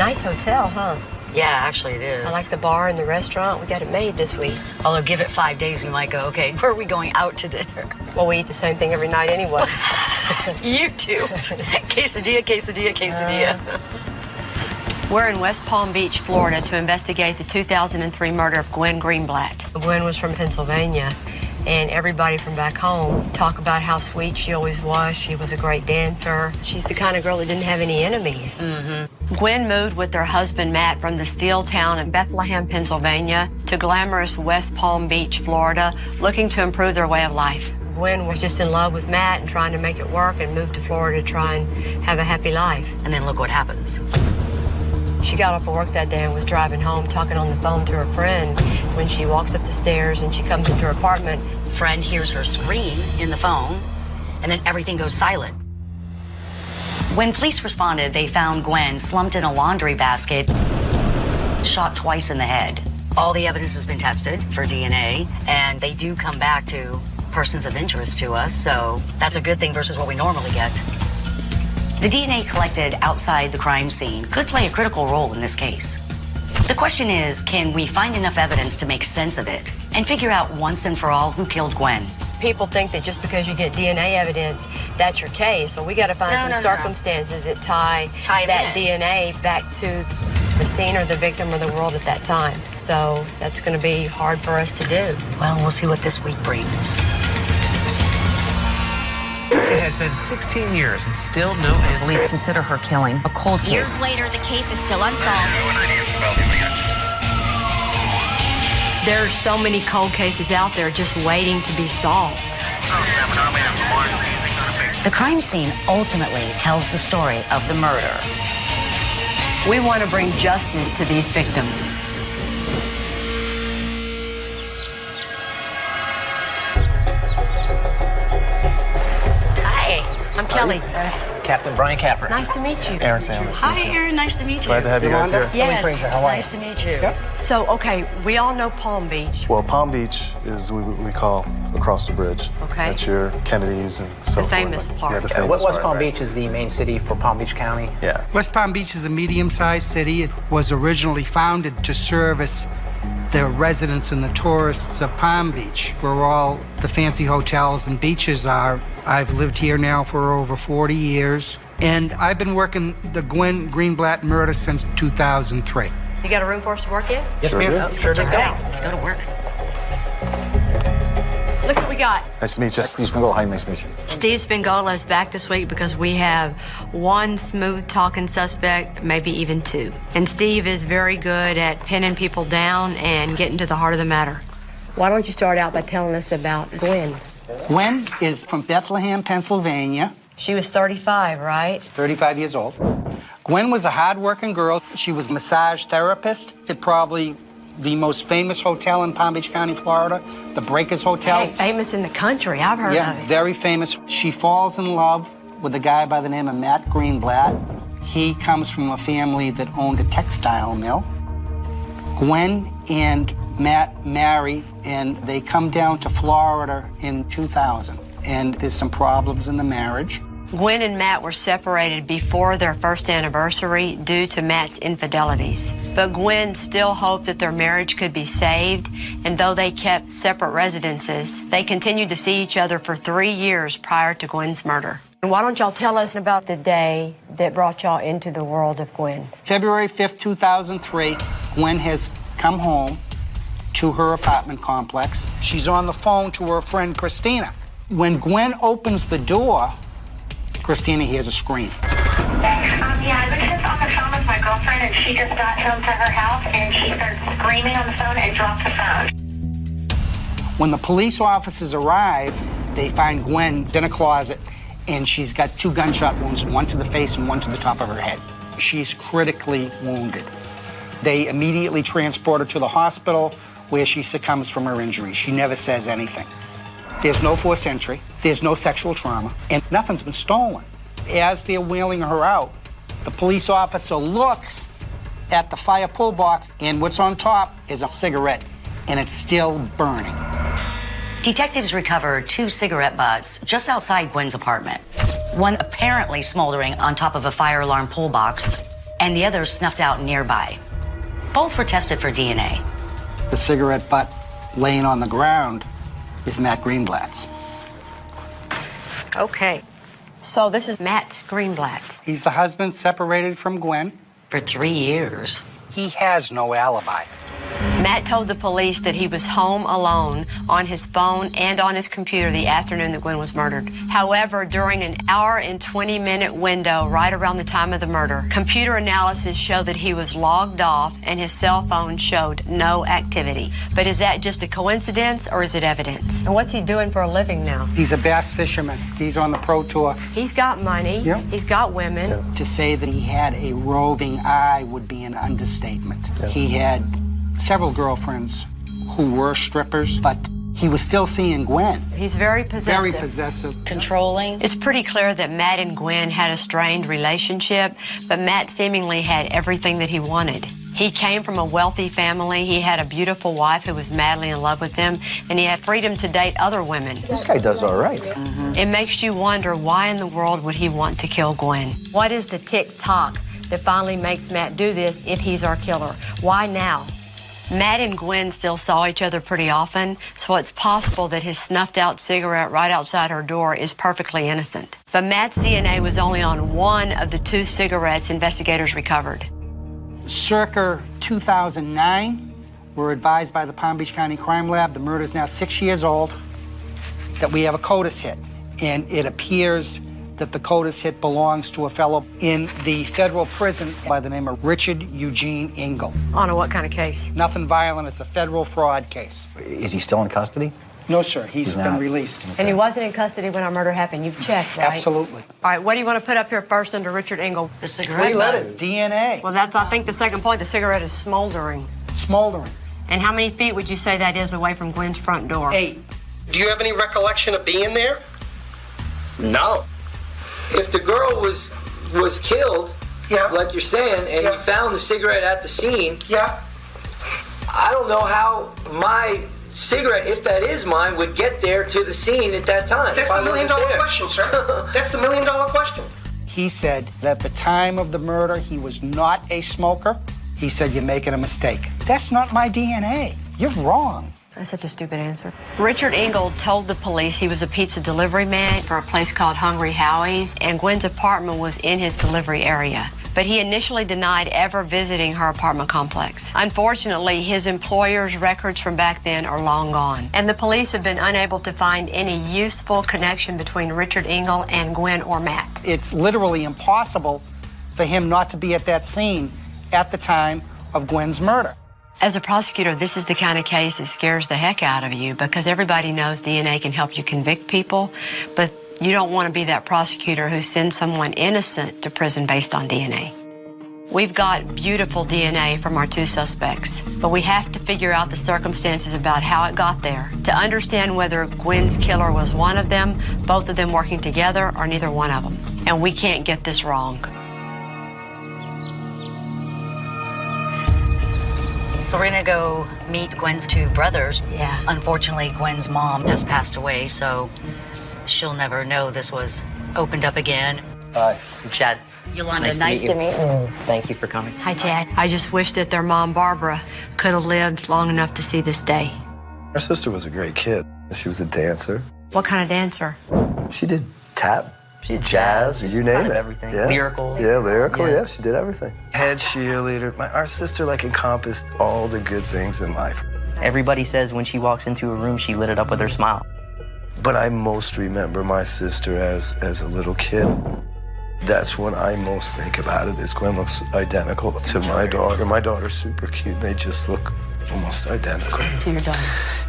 Nice hotel, huh? Yeah, actually it is. I like the bar and the restaurant. We got it made this week. Although give it 5 days, we might go, okay, where are we going out to dinner? Well, we eat the same thing every night anyway. You too. Quesadilla, quesadilla, quesadilla. We're in West Palm Beach, Florida, to investigate the 2003 murder of Gwen Greenblatt. Gwen was from Pennsylvania, and everybody from back home talk about how sweet she always was. She was a great dancer. She's the kind of girl that didn't have any enemies. Mm-hmm. Gwen moved with her husband, Matt, from the steel town of Bethlehem, Pennsylvania, to glamorous West Palm Beach, Florida, looking to improve their way of life. Gwen was just in love with Matt and trying to make it work and moved to Florida to try and have a happy life. And then look what happens. She got off of work that day and was driving home, talking on the phone to her friend. When she walks up the stairs and she comes into her apartment, friend hears her scream in the phone, and then everything goes silent. When police responded, they found Gwen slumped in a laundry basket, shot twice in the head. All the evidence has been tested for DNA, and they do come back to persons of interest to us, so that's a good thing versus what we normally get. The DNA collected outside the crime scene could play a critical role in this case. The question is, can we find enough evidence to make sense of it and figure out once and for all who killed Gwen? People think that just because you get DNA evidence, that's your case. Well, we got to find some circumstances that tie that DNA back to the scene or the victim or the world at that time. So that's going to be hard for us to do. Well, we'll see what this week brings. It has been 16 years and still no answer. Police consider her killing a cold case. Years later, the case is still unsolved. There are so many cold cases out there just waiting to be solved. The crime scene ultimately tells the story of the murder. We want to bring justice to these victims. I'm Kelly. Captain Brian Capper. Nice to meet you. Aaron Sam. Hi, Aaron. Nice to meet you. Glad to have you guys here. Yes. Fraser, how are you? Nice to meet you. Yep. So, okay, we all know Palm Beach. Well, Palm Beach is what we call across the bridge. Okay. That's your Kennedy's and so forth. famous part. Yeah, the famous West part, Palm right. Beach is the main city for Palm Beach County. Yeah. West Palm Beach is a medium-sized city. It was originally founded to service the residents and the tourists of Palm Beach, where all the fancy hotels and beaches are. I've lived here now for over 40 years, and I've been working the Gwen Greenblatt murder since 2003. You got a room for us to work in? Yes, Sure ma'am. do. Sure does. Let's go to work. Look what we got. Nice to meet you. Steve Spingola, hi, nice to meet you. Steve Spingola is back this week because we have one smooth-talking suspect, maybe even two. And Steve is very good at pinning people down and getting to the heart of the matter. Why don't you start out by telling us about Gwen? Gwen is from Bethlehem, Pennsylvania, She was 35, right? 35 years old. Gwen was a hard-working girl. She was a massage therapist at probably the most famous hotel in Palm Beach County, Florida, the Breakers Hotel. Hey, famous in the country. I've heard of it. Very famous. She falls in love with a guy by the name of Matt Greenblatt. He comes from a family that owned a textile mill. Gwen and Matt marry, and they come down to Florida in 2000. And there's some problems in the marriage. Gwen and Matt were separated before their first anniversary due to Matt's infidelities. But Gwen still hoped that their marriage could be saved, and though they kept separate residences, they continued to see each other for 3 years prior to Gwen's murder. And why don't y'all tell us about the day that brought y'all into the world of Gwen? February 5th, 2003, Gwen has come home to her apartment complex. She's on the phone to her friend Christina. When Gwen opens the door, Christina hears a scream. Yeah, I was just on the phone with my girlfriend, and she just got home to her house, and she started screaming on the phone and dropped the phone. When the police officers arrive, they find Gwen in a closet, and she's got 2 gunshot wounds, one to the face and one to the top of her head. She's critically wounded. They immediately transport her to the hospital, where she succumbs from her injuries. She never says anything. There's no forced entry, there's no sexual trauma, and nothing's been stolen. As they're wheeling her out, the police officer looks at the fire pull box, and what's on top is a cigarette, and it's still burning. Detectives recovered 2 cigarette butts just outside Gwen's apartment. One apparently smoldering on top of a fire alarm pull box, and the other snuffed out nearby. Both were tested for DNA. The cigarette butt laying on the ground is Matt Greenblatt's. Okay. So this is Matt Greenblatt. He's the husband separated from Gwen. For 3 years. He has no alibi. Matt told the police that he was home alone on his phone and on his computer the afternoon that Gwen was murdered. However, during an hour and 20-minute window right around the time of the murder, computer analysis showed that he was logged off and his cell phone showed no activity. But is that just a coincidence or is it evidence? And what's he doing for a living now? He's a bass fisherman. He's on the pro tour. He's got money. Yeah. He's got women. Yeah. To say that he had a roving eye would be an understatement. Yeah. He had several girlfriends who were strippers, but he was still seeing Gwen. He's very possessive. Very possessive. Controlling. It's pretty clear that Matt and Gwen had a strained relationship, but Matt seemingly had everything that he wanted. He came from a wealthy family. He had a beautiful wife who was madly in love with him, and he had freedom to date other women. This guy does all right. It makes you wonder, why in the world would he want to kill Gwen? What is the tick-tock that finally makes Matt do this if he's our killer? Why now? Matt and Gwen still saw each other pretty often, so it's possible that his snuffed-out cigarette right outside her door is perfectly innocent. But Matt's DNA was only on one of the 2 cigarettes investigators recovered. Circa 2009, we're advised by the Palm Beach County Crime Lab, the murder's now 6 years old, that we have a CODIS hit. And it appears that the CODIS hit belongs to a fellow in the federal prison by the name of Richard Eugene Engel. On a what kind of case? Nothing violent, it's a federal fraud case. Is he still in custody? No, sir, he's been not. released. And he wasn't in custody when our murder happened. You've checked, right? Absolutely. All right, what do you want to put up here first under Richard Engel? The cigarette 3 letters, DNA. Well, that's, I think, the second point. The cigarette is smoldering. Smoldering. And how many feet would you say that is away from Gwen's front door? 8. Do you have any recollection of being there? No. If the girl was killed, like you're saying, and you found the cigarette at the scene, I don't know how my cigarette, if that is mine, would get there to the scene at that time. That's the $1 million question, sir. That's the $1 million question. He said that at the time of the murder, he was not a smoker. He said, you're making a mistake. That's not my DNA. You're wrong. That's such a stupid answer. Richard Engel told the police he was a pizza delivery man for a place called Hungry Howie's, and Gwen's apartment was in his delivery area. But he initially denied ever visiting her apartment complex. Unfortunately, his employer's records from back then are long gone, and the police have been unable to find any useful connection between Richard Engel and Gwen or Matt. It's literally impossible for him not to be at that scene at the time of Gwen's murder. As a prosecutor, this is the kind of case that scares the heck out of you, because everybody knows DNA can help you convict people, but you don't want to be that prosecutor who sends someone innocent to prison based on DNA. We've got beautiful DNA from our 2 suspects, but we have to figure out the circumstances about how it got there to understand whether Gwen's killer was one of them, both of them working together, or neither one of them. And we can't get this wrong. So we're gonna go meet Gwen's 2 brothers. Yeah. Unfortunately, Gwen's mom has passed away, so she'll never know this was opened up again. Hi. I'm Chad. Yolanda, nice to meet you. Thank you for coming. Hi, Chad. I just wish that their mom, Barbara, could have lived long enough to see this day. Our sister was a great kid. She was a dancer. What kind of dancer? She did tap, She did jazz, you name kind of it. everything. Yeah. Lyrical. Yeah, lyrical, yeah, she did everything. Head cheerleader. Our sister, encompassed all the good things in life. Everybody says when she walks into a room, she lit it up with her smile. But I most remember my sister as a little kid. That's when I most think about it, is Gwen looks identical to my daughter. My daughter's super cute. They just look almost identical. To your daughter?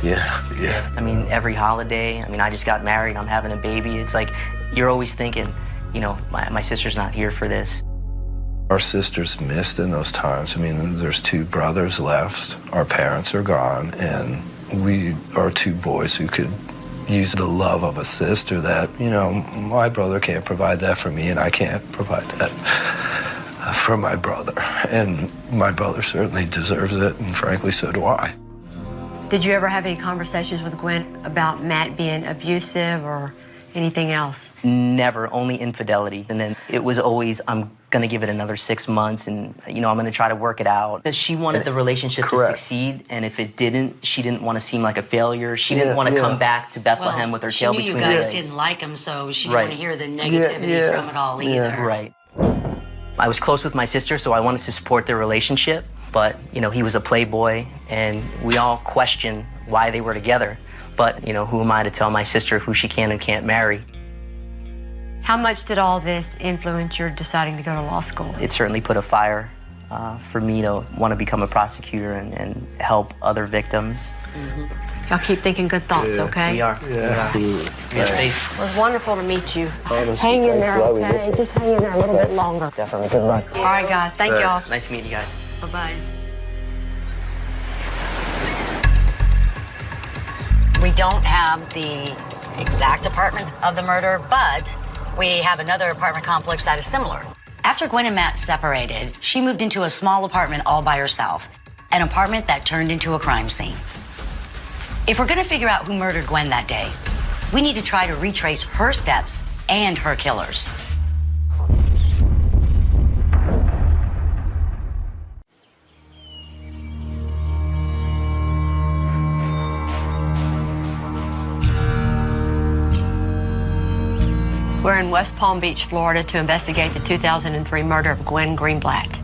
Yeah. I mean, every holiday, I just got married, I'm having a baby. It's like, you're always thinking, my sister's not here for this. Our sister's missed in those times. There's 2 brothers left. Our parents are gone, and we are 2 boys who could use the love of a sister that, my brother can't provide that for me, and I can't provide that for my brother. And my brother certainly deserves it, and frankly, so do I. Did you ever have any conversations with Gwen about Matt being abusive or Anything else? Never, only infidelity. And then it was always, I'm going to give it another 6 months and, I'm going to try to work it out. Because she wanted the relationship to succeed, and if it didn't, she didn't want to seem like a failure. She didn't want to come back to Bethlehem with her tail between her legs. You guys didn't like him, so she didn't want to hear the negativity from it all either. Right. I was close with my sister, so I wanted to support their relationship. But, he was a playboy, and we all questioned why they were together. But, who am I to tell my sister who she can and can't marry? How much did all this influence your deciding to go to law school? It certainly put a fire for me to want to become a prosecutor and help other victims. Y'all keep thinking good thoughts, okay? We are. Absolutely. It was wonderful to meet you. Hang in there, okay? Just hang in there a little bit longer. Definitely. Good luck. All right, guys. Thank y'all. Nice to meet you guys. Bye-bye. We don't have the exact apartment of the murder, but we have another apartment complex that is similar. After Gwen and Matt separated, she moved into a small apartment all by herself, an apartment that turned into a crime scene. If we're going to figure out who murdered Gwen that day, we need to try to retrace her steps and her killers. We're in West Palm Beach, Florida, to investigate the 2003 murder of Gwen Greenblatt.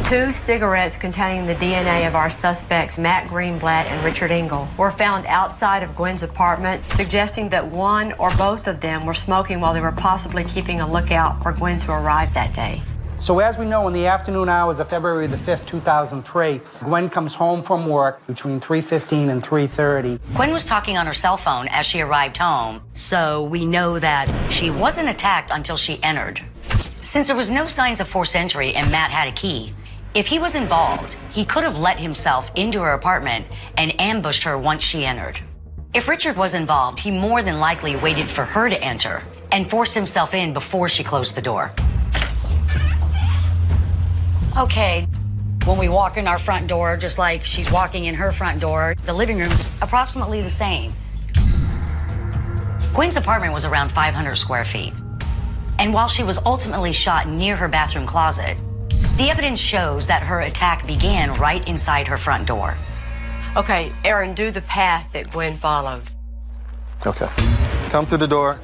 2 cigarettes containing the DNA of our suspects, Matt Greenblatt and Richard Engel, were found outside of Gwen's apartment, suggesting that one or both of them were smoking while they were possibly keeping a lookout for Gwen to arrive that day. So as we know, in the afternoon hours of February the 5th, 2003, Gwen comes home from work between 3:15 and 3:30. Gwen was talking on her cell phone as she arrived home, so we know that she wasn't attacked until she entered. Since there was no signs of forced entry and Matt had a key, if he was involved, he could have let himself into her apartment and ambushed her once she entered. If Richard was involved, he more than likely waited for her to enter and forced himself in before she closed the door. Okay, when we walk in our front door, just like she's walking in her front door, the living room's approximately the same. Gwen's apartment was around 500 square feet. And while she was ultimately shot near her bathroom closet, the evidence shows that her attack began right inside her front door. Okay, Aaron, do the path that Gwen followed. Okay. Come through the door.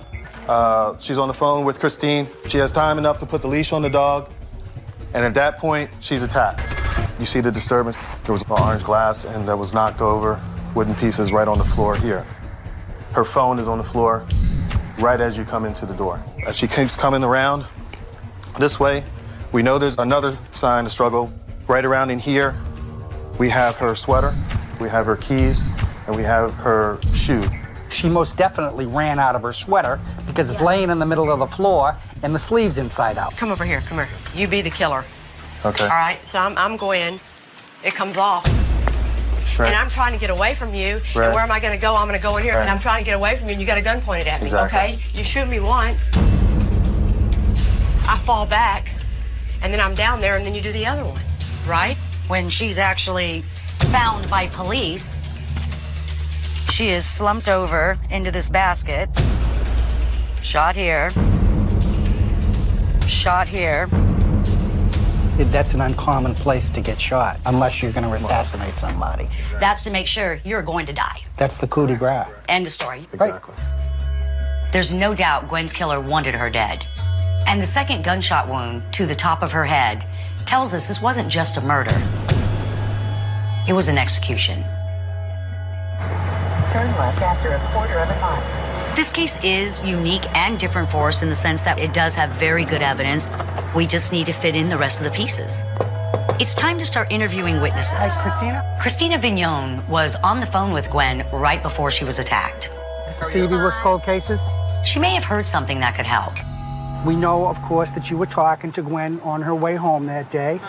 She's on the phone with Christine. She has time enough to put the leash on the dog. And at that point, she's attacked. You see the disturbance? There was an orange glass and that was knocked over, wooden pieces right on the floor here. Her phone is on the floor right as you come into the door. As she keeps coming around this way, we know there's another sign of struggle. Right around in here, we have her sweater, we have her keys, and we have her shoe. She most definitely ran out of her sweater because it's laying in the middle of the floor and the sleeve's inside out. Come over here, come here. You be the killer. Okay. All right, so I'm Gwen. It comes off. Right. And I'm trying to get away from you. Right. And where am I going to go? I'm going to go in here, Right. and I'm trying to get away from you, and you got a gun pointed at me. Exactly. Okay? You shoot me once. I fall back, and then I'm down there, and then you do the other one, right? When she's actually found by police, she is slumped over into this basket. Shot here. Shot here. That's an uncommon place to get shot, unless you're going to assassinate somebody. That's to make sure you're going to die. That's the coup de grace. End of story. Exactly. There's no doubt Gwen's killer wanted her dead. And the second gunshot wound to the top of her head tells us this wasn't just a murder. It was an execution. Turn left after a quarter of a mile. This case is unique and different for us in the sense that it does have very good evidence. We just need to fit in the rest of the pieces. It's time to start interviewing witnesses. Hi, Christina. Christina Vignon was on the phone with Gwen right before she was attacked. Stevie works cold cases. She may have heard something that could help. We know, of course, that you were talking to Gwen on her way home that day.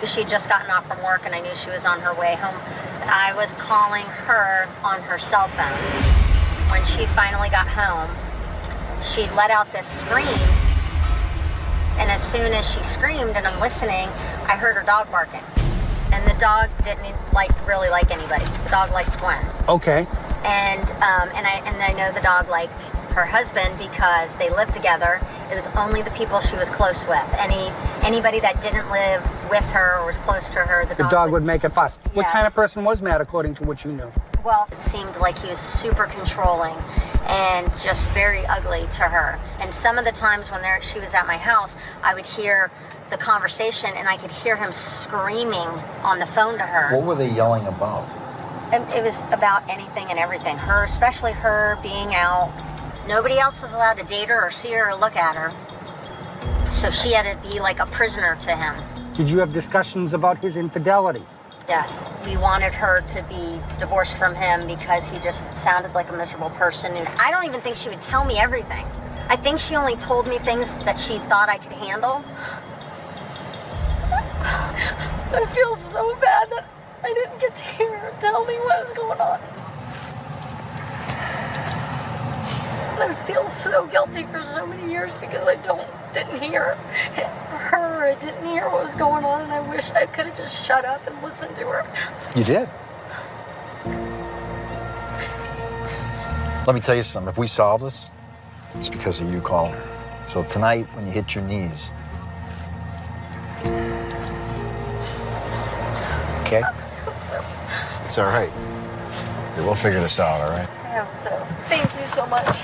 She'd just gotten off from work and I knew she was on her way home. I was calling her on her cell phone. When she finally got home, she let out this scream. And as soon as she screamed and I'm listening, I heard her dog barking. And the dog didn't really like anybody. The dog liked Gwen. Okay. And I know the dog liked her husband because they lived together. It was only the people she was close with. Anybody that didn't live with her or was close to her, the dog would make a fuss. Yes. What kind of person was Matt, according to what you knew? Well, it seemed like he was super controlling and just very ugly to her. And some of the times when she was at my house, I would hear the conversation and I could hear him screaming on the phone to her. What were they yelling about? It was about anything and everything. Her, especially her being out. Nobody else was allowed to date her or see her or look at her. So she had to be like a prisoner to him. Did you have discussions about his infidelity? Yes. We wanted her to be divorced from him because he just sounded like a miserable person. I don't even think she would tell me everything. I think she only told me things that she thought I could handle. I feel so bad that I didn't get to hear her tell me what was going on. I feel so guilty for so many years because I didn't hear her. I didn't hear what was going on, and I wish I could have just shut up and listened to her. You did. Let me tell you something. If we solve this, it's because of you calling her. So tonight, when you hit your knees, okay? I hope so. It's all right. We'll figure this out, all right? I hope so. Thank you so much.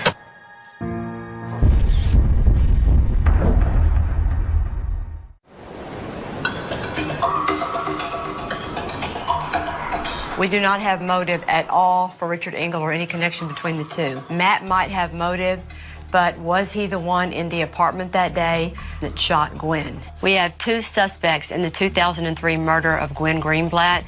We do not have motive at all for Richard Engel or any connection between the two. Matt might have motive, but was he the one in the apartment that day that shot Gwen? We have two suspects in the 2003 murder of Gwen Greenblatt,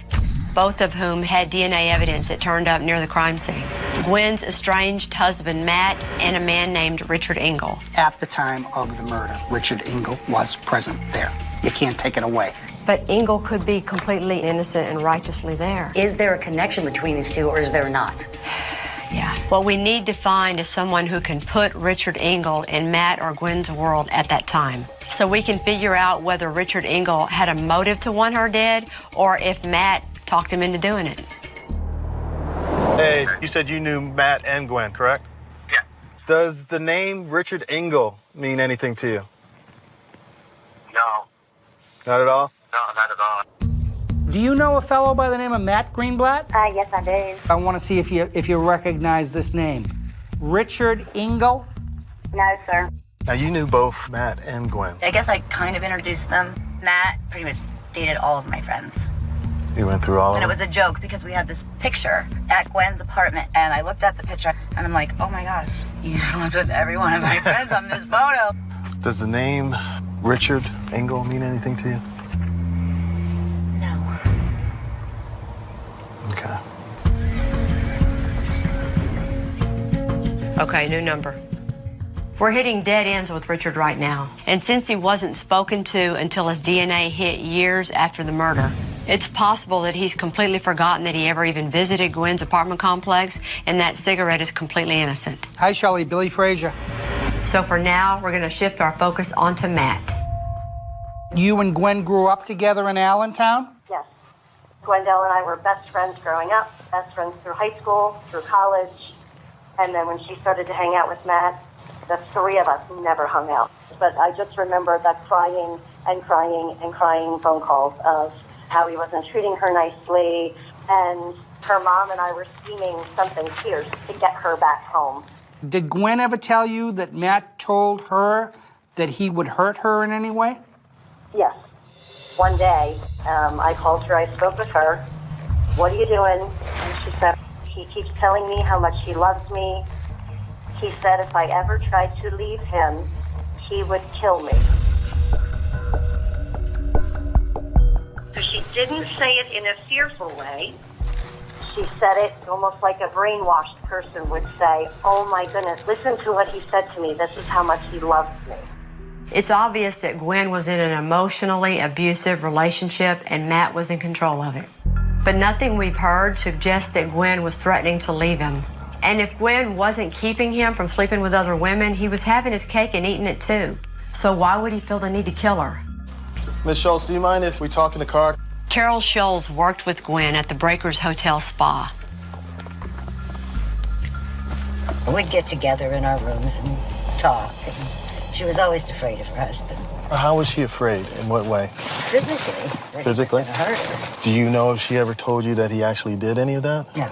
both of whom had DNA evidence that turned up near the crime scene. Gwen's estranged husband, Matt, and a man named Richard Engel. At the time of the murder, Richard Engel was present there. You can't take it away. But Engel could be completely innocent and righteously there. Is there a connection between these two, or is there not? Yeah. What we need to find is someone who can put Richard Engel in Matt or Gwen's world at that time. So we can figure out whether Richard Engel had a motive to want her dead or if Matt talked him into doing it. Hey, you said you knew Matt and Gwen, correct? Yeah. Does the name Richard Engel mean anything to you? No. Not at all? No, not at all. Do you know a fellow by the name of Matt Greenblatt? Yes, I do. I want to see if you recognize this name. Richard Engel? No, sir. Now, you knew both Matt and Gwen. I guess I kind of introduced them. Matt pretty much dated all of my friends. You went through all of them? And it was a joke because we had this picture at Gwen's apartment, and I looked at the picture, and I'm like, oh my gosh, you slept with every one of my friends on this photo. Does the name Richard Engel mean anything to you? No. Okay. Okay, new number. We're hitting dead ends with Richard right now. And since he wasn't spoken to until his DNA hit years after the murder, it's possible that he's completely forgotten that he ever even visited Gwen's apartment complex, and that cigarette is completely innocent. Hi, Shelley. Billy Frazier. So for now, we're going to shift our focus onto Matt. You and Gwen grew up together in Allentown? Yes. Gwendell and I were best friends growing up, best friends through high school, through college, and then when she started to hang out with Matt, the three of us never hung out. But I just remember that crying and crying and crying phone calls of how he wasn't treating her nicely, and her mom and I were scheming something fierce to get her back home. Did Gwen ever tell you that Matt told her that he would hurt her in any way? Yes. One day, I called her, I spoke with her. What are you doing? And she said, he keeps telling me how much he loves me. He said if I ever tried to leave him, he would kill me. So she didn't say it in a fearful way. She said it almost like a brainwashed person would say, oh my goodness, listen to what he said to me. This is how much he loves me. It's obvious that Gwen was in an emotionally abusive relationship and Matt was in control of it. But nothing we've heard suggests that Gwen was threatening to leave him. And if Gwen wasn't keeping him from sleeping with other women, he was having his cake and eating it too. So why would he feel the need to kill her? Miss Schultz, do you mind if we talk in the car? Carol Scholes worked with Gwen at the Breakers Hotel Spa. We'd get together in our rooms and talk, and she was always afraid of her husband. How was she afraid? In what way? Physically. That Physically? He was gonna hurt her. Do you know if she ever told you that he actually did any of that? No.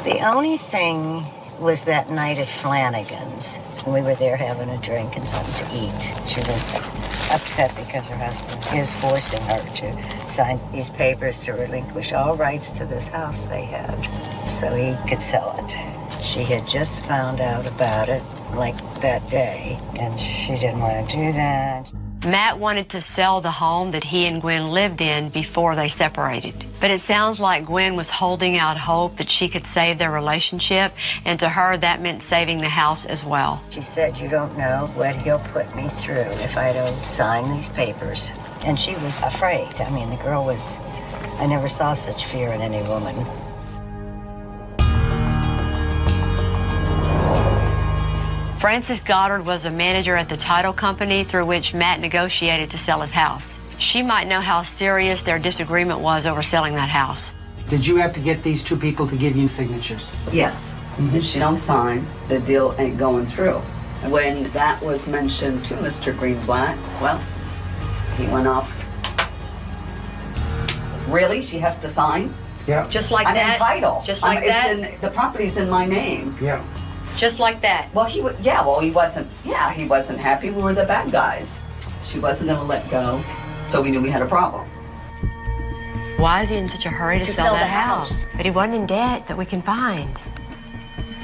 The only thing was that night at Flanagan's. We were there having a drink and something to eat. She was upset because her husband is forcing her to sign these papers to relinquish all rights to this house they had so he could sell it. She had just found out about it like that day, and she didn't want to do that. Matt wanted to sell the home that he and Gwen lived in before they separated. But it sounds like Gwen was holding out hope that she could save their relationship, and to her that meant saving the house as well. She said, "You don't know what he'll put me through if I don't sign these papers." And she was afraid. I mean, the girl was, I never saw such fear in any woman. Frances Goddard was a manager at the title company through which Matt negotiated to sell his house. She might know how serious their disagreement was over selling that house. Did you have to get these two people to give you signatures? Yes. If she don't sign, the deal ain't going through. When that was mentioned to Mr. Greenblatt, well, he went off. Really? She has to sign? Yeah. Just like I'm that? entitled. Just like that? The property's in my name. Yeah. Just like that? Well, he wasn't happy. We were the bad guys. She wasn't going to let go, so we knew we had a problem. Why is he in such a hurry to sell that house? But he wasn't in debt that we can find.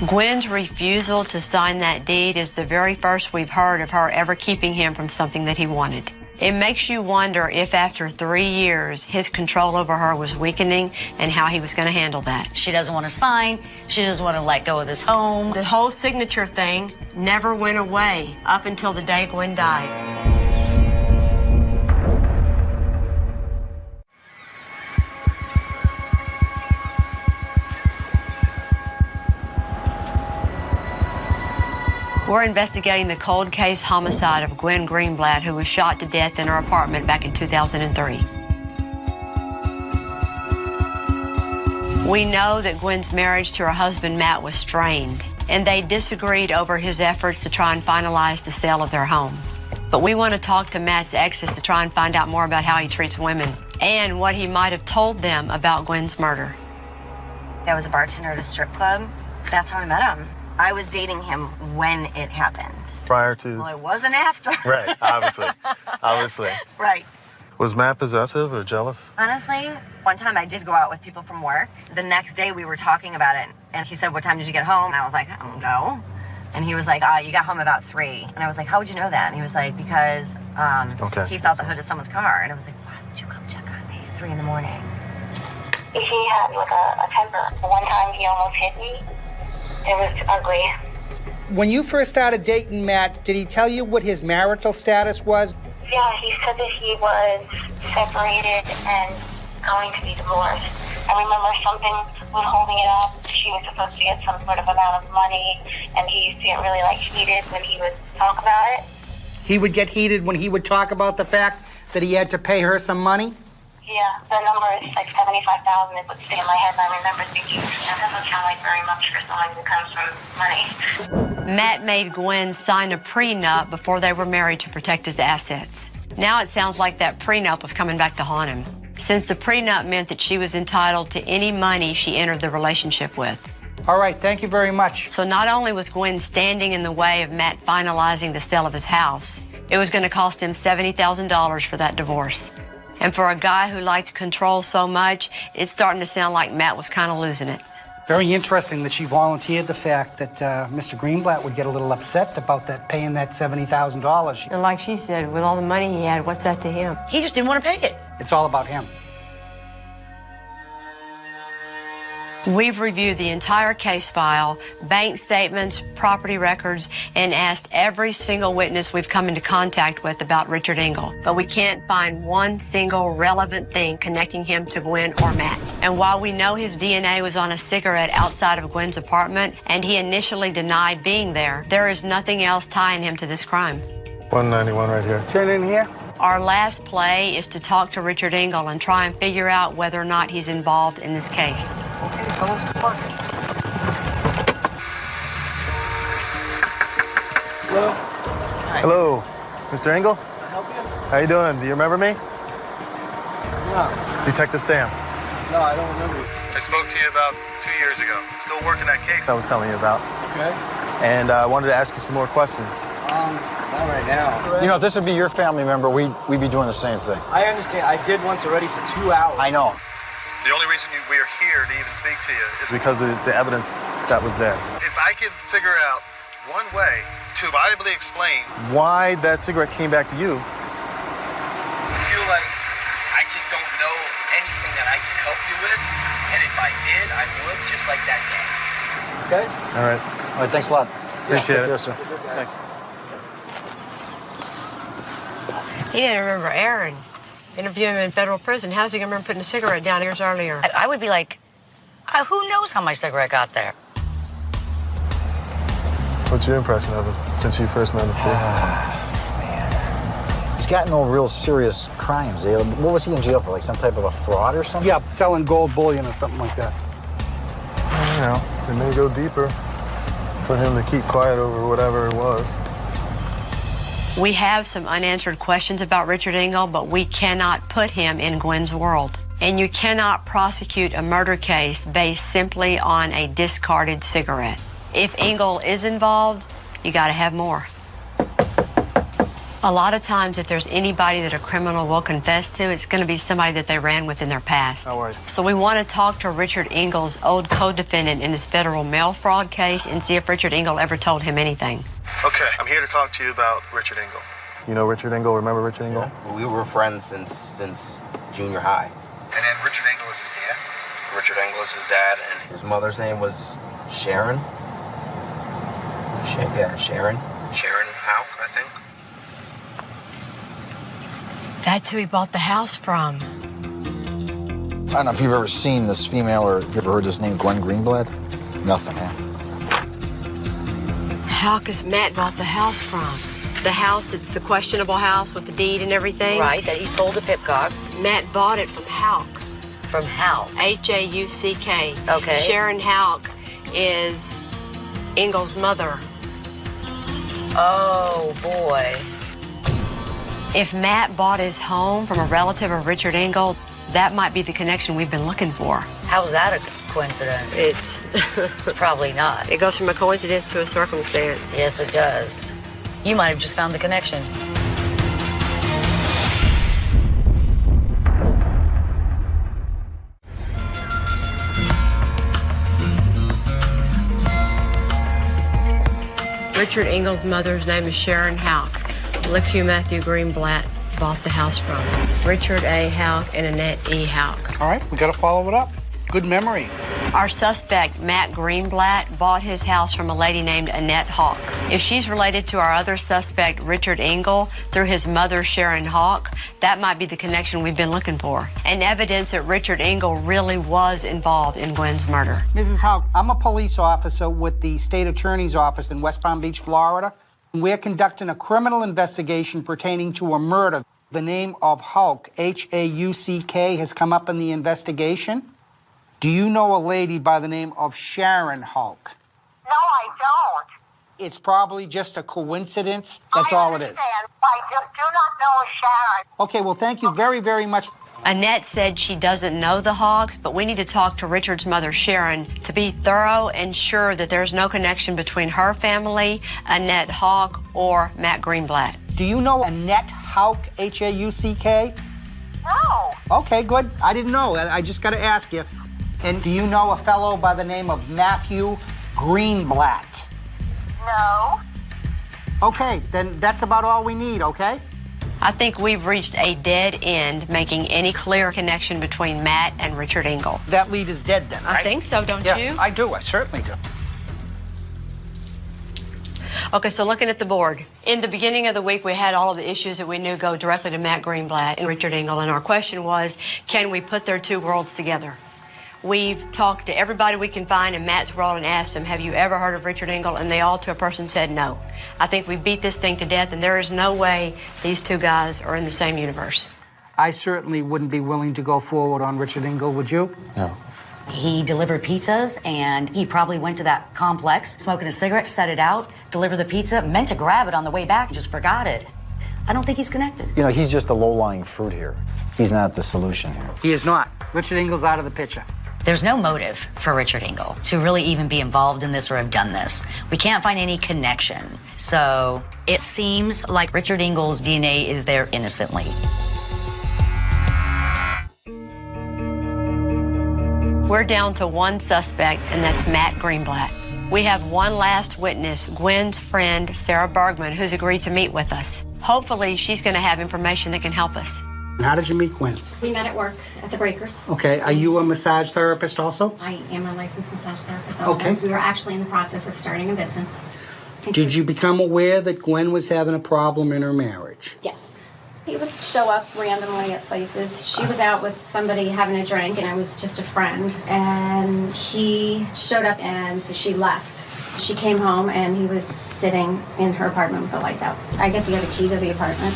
Gwen's refusal to sign that deed is the very first we've heard of her ever keeping him from something that he wanted. It makes you wonder if after 3 years, his control over her was weakening and how he was going to handle that. She doesn't want to sign. She doesn't want to let go of this home. The whole signature thing never went away up until the day Gwen died. We're investigating the cold case homicide of Gwen Greenblatt, who was shot to death in her apartment back in 2003. We know that Gwen's marriage to her husband, Matt, was strained, and they disagreed over his efforts to try and finalize the sale of their home. But we want to talk to Matt's exes to try and find out more about how he treats women and what he might have told them about Gwen's murder. I was a bartender at a strip club. That's how I met him. I was dating him when it happened. Prior to? Well, it wasn't after. Right, obviously. Obviously. Right. Was Matt possessive or jealous? Honestly, one time I did go out with people from work. The next day we were talking about it, and he said, "What time did you get home?" And I was like, "I don't know." And he was like, "You got home about 3." And I was like, "How would you know that?" And he was like, "Because he felt the hood of someone's car." And I was like, "Why would you come check on me at 3 in the morning?" He had like a temper. One time he almost hit me. It was ugly. When you first started dating Matt, did he tell you what his marital status was? Yeah, he said that he was separated and going to be divorced. I remember something when holding it up, she was supposed to get some sort of amount of money, and he used to get really heated when he would talk about it. He would get heated when he would talk about the fact that he had to pay her some money? Yeah, the number is like 75,000. It would stay in my head, and I remember thinking, that doesn't sound like very much for someone who comes from money. Matt made Gwen sign a prenup before they were married to protect his assets. Now it sounds like that prenup was coming back to haunt him, since the prenup meant that she was entitled to any money she entered the relationship with. All right, thank you very much. So not only was Gwen standing in the way of Matt finalizing the sale of his house, it was going to cost him $70,000 for that divorce. And for a guy who liked control so much, it's starting to sound like Matt was kind of losing it. Very interesting that she volunteered the fact that Mr. Greenblatt would get a little upset about that, paying that $70,000. And like she said, with all the money he had, what's that to him? He just didn't want to pay it. It's all about him. We've reviewed the entire case file, bank statements, property records, and asked every single witness we've come into contact with about Richard Engel. But we can't find one single relevant thing connecting him to Gwen or Matt. And while we know his DNA was on a cigarette outside of Gwen's apartment, and he initially denied being there, there is nothing else tying him to this crime. 191 right here. Turn in here. Our last play is to talk to Richard Engel and try and figure out whether or not he's involved in this case. Okay, fellas, come on. Hello. Hello, Mr. Engel. Can I help you? How you doing? Do you remember me? No. Detective Sam. No, I don't remember. I spoke to you about 2 years ago. Still working that case I was telling you about. Okay. And I wanted to ask you some more questions. Not right now. You know, if this would be your family member, we'd be doing the same thing. I understand. I did once already for 2 hours. I know. The only reason we are here to even speak to you is because of the evidence that was there. If I could figure out one way to viably explain why that cigarette came back to you. I feel like I just don't know anything that I can help you with, and if I did, I would, just like that day. Okay. All right. All right, thanks a lot. Appreciate Take it. care, sir. Thanks. He didn't remember Aaron. Interview him in federal prison. How's he going to remember putting a cigarette down years earlier? I would be like, who knows how my cigarette got there? What's your impression of him since you first met him? He's got no real serious crimes. What was he in jail for? Like some type of a fraud or something? Yeah, selling gold bullion or something like that. You know, it may go deeper for him to keep quiet over whatever it was. We have some unanswered questions about Richard Engel, but we cannot put him in Gwen's world. And you cannot prosecute a murder case based simply on a discarded cigarette. If Engel is involved, you got to have more. A lot of times, if there's anybody that a criminal will confess to, it's going to be somebody that they ran with in their past. No worries. So we want to talk to Richard Engel's old co-defendant in his federal mail fraud case and see if Richard Engel ever told him anything. Okay, I'm here to talk to you about Richard Engel. You know Richard Engel? Remember Richard Engel? Yeah. Well, we were friends since junior high. And then Richard Engel is his dad? Richard Engel is his dad, and his mother's name was Sharon. Sharon. Sharon Houck, I think. That's who he bought the house from. I don't know if you've ever seen this female or if you've ever heard this name, Gwen Greenblatt. Nothing, huh? Houck is Matt bought the house from. The house, it's the questionable house with the deed and everything. Right, that he sold to Pipcock. Matt bought it from Houck. From Houck? H-A-U-C-K. Okay. Sharon Houck is Engel's mother. Oh, boy. If Matt bought his home from a relative of Richard Engel, that might be the connection we've been looking for. How is that a coincidence? It's probably not. It goes from a coincidence to a circumstance. Yes, it does. You might have just found the connection. Richard Engel's mother's name is Sharon Houck. Look who Matthew Greenblatt bought the house from. Richard A. Houck and Annette E. Houck. All right, we got to follow it up. Good memory. Our suspect, Matt Greenblatt, bought his house from a lady named Annette Houck. If she's related to our other suspect, Richard Engel, through his mother, Sharon Houck, that might be the connection we've been looking for. And evidence that Richard Engel really was involved in Gwen's murder. Mrs. Houck, I'm a police officer with the state attorney's office in West Palm Beach, Florida. We're conducting a criminal investigation pertaining to a murder. The name of Houck, H-A-U-C-K, has come up in the investigation. Do you know a lady by the name of Sharon Houck? No, I don't. It's probably just a coincidence. That's all it is. I just do not know Sharon. Okay, well, thank you very, very much. Annette said she doesn't know the Hawks, but we need to talk to Richard's mother, Sharon, to be thorough and sure that there's no connection between her family, Annette Houck, or Matt Greenblatt. Do you know Annette Houck, H-A-U-C-K? No. Okay, good. I didn't know. I just got to ask you. And do you know a fellow by the name of Matthew Greenblatt? No. Okay, then that's about all we need, okay? I think we've reached a dead end making any clear connection between Matt and Richard Engel. That lead is dead then, right? I think so, don't you? I do. I certainly do. Okay, so looking at the board. In the beginning of the week, we had all of the issues that we knew go directly to Matt Greenblatt and Richard Engel, and our question was, can we put their two worlds together? We've talked to everybody we can find in Matt's world and asked them, have you ever heard of Richard Engel? And they all to a person said no. I think we beat this thing to death, and there is no way these two guys are in the same universe. I certainly wouldn't be willing to go forward on Richard Engel, would you? No. He delivered pizzas, and he probably went to that complex, smoking a cigarette, set it out, delivered the pizza, meant to grab it on the way back, and just forgot it. I don't think he's connected. You know, he's just a low-lying fruit here. He's not the solution here. He is not. Richard Engel's out of the picture. There's no motive for Richard Engel to really even be involved in this or have done this. We can't find any connection. So it seems like Richard Engel's DNA is there innocently. We're down to one suspect, and that's Matt Greenblatt. We have one last witness, Gwen's friend, Sarah Bergman, who's agreed to meet with us. Hopefully, she's going to have information that can help us. How did you meet Gwen? We met at work at the Breakers. Okay, are you a massage therapist also? I am a licensed massage therapist also. Okay. We were actually in the process of starting a business. Did you become aware that Gwen was having a problem in her marriage? Yes. He would show up randomly at places. She was out with somebody having a drink, and I was just a friend. And he showed up, and so she left. She came home, and he was sitting in her apartment with the lights out. I guess he had a key to the apartment.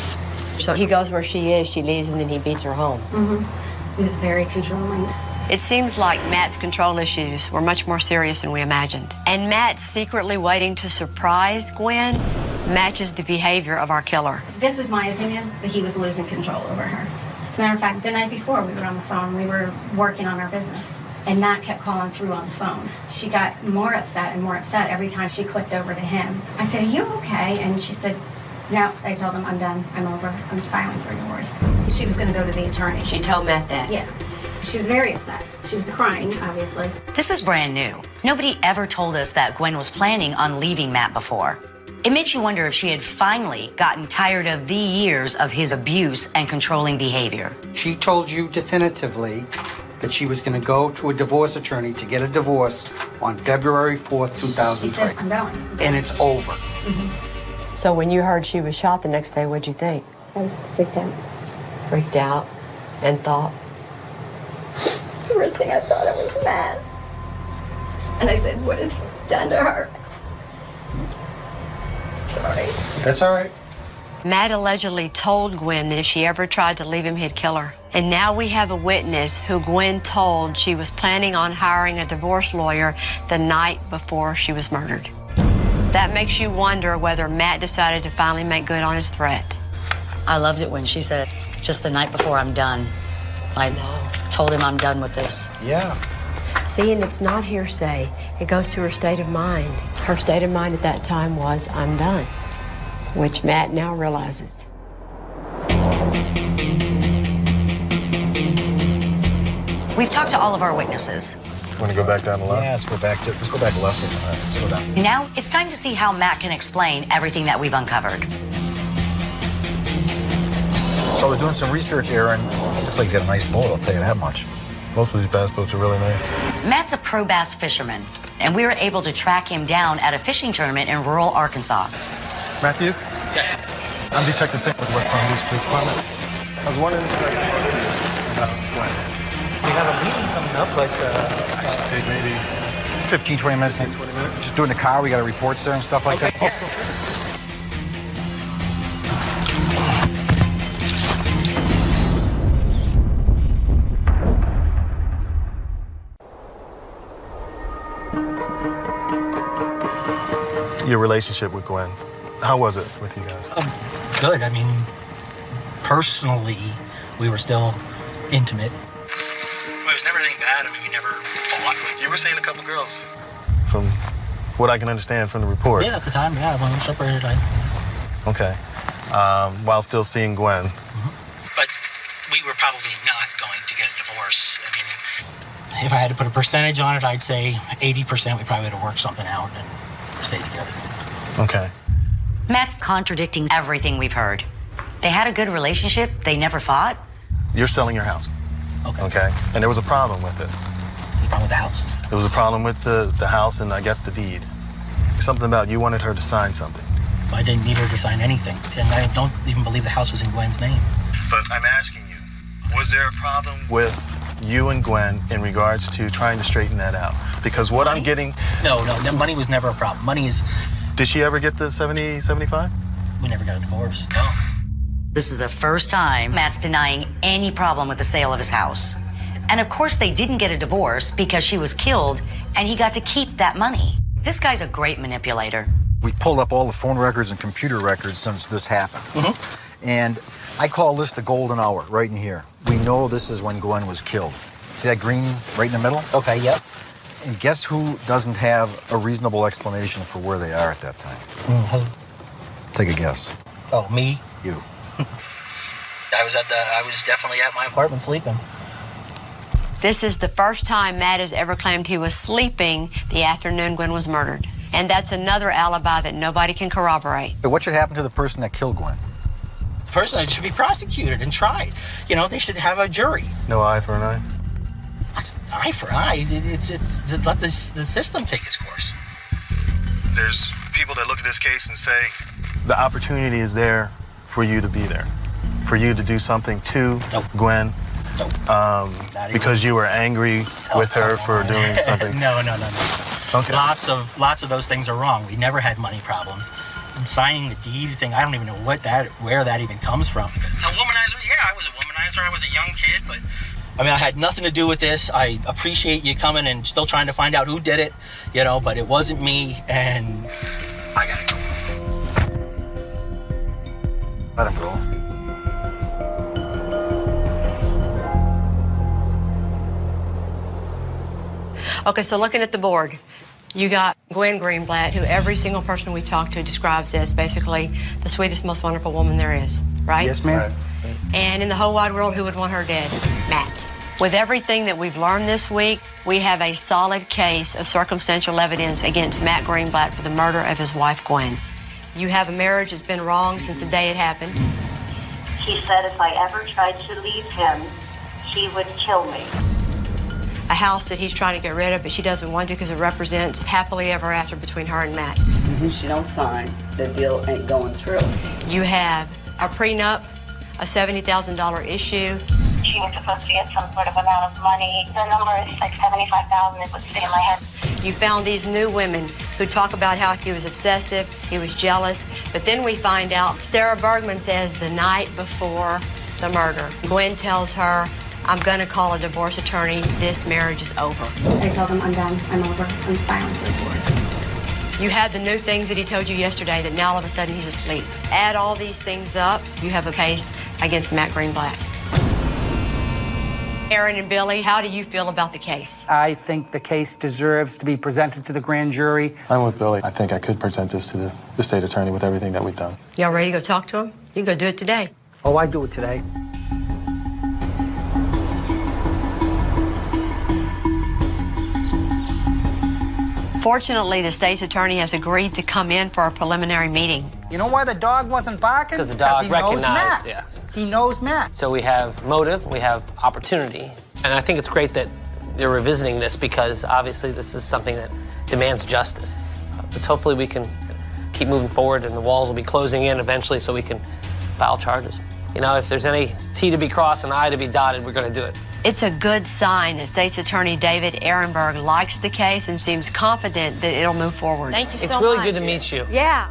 So he goes where she is, she leaves, and then he beats her home. He was very controlling. It seems like Matt's control issues were much more serious than we imagined. And Matt secretly waiting to surprise Gwen matches the behavior of our killer. This is my opinion, that he was losing control over her. As a matter of fact, the night before we were on the phone, we were working on our business. And Matt kept calling through on the phone. She got more upset and more upset every time she clicked over to him. I said, "Are you okay?" And she said, "No." I told him, "I'm done. I'm over. I'm filing for a divorce." She was going to go to the attorney. She told Matt that? Yeah. She was very upset. She was crying, obviously. This is brand new. Nobody ever told us that Gwen was planning on leaving Matt before. It makes you wonder if she had finally gotten tired of the years of his abuse and controlling behavior. She told you definitively that she was going to go to a divorce attorney to get a divorce on February 4th, 2003. She said, "I'm going." And it's over. So when you heard she was shot the next day, what'd you think? I was freaked out. Freaked out and thought? The first thing I thought of was Matt. And I said, "What has he done to her?" Sorry. That's all right. Matt allegedly told Gwen that if she ever tried to leave him, he'd kill her. And now we have a witness who Gwen told she was planning on hiring a divorce lawyer the night before she was murdered. That makes you wonder whether Matt decided to finally make good on his threat. I loved it when she said, "Just the night before I'm done." I told him I'm done with this. Yeah. See, and it's not hearsay. It goes to her state of mind. Her state of mind at that time was, "I'm done," which Matt now realizes. We've talked to all of our witnesses. Want to go back down the line? Yeah, let's go back left. All right, let's go down. Now it's time to see how Matt can explain everything that we've uncovered. So I was doing some research, Aaron. Looks like he's got a nice boat, I'll tell you that much. Most of these bass boats are really nice. Matt's a pro bass fisherman, and we were able to track him down at a fishing tournament in rural Arkansas. Matthew? Yes. I'm Detective St. with West Palm Beach Police Department. I was wondering if I could talk to you about Gwen. We have a meeting coming up, like, I should take maybe 15, 20 minutes. 20 minutes. Just doing the car, we got reports there and stuff like that. Your relationship with Gwen, how was it with you guys? Good. I mean, personally, we were still intimate. Well, it was never anything bad. I mean, we never fought. You were saying a couple girls. From what I can understand from the report. Yeah, at the time, yeah, when we separated, Okay. While still seeing Gwen. But we were probably not going to get a divorce. I mean, if I had to put a percentage on it, I'd say 80% we probably would have worked something out and stayed together. Okay. Matt's contradicting everything we've heard. They had a good relationship. They never fought. You're selling your house. Okay. And there was a problem with it. The problem with the house? There was a problem with the house and I guess the deed. Something about you wanted her to sign something. I didn't need her to sign anything. And I don't even believe the house was in Gwen's name. But I'm asking you, was there a problem with you and Gwen in regards to trying to straighten that out? Because what I'm getting... No, money was never a problem. Money is... Did she ever get the 70, 75? We never got a divorce, no. This is the first time Matt's denying any problem with the sale of his house. And of course, they didn't get a divorce because she was killed and he got to keep that money. This guy's a great manipulator. We pulled up all the phone records and computer records since this happened. And I call this the golden hour, right in here. We know this is when Gwen was killed. See that green right in the middle? Okay, yep. And guess who doesn't have a reasonable explanation for where they are at that time? Take a guess. Oh, me? You. I was definitely at my apartment sleeping. This is the first time Matt has ever claimed he was sleeping the afternoon Gwen was murdered. And that's another alibi that nobody can corroborate. What should happen to the person that killed Gwen? The person that should be prosecuted and tried. You know, they should have a jury. No eye for an eye? That's eye for eye. It's let the system take its course. There's people that look at this case and say the opportunity is there for you to be there, for you to do something to Gwen, because you were angry with her for doing something. No. Okay. Lots of those things are wrong. We never had money problems. And signing the deed thing, I don't even know where that even comes from. A womanizer? Yeah, I was a womanizer. I was a young kid, but I mean, I had nothing to do with this. I appreciate you coming and still trying to find out who did it, you know, but it wasn't me, and I gotta go. Let him go. Okay, so looking at the board, you got Gwen Greenblatt, who every single person we talked to describes as basically the sweetest, most wonderful woman there is, right? Yes, ma'am. Right. And in the whole wide world, who would want her dead? Matt. With everything that we've learned this week, we have a solid case of circumstantial evidence against Matt Greenblatt for the murder of his wife, Gwen. You have a marriage that's been wrong since the day it happened. He said if I ever tried to leave him, he would kill me. A house that he's trying to get rid of, but she doesn't want to because it represents happily ever after between her and Matt. She don't sign, the deal ain't going through. You have a prenup, a $70,000 issue. She was supposed to get some sort of amount of money. The number is like $75,000 is what's in my head. You found these new women who talk about how he was obsessive, he was jealous, but then we find out Sarah Bergman says the night before the murder, Gwen tells her, I'm going to call a divorce attorney. This marriage is over. I told him I'm done. I'm over. I'm filing for divorce. You had the new things that he told you yesterday that now all of a sudden he's asleep. Add all these things up, you have a case against Matt Greenblatt. Aaron and Billy, how do you feel about the case? I think the case deserves to be presented to the grand jury. I'm with Billy. I think I could present this to the state attorney with everything that we've done. Y'all ready to go talk to him? You can go do it today. Oh, I do it today. Fortunately, the state's attorney has agreed to come in for a preliminary meeting. You know why the dog wasn't barking? Because the dog recognized, yes. He knows Matt. So we have motive, we have opportunity. And I think it's great that they're revisiting this because obviously this is something that demands justice. But hopefully we can keep moving forward and the walls will be closing in eventually so we can file charges. You know, if there's any T to be crossed and I to be dotted, we're going to do it. It's a good sign that State's Attorney David Ehrenberg likes the case and seems confident that it'll move forward. Thank you so much. It's really good to meet you. Yeah.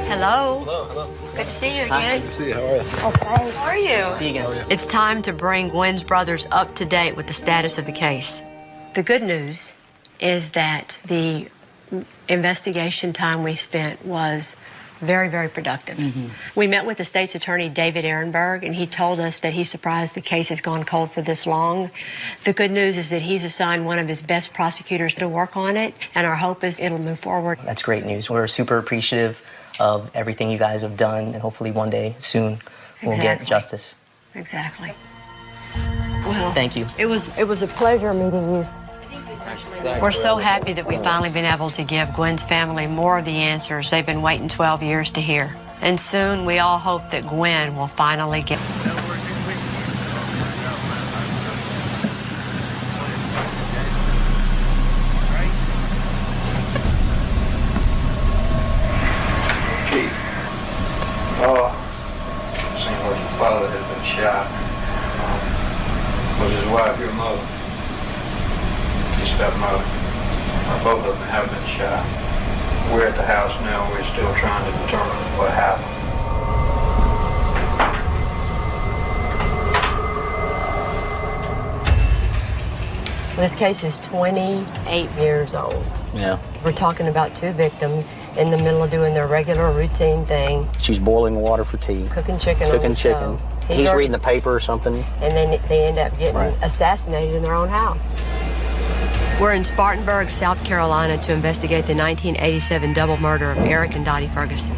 Hello. Hello. Good to see you again. Hi. Good to see you. How are you? Okay. How are you? See you again. It's time to bring Gwen's brothers up to date with the status of the case. The good news is that the investigation time we spent was very, very productive. We met with the state's attorney, David Ehrenberg, and he told us that he's surprised the case has gone cold for this long. The good news is that he's assigned one of his best prosecutors to work on it, and our hope is it'll move forward. That's great news. We're super appreciative of everything you guys have done, and hopefully one day soon we'll get justice. Exactly. Well, thank you. It was a pleasure meeting you. We're so happy that we've finally been able to give Gwen's family more of the answers they've been waiting 12 years to hear. And soon we all hope that Gwen will finally get... Seeing where your father has been shot. Was his wife your mother? Your stepmother? Both of them have been shot. We're at the house now. We're still trying to determine what happened. This case is 28 years old. Yeah. We're talking about two victims in the middle of doing their regular routine thing. She's boiling water for tea. Cooking chicken on the stove. He's reading the paper or something. And then they end up getting assassinated in their own house. We're in Spartanburg, South Carolina to investigate the 1987 double murder of Eric and Dottie Ferguson.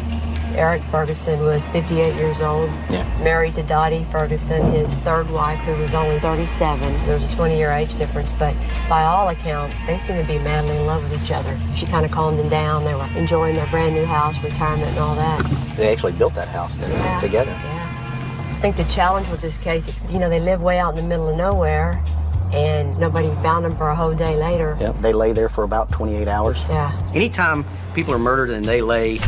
Eric Ferguson was 58 years old, married to Dottie Ferguson, his third wife, who was only 37. So there was a 20-year age difference, but by all accounts, they seemed to be madly in love with each other. She kind of calmed him down. They were enjoying their brand new house, retirement, and all that. They actually built that house together. Yeah. I think the challenge with this case is, they live way out in the middle of nowhere, and nobody found them for a whole day later. Yep, they lay there for about 28 hours. Yeah. Anytime people are murdered and they lay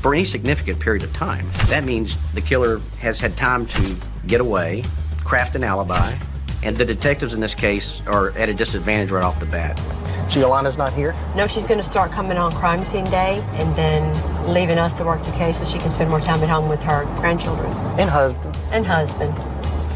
for any significant period of time, that means the killer has had time to get away, craft an alibi, and the detectives in this case are at a disadvantage right off the bat. So Yolanda's not here? No, she's going to start coming on crime scene day and then leaving us to work the case so she can spend more time at home with her grandchildren. And husband.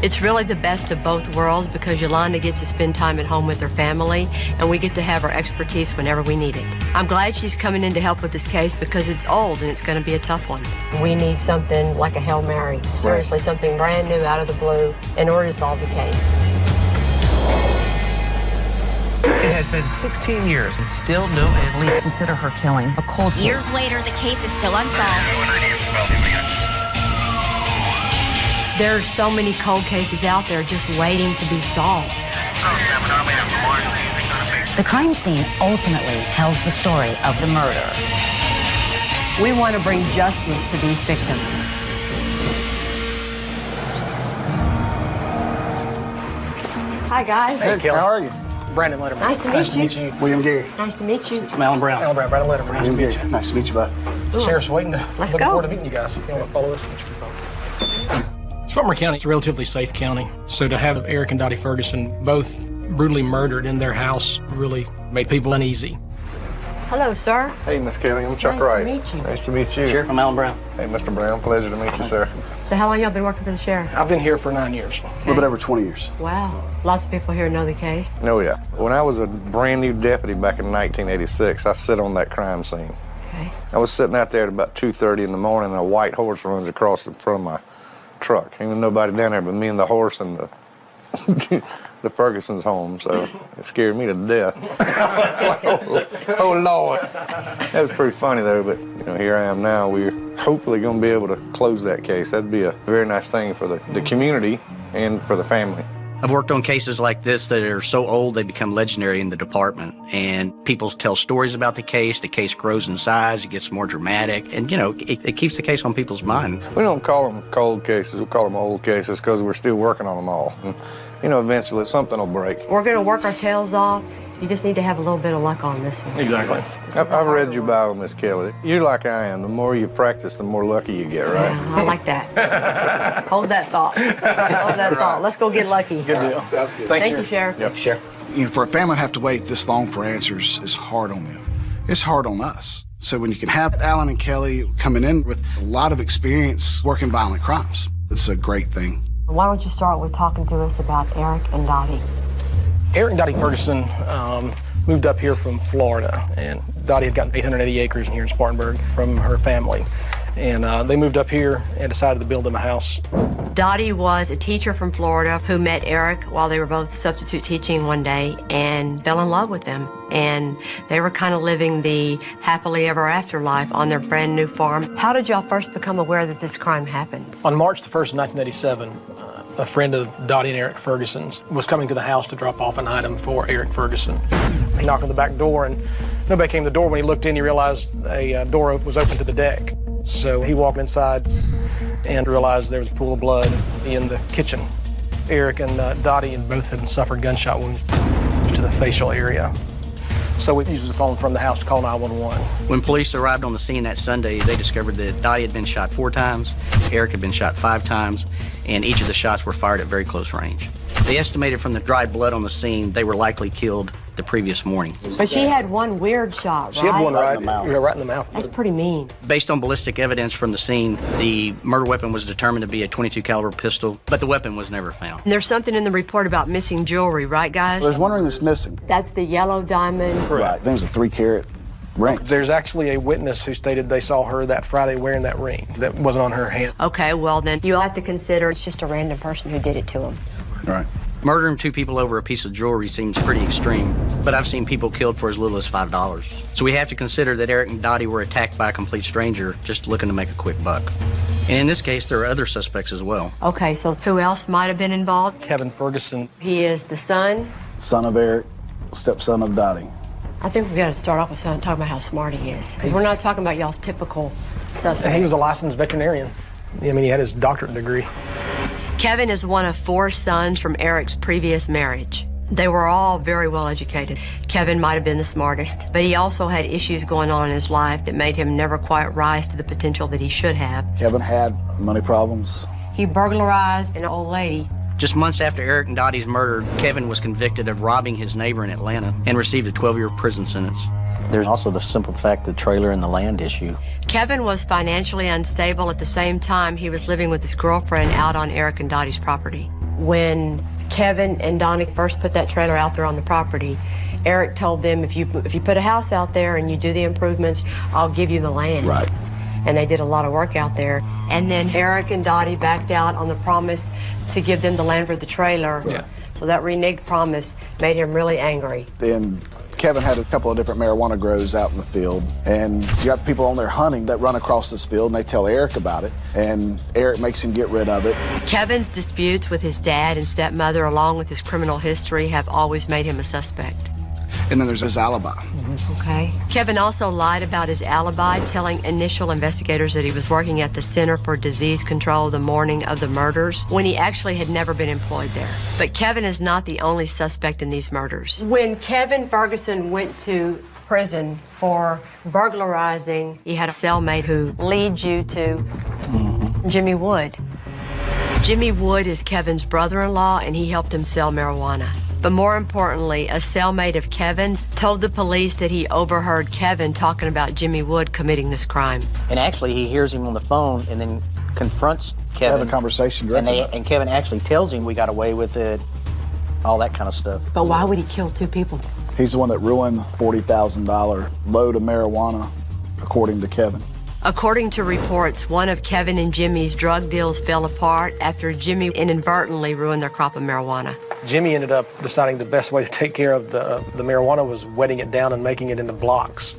It's really the best of both worlds because Yolanda gets to spend time at home with her family and we get to have her expertise whenever we need it. I'm glad she's coming in to help with this case because it's old and it's going to be a tough one. We need something like a Hail Mary. Seriously, something brand new out of the blue in order to solve the case. It has been 16 years and still no answer. Police consider her killing a cold case. Years later, the case is still unsolved. There are so many cold cases out there just waiting to be solved. The crime scene ultimately tells the story of the murder. We want to bring justice to these victims. Hi, guys. Hey, Kelly. How are you? Brandon Letterman. Nice to meet you. William Gary. Nice to meet you. I'm Alan Brown. Alan Brown, Brandon Letterman. Nice to meet you. Nice to meet you, bud. Sheriff's waiting. Let's Looking go. forward to meeting you guys. If you want to follow us. Montgomery County is a relatively safe county, so to have Eric and Dottie Ferguson both brutally murdered in their house really made people uneasy. Hello, sir. Hey, Miss Kelly, I'm Chuck Nice to Wright. meet you. Nice to meet you. Sheriff, I'm Alan Brown. Hey, Mr. Brown, pleasure to meet you, sir. So how long y'all been working for the sheriff? I've been here for 9 years. A little bit over 20 years. Wow. Lots of people here know the case. Oh, yeah. When I was a brand new deputy back in 1986, I sit on that crime scene. Okay. I was sitting out there at about 2:30 in the morning, and a white horse runs across in front of my truck. Ain't nobody down there but me and the horse and the Ferguson's home, so it scared me to death. oh Lord. That was pretty funny though, but here I am now. We're hopefully going to be able to close that case. That'd be a very nice thing for the community and for the family. I've worked on cases like this that are so old they become legendary in the department, and people tell stories about the case grows in size, it gets more dramatic, and it keeps the case on people's mind. We don't call them cold cases, we call them old cases because we're still working on them all. And, eventually something will break. We're going to work our tails off. You just need to have a little bit of luck on this one. Exactly. I've read your Bible, Miss Kelly. You're like I am. The more you practice, the more lucky you get, right? Yeah, I like that. Hold that thought. Hold that thought. Let's go get lucky. Good deal. Sounds good. Thank you, Sheriff. Yep. Sheriff. For a family to have to wait this long for answers is hard on them. It's hard on us. So when you can have Alan and Kelly coming in with a lot of experience working violent crimes, it's a great thing. Why don't you start with talking to us about Eric and Dottie? Eric and Dottie Ferguson moved up here from Florida, and Dottie had gotten 880 acres here in Spartanburg from her family. And they moved up here and decided to build them a house. Dottie was a teacher from Florida who met Eric while they were both substitute teaching one day and fell in love with him. And they were kind of living the happily ever after life on their brand new farm. How did y'all first become aware that this crime happened? On March the 1st, 1987, a friend of Dottie and Eric Ferguson's was coming to the house to drop off an item for Eric Ferguson. He knocked on the back door and nobody came to the door. When he looked in, he realized a door was open to the deck. So he walked inside and realized there was a pool of blood in the kitchen. Eric and Dottie both had suffered gunshot wounds to the facial area. So we used the phone from the house to call 911. When police arrived on the scene that Sunday, they discovered that Dottie had been shot 4 times, Eric had been shot 5 times, and each of the shots were fired at very close range. They estimated from the dried blood on the scene they were likely killed the previous morning. But she had one weird shot, right? She had one right in the mouth. Yeah, right in the mouth. That's pretty mean. Based on ballistic evidence from the scene, the murder weapon was determined to be a .22 caliber pistol, but the weapon was never found. And there's something in the report about missing jewelry, right, guys? There's one ring that's missing. That's the yellow diamond. Right. There was a 3-carat ring. There's actually a witness who stated they saw her that Friday wearing that ring that wasn't on her hand. Okay, well then you'll have to consider it's just a random person who did it to him. Right. Murdering 2 people over a piece of jewelry seems pretty extreme, but I've seen people killed for as little as $5. So we have to consider that Eric and Dottie were attacked by a complete stranger just looking to make a quick buck. And in this case, there are other suspects as well. Okay, so who else might have been involved? Kevin Ferguson. He is the son. Son of Eric, stepson of Dottie. I think we've got to start off with talking about how smart he is. Because we're not talking about y'all's typical suspect. He was a licensed veterinarian. I mean, he had his doctorate degree. Kevin is one of 4 sons from Eric's previous marriage. They were all very well educated. Kevin might have been the smartest, but he also had issues going on in his life that made him never quite rise to the potential that he should have. Kevin had money problems. He burglarized an old lady. Just months after Eric and Dottie's murder, Kevin was convicted of robbing his neighbor in Atlanta and received a 12-year prison sentence. There's also the simple fact the trailer and the land issue. Kevin was financially unstable. At the same time, he was living with his girlfriend out on Eric and Dottie's property. When Kevin and Donnie first put that trailer out there on the property, Eric told them, if you put a house out there and you do the improvements, I'll give you the land. Right. And they did a lot of work out there. And then Eric and Dottie backed out on the promise to give them the land for the trailer. Yeah. So that reneged promise made him really angry. Then Kevin had a couple of different marijuana grows out in the field, and you got people on there hunting that run across this field, and they tell Eric about it, and Eric makes him get rid of it. Kevin's disputes with his dad and stepmother, along with his criminal history, have always made him a suspect. And then there's his alibi. Okay. Kevin also lied about his alibi, telling initial investigators that he was working at the Center for Disease Control the morning of the murders, when he actually had never been employed there. But Kevin is not the only suspect in these murders. When Kevin Ferguson went to prison for burglarizing, he had a cellmate who leads you to Jimmy Wood. Jimmy Wood is Kevin's brother-in-law, and he helped him sell marijuana. But more importantly, a cellmate of Kevin's told the police that he overheard Kevin talking about Jimmy Wood committing this crime. And actually, he hears him on the phone and then confronts Kevin. Have a conversation directly. And Kevin actually tells him we got away with it, all that kind of stuff. But why would he kill 2 people? He's the one that ruined $40,000 load of marijuana, according to Kevin. According to reports, one of Kevin and Jimmy's drug deals fell apart after Jimmy inadvertently ruined their crop of marijuana. Jimmy ended up deciding the best way to take care of the marijuana was wetting it down and making it into blocks.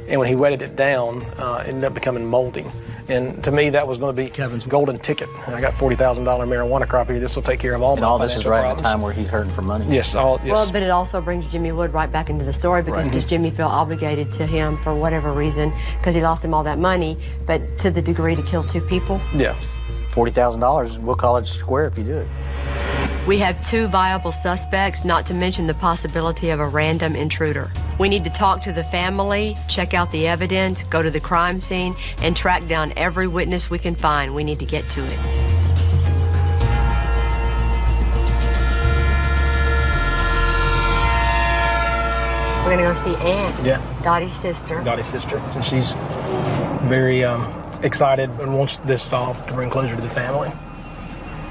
And when he wetted it down, it ended up becoming moldy. And to me, that was going to be Kevin's golden ticket. I got $40,000 marijuana crop here. This will take care of all my financial problems. And all this is right problems. at a time where he's hurting for money. Yes, yes. Well, but it also brings Jimmy Wood right back into the story because does Jimmy feel obligated to him for whatever reason because he lost him all that money, but to the degree to kill 2 people? Yeah. $40,000, we'll call it square if you do it. We have 2 viable suspects, not to mention the possibility of a random intruder. We need to talk to the family, check out the evidence, go to the crime scene, and track down every witness we can find. We need to get to it. We're gonna go see Ann. Yeah. Dottie's sister. Dottie's sister. And she's very excited and wants this solved to bring closure to the family.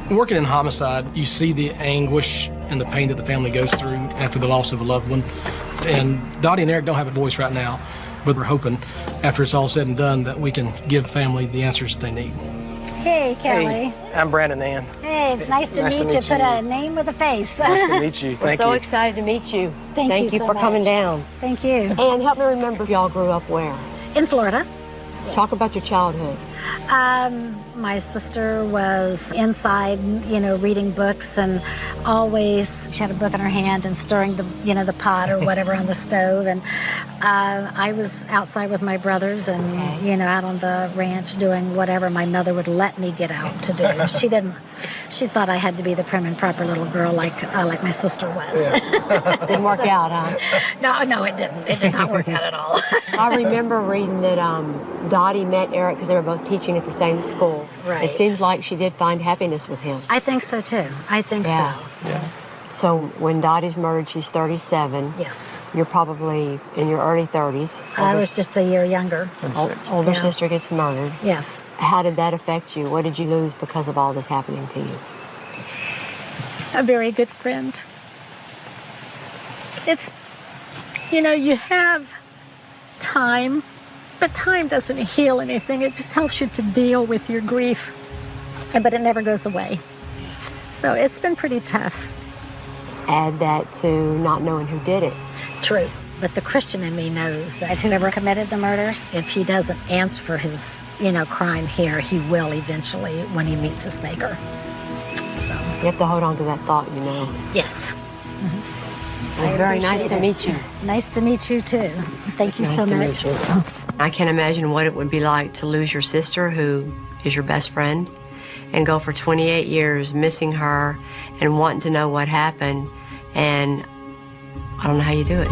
Working in homicide, you see the anguish and the pain that the family goes through after the loss of a loved one. And Dottie and Eric don't have a voice right now, but we're hoping after it's all said and done that we can give family the answers that they need. Hey, Kelly. Hey, I'm Brandon Ann. Hey, it's nice to meet you. Put a name with a face. Nice to meet you. We're so excited to meet you. Thank you so for much. coming down. Thank you. And help me remember, y'all grew up where? In Florida. Talk about your childhood. My sister was inside, reading books, and always she had a book in her hand and stirring the pot or whatever on the stove. And I was outside with my brothers and, out on the ranch doing whatever my mother would let me get out to do. She thought I had to be the prim and proper little girl like my sister was. Yeah. Didn't work out, huh? No, it didn't. It did not work out at all. I remember reading that Dottie met Eric because they were both teaching at the same school. Right. It seems like she did find happiness with him. I think so, too. I think so. Yeah. So when Dottie's murdered, she's 37. Yes. You're probably in your early 30s. I was just a year younger. Older sister gets murdered. Yes. How did that affect you? What did you lose because of all this happening to you? A very good friend. It's, you have time, but time doesn't heal anything. It just helps you to deal with your grief, but it never goes away. So it's been pretty tough. Add that to not knowing who did it. True. But the Christian in me knows that whoever committed the murders, if he doesn't answer for his, crime here, he will eventually when he meets his maker. So you have to hold on to that thought, Yes. It was very nice to meet you. Nice to meet you, too. Thank you so much. I can't imagine what it would be like to lose your sister, who is your best friend, and go for 28 years missing her and wanting to know what happened, and I don't know how you do it.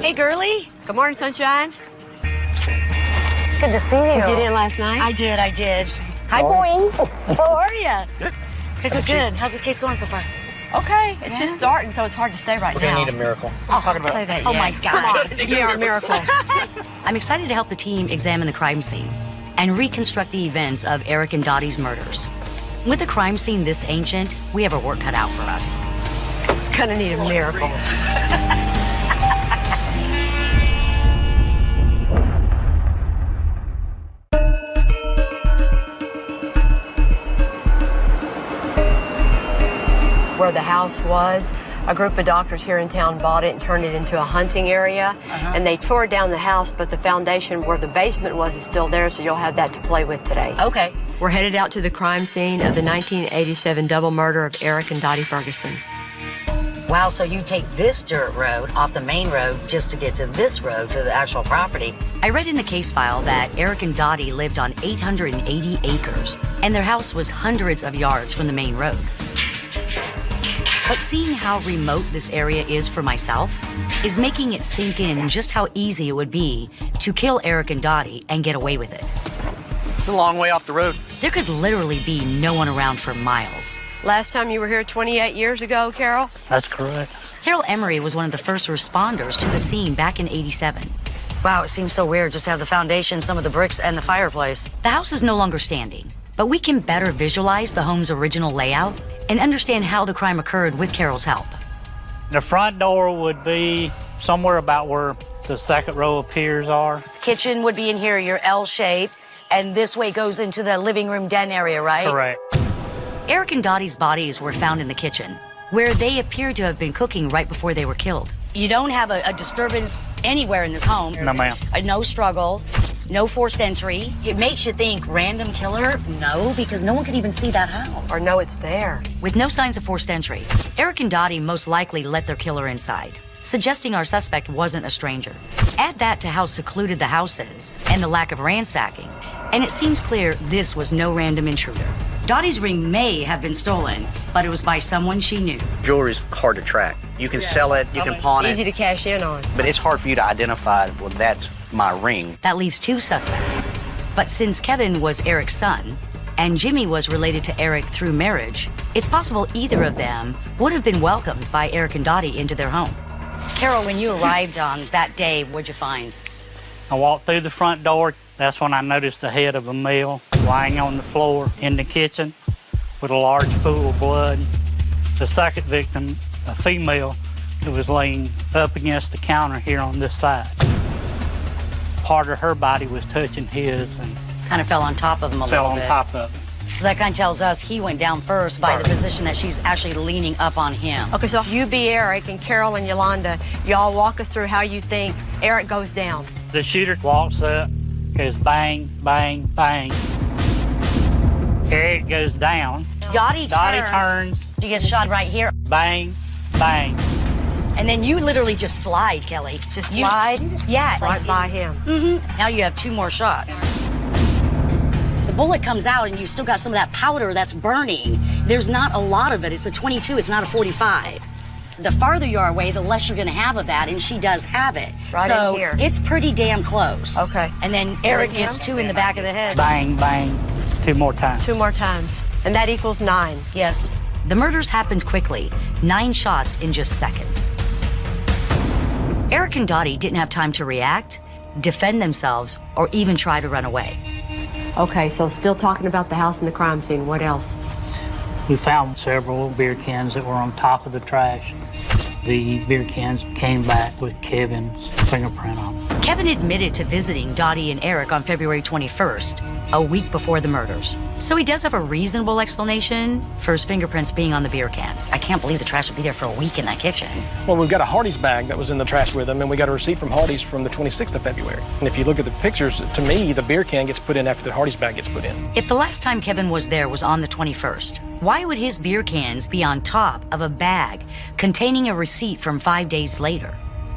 Hey, girlie. Good morning, sunshine. Good to see you. You get in last night? I did. Hi, boy. How are you? Good. How's this case going so far? Okay, it's just starting, so it's hard to say right now. We're gonna need a miracle. Don't say that yet. Oh, my God. Come on. You are a miracle. I'm excited to help the team examine the crime scene and reconstruct the events of Eric and Dottie's murders. With a crime scene this ancient, we have our work cut out for us. Gonna need a miracle. Where the house was, a group of doctors here in town bought it and turned it into a hunting area. And they tore down the house, but the foundation where the basement was is still there, so you'll have that to play with today. Okay. We're headed out to the crime scene of the 1987 double murder of Eric and Dottie Ferguson. Wow, so you take this dirt road off the main road just to get to this road, to the actual property. I read in the case file that Eric and Dottie lived on 880 acres, and their house was hundreds of yards from the main road. But seeing how remote this area is for myself is making it sink in just how easy it would be to kill Eric and Dottie and get away with it. It's a long way off the road. There could literally be no one around for miles. Last time you were here 28 years ago, Carol? That's correct. Carol Emery was one of the first responders to the scene back in '87. Wow, it seems so weird just to have the foundation, some of the bricks, and the fireplace. The house is no longer standing, but we can better visualize the home's original layout and understand how the crime occurred with Carol's help. The front door would be somewhere about where the second row of piers are. The kitchen would be in here, your L shape, and this way goes into the living room den area, right? Correct. Eric and Dottie's bodies were found in the kitchen, where they appeared to have been cooking right before they were killed. You don't have a disturbance anywhere in this home. No, ma'am. No struggle, no forced entry. It makes you think random killer? No, because no one could even see that house. Or know it's there. With no signs of forced entry, Eric and Dottie most likely let their killer inside, suggesting our suspect wasn't a stranger. Add that to how secluded the house is and the lack of ransacking, and it seems clear this was no random intruder. Dottie's ring may have been stolen, but it was by someone she knew. Jewelry's hard to track. You can sell it, you can pawn it. Easy to cash in on. But it's hard for you to identify, well, that's my ring. That leaves two suspects. But since Kevin was Eric's son, and Jimmy was related to Eric through marriage, it's possible either of them would have been welcomed by Eric and Dottie into their home. Carol, when you arrived on that day, what'd you find? I walked through the front door. That's when I noticed the head of a male lying on the floor in the kitchen with a large pool of blood. The second victim, a female, who was laying up against the counter here on this side. Part of her body was touching his and kind of fell on top of him a little bit. Fell on top of him. So that kind of tells us he went down first by the position that she's actually leaning up on him. Okay, so you be Eric and Carol and Yolanda, y'all walk us through how you think Eric goes down. The shooter walks up, goes bang, bang, bang. Eric goes down. Dottie turns. She gets shot right here. Bang, bang. And then you literally just slide, Kelly. Just slide? Yeah. Right by him. Mm-hmm. Now you have two more shots. The bullet comes out and you still got some of that powder that's burning. There's not a lot of it. It's a .22, it's not a .45. The farther you are away, the less you're going to have of that, and she does have it. Right so in here. it's pretty damn close. Okay. And then Eric gets 2 in the back of the head. Bang, bang. 2 more times. 2 more times. And that equals 9. Yes. The murders happened quickly. 9 shots in just seconds. Eric and Dottie didn't have time to react, defend themselves, or even try to run away. Okay, so still talking about the house and the crime scene. What else? We found several beer cans that were on top of the trash. The beer cans came back with Kevin's fingerprint on them. Kevin admitted to visiting Dottie and Eric on February 21st, a week before the murders. So he does have a reasonable explanation for his fingerprints being on the beer cans. I can't believe the trash would be there for a week in that kitchen. Well, we've got a Hardee's bag that was in the trash with him, and we got a receipt from Hardee's from the 26th of February. And if you look at the pictures, to me, the beer can gets put in after the Hardee's bag gets put in. If the last time Kevin was there was on the 21st, why would his beer cans be on top of a bag containing a receipt from 5 days later?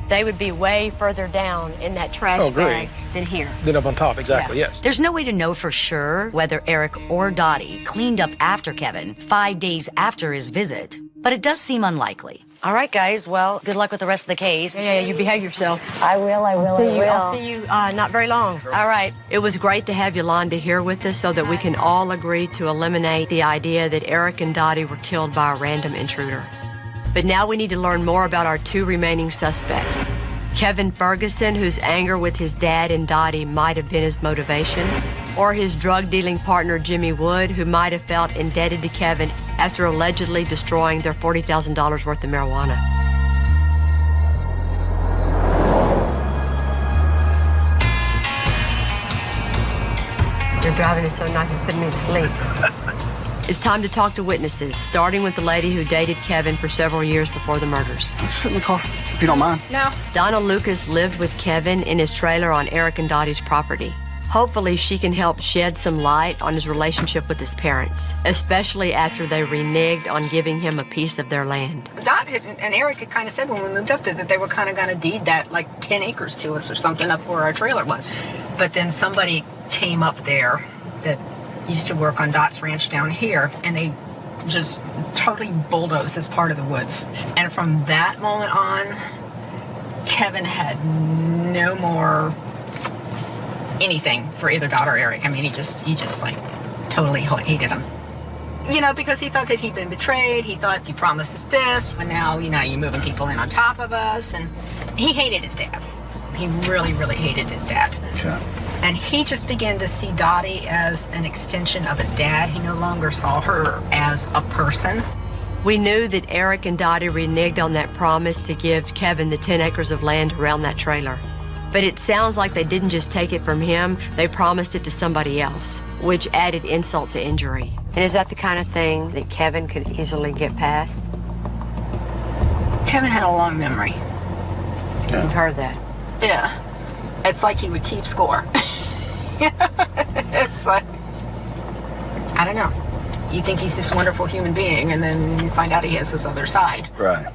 They would be way further down in that trash bag than here. Then up on top, exactly, yes. There's no way to know for sure whether Eric or Dottie cleaned up after Kevin 5 days after his visit, but it does seem unlikely. All right, guys, well, good luck with the rest of the case. Yeah, you behave yourself. I will. I'll see you not very long. All right. It was great to have Yolanda here with us so that we can all agree to eliminate the idea that Eric and Dottie were killed by a random intruder. But now we need to learn more about our 2 remaining suspects. Kevin Ferguson, whose anger with his dad and Dottie might have been his motivation, or his drug-dealing partner Jimmy Wood, who might have felt indebted to Kevin after allegedly destroying their $40,000 worth of marijuana. Your driving is so nice, it's putting me to sleep. It's time to talk to witnesses, starting with the lady who dated Kevin for several years before the murders. Let's sit in the car, if you don't mind. No. Donna Lucas lived with Kevin in his trailer on Eric and Dottie's property. Hopefully, she can help shed some light on his relationship with his parents, especially after they reneged on giving him a piece of their land. Dot and Eric had kind of said when we moved up there that they were kind of going to deed that like 10 acres to us or something up where our trailer was. But then somebody came up there that used to work on Dot's ranch down here, and they just totally bulldozed this part of the woods. And from that moment on, Kevin had no more anything for either Dot or Eric. I mean, he just like totally hated him. You know, because he thought that he'd been betrayed. He thought, you promised us this, and now, you know, you're moving people in on top of us. And he hated his dad. He really, really hated his dad. Okay. And he just began to see Dottie as an extension of his dad. He no longer saw her as a person. We knew that Eric and Dottie reneged on that promise to give Kevin the 10 acres of land around that trailer. But it sounds like they didn't just take it from him, they promised it to somebody else, which added insult to injury. And is that the kind of thing that Kevin could easily get past? Kevin had a long memory. You've heard that. Yeah. It's like he would keep score. It's like, I don't know. You think he's this wonderful human being, and then you find out he has this other side. Right.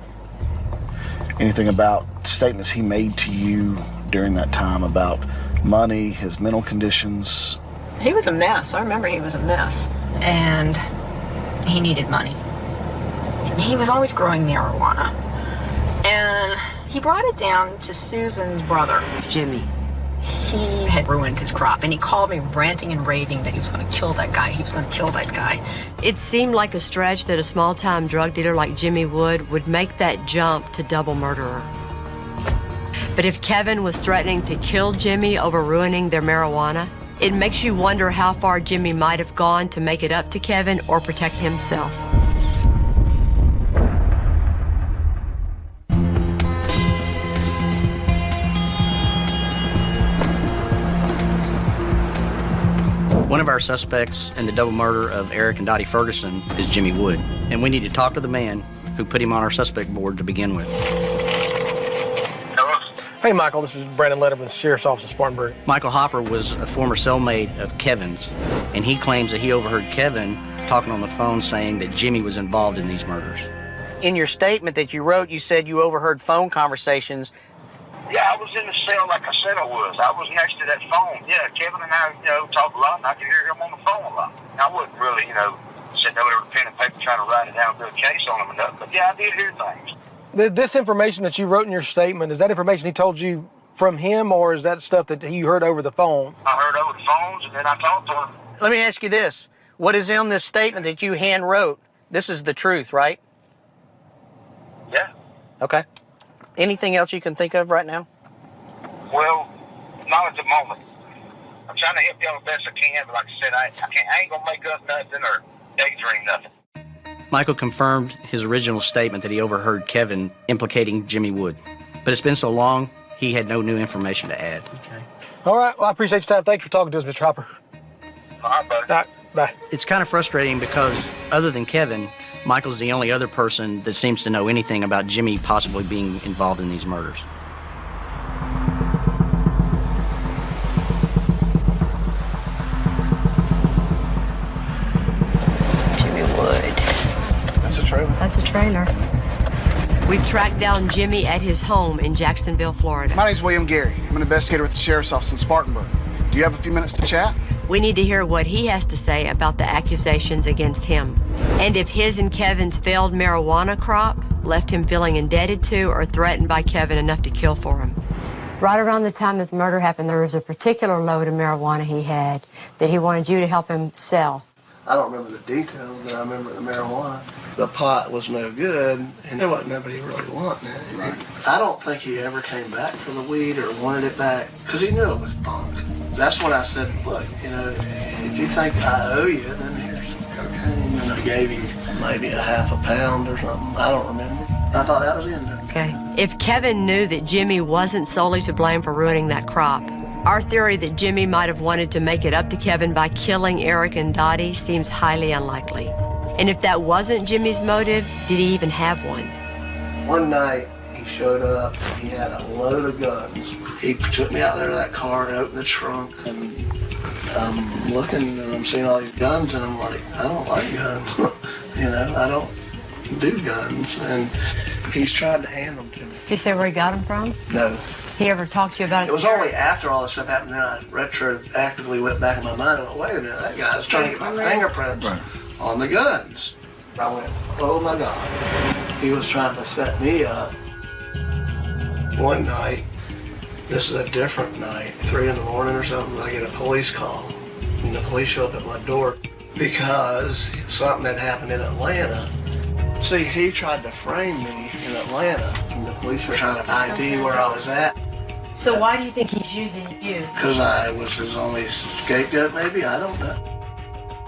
Anything about statements he made to you during that time about money, his mental conditions? He was a mess. I remember he was a mess. And he needed money. He was always growing marijuana. And he brought it down to Susan's brother, Jimmy. He had ruined his crop, and he called me ranting and raving that he was going to kill that guy. He was going to kill that guy. It seemed like a stretch that a small-time drug dealer like Jimmy Wood would make that jump to double murderer. But if Kevin was threatening to kill Jimmy over ruining their marijuana, it makes you wonder how far Jimmy might have gone to make it up to Kevin or protect himself. One of our suspects in the double murder of Eric and Dottie Ferguson is Jimmy Wood, and we need to talk to the man who put him on our suspect board to begin with. Hello? Hey, Michael, this is Brandon Letterman, Sheriff's Office in Spartanburg. Michael Hopper was a former cellmate of Kevin's, and he claims that he overheard Kevin talking on the phone saying that Jimmy was involved in these murders. In your statement that you wrote, you said you overheard phone conversations. Yeah, I was in the cell like I said I was. I was next to that phone. Yeah, Kevin and I, talked a lot, and I could hear him on the phone a lot. I wasn't really, sitting over there with a pen and paper trying to write it down, do a case on him and nothing. But yeah, I did hear things. This information that you wrote in your statement, is that information he told you from him, or is that stuff that you heard over the phone? I heard over the phones, and then I talked to him. Let me ask you this. What is in this statement that you hand wrote? This is the truth, right? Yeah. Okay. Anything else you can think of right now? Well, not at the moment. I'm trying to help you as best I can, but like I said, I ain't going to make up nothing or daydream nothing. Michael confirmed his original statement that he overheard Kevin implicating Jimmy Wood. But it's been so long, he had no new information to add. Okay. All right. Well, I appreciate your time. Thank you for talking to us, Mr. Hopper. All right, buddy. All right. Bye. It's kind of frustrating because, other than Kevin, Michael's the only other person that seems to know anything about Jimmy possibly being involved in these murders. Jimmy Wood. That's a trailer. That's a trailer. We've tracked down Jimmy at his home in Jacksonville, Florida. My name's William Gary. I'm an investigator with the Sheriff's Office in Spartanburg. Do you have a few minutes to chat? We need to hear what he has to say about the accusations against him, and if his and Kevin's failed marijuana crop left him feeling indebted to or threatened by Kevin enough to kill for him. Right around the time that the murder happened, there was a particular load of marijuana he had that he wanted you to help him sell. I don't remember the details, but I remember the marijuana. The pot was no good, and there wasn't nobody really wanting it. Right. I don't think he ever came back for the weed or wanted it back, because he knew it was bunk. That's when I said, look, you know, if you think I owe you, then here's some cocaine. And I gave him maybe a half a pound or something. I don't remember. I thought that was the end of it. Okay. If Kevin knew that Jimmy wasn't solely to blame for ruining that crop, our theory that Jimmy might have wanted to make it up to Kevin by killing Eric and Dottie seems highly unlikely. And if that wasn't Jimmy's motive, did he even have one? One night, he showed up, he had a load of guns. He took me out there to that car and opened the trunk, and I'm looking and I'm seeing all these guns, and I'm like, I don't like guns. You know, I don't do guns. And he's tried to hand them to me. He said where he got them from? No. He ever talked to you about his It was only after all this stuff happened, then I retroactively went back in my mind and went, wait a minute, that guy's trying to get my fingerprints on the guns. I went, oh my God. He was trying to set me up. One night, this is a different night, 3 in the morning or something, I get a police call. And the police show up at my door because something had happened in Atlanta. See, he tried to frame me in Atlanta, and the police were trying to ID where I was at. So why do you think he's using you? Because I was his only scapegoat, maybe, I don't know.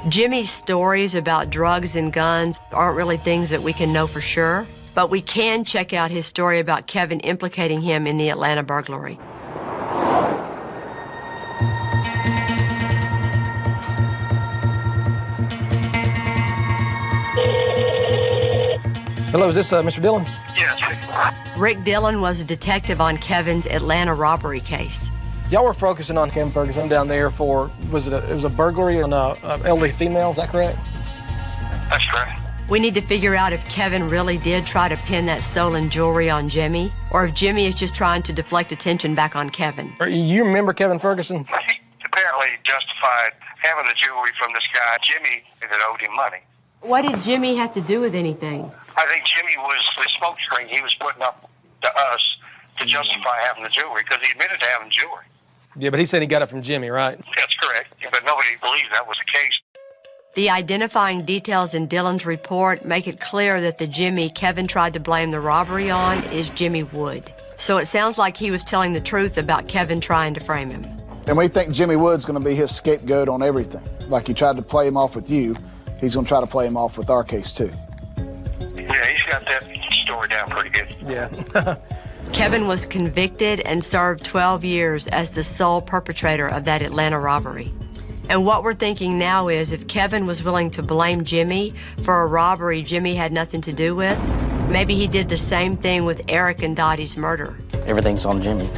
Jimmy's stories about drugs and guns aren't really things that we can know for sure, but we can check out his story about Kevin implicating him in the Atlanta burglary. Hello, is this Mr. Dillon? Yes. Rick Dillon was a detective on Kevin's Atlanta robbery case. Y'all were focusing on Kevin Ferguson down there for, it was a burglary on an elderly female, is that correct? That's correct. We need to figure out if Kevin really did try to pin that stolen jewelry on Jimmy, or if Jimmy is just trying to deflect attention back on Kevin. You remember Kevin Ferguson? He apparently justified having the jewelry from this guy, Jimmy, that owed him money. What did Jimmy have to do with anything? I think Jimmy was the smokescreen he was putting up to us to justify having the jewelry, because he admitted to having jewelry. Yeah, but he said he got it from Jimmy, right? That's correct, but nobody believed that was the case. The identifying details in Dillon's report make it clear that the Jimmy Kevin tried to blame the robbery on is Jimmy Wood. So it sounds like he was telling the truth about Kevin trying to frame him. And we think Jimmy Wood's going to be his scapegoat on everything. Like he tried to play him off with you, he's going to try to play him off with our case too. Yeah, he's got that story down pretty good. Yeah. Kevin was convicted and served 12 years as the sole perpetrator of that Atlanta robbery. And what we're thinking now is if Kevin was willing to blame Jimmy for a robbery Jimmy had nothing to do with, maybe he did the same thing with Eric and Dottie's murder. Everything's on Jimmy.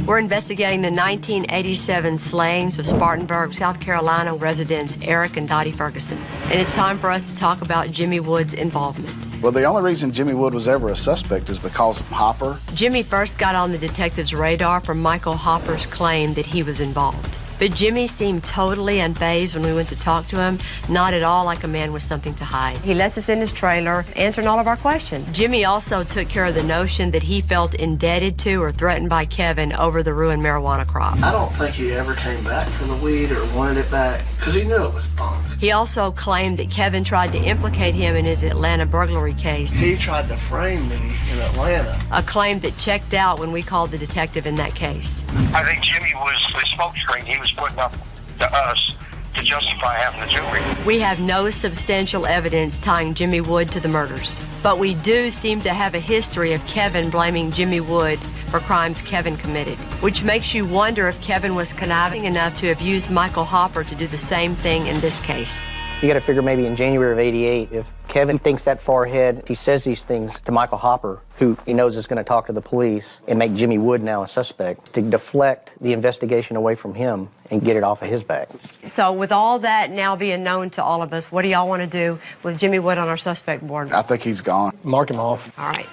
We're investigating the 1987 slayings of Spartanburg, South Carolina residents Eric and Dottie Ferguson. And it's time for us to talk about Jimmy Wood's involvement. Well, the only reason Jimmy Wood was ever a suspect is because of Hopper. Jimmy first got on the detective's radar from Michael Hopper's claim that he was involved. But Jimmy seemed totally unfazed when we went to talk to him, not at all like a man with something to hide. He lets us in his trailer, answering all of our questions. Jimmy also took care of the notion that he felt indebted to or threatened by Kevin over the ruined marijuana crop. I don't think he ever came back for the weed or wanted it back because he knew it was bunk. He also claimed that Kevin tried to implicate him in his Atlanta burglary case. He tried to frame me in Atlanta. A claim that checked out when we called the detective in that case. I think Jimmy was the smokescreen he was putting up to us to justify having the jewelry. We have no substantial evidence tying Jimmy Wood to the murders, but we do seem to have a history of Kevin blaming Jimmy Wood for crimes Kevin committed, which makes you wonder if Kevin was conniving enough to have used Michael Hopper to do the same thing in this case. You got to figure maybe in January of '88, if Kevin thinks that far ahead, he says these things to Michael Hopper, who he knows is going to talk to the police and make Jimmy Wood now a suspect, to deflect the investigation away from him and get it off of his back. So with all that now being known to all of us, what do y'all want to do with Jimmy Wood on our suspect board? I think he's gone. Mark him off. All right.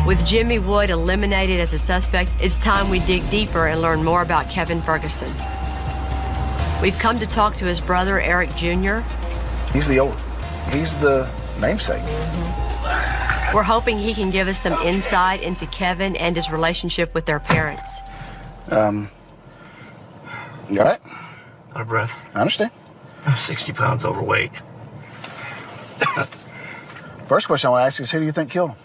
With Jimmy Wood eliminated as a suspect, it's time we dig deeper and learn more about Kevin Ferguson. We've come to talk to his brother, Eric Jr. He's the namesake. We're hoping he can give us some insight into Kevin and his relationship with their parents. You all right? Out of breath. I understand. I'm 60 pounds overweight. First question I want to ask you is, who do you think killed him?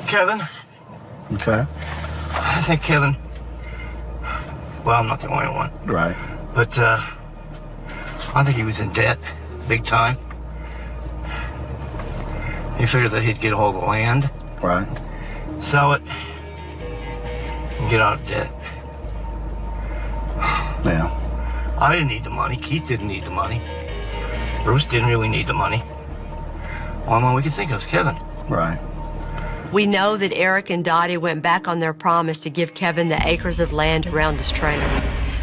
Kevin. Okay. I think Kevin. Well, I'm not the only one. Right. But I think he was in debt, big time. He figured that he'd get a hold of the land. Right. Sell it. And get out of debt. Yeah. I didn't need the money. Keith didn't need the money. Bruce didn't really need the money. Only one we could think of was Kevin. Right. We know that Eric and Dottie went back on their promise to give Kevin the acres of land around his trailer.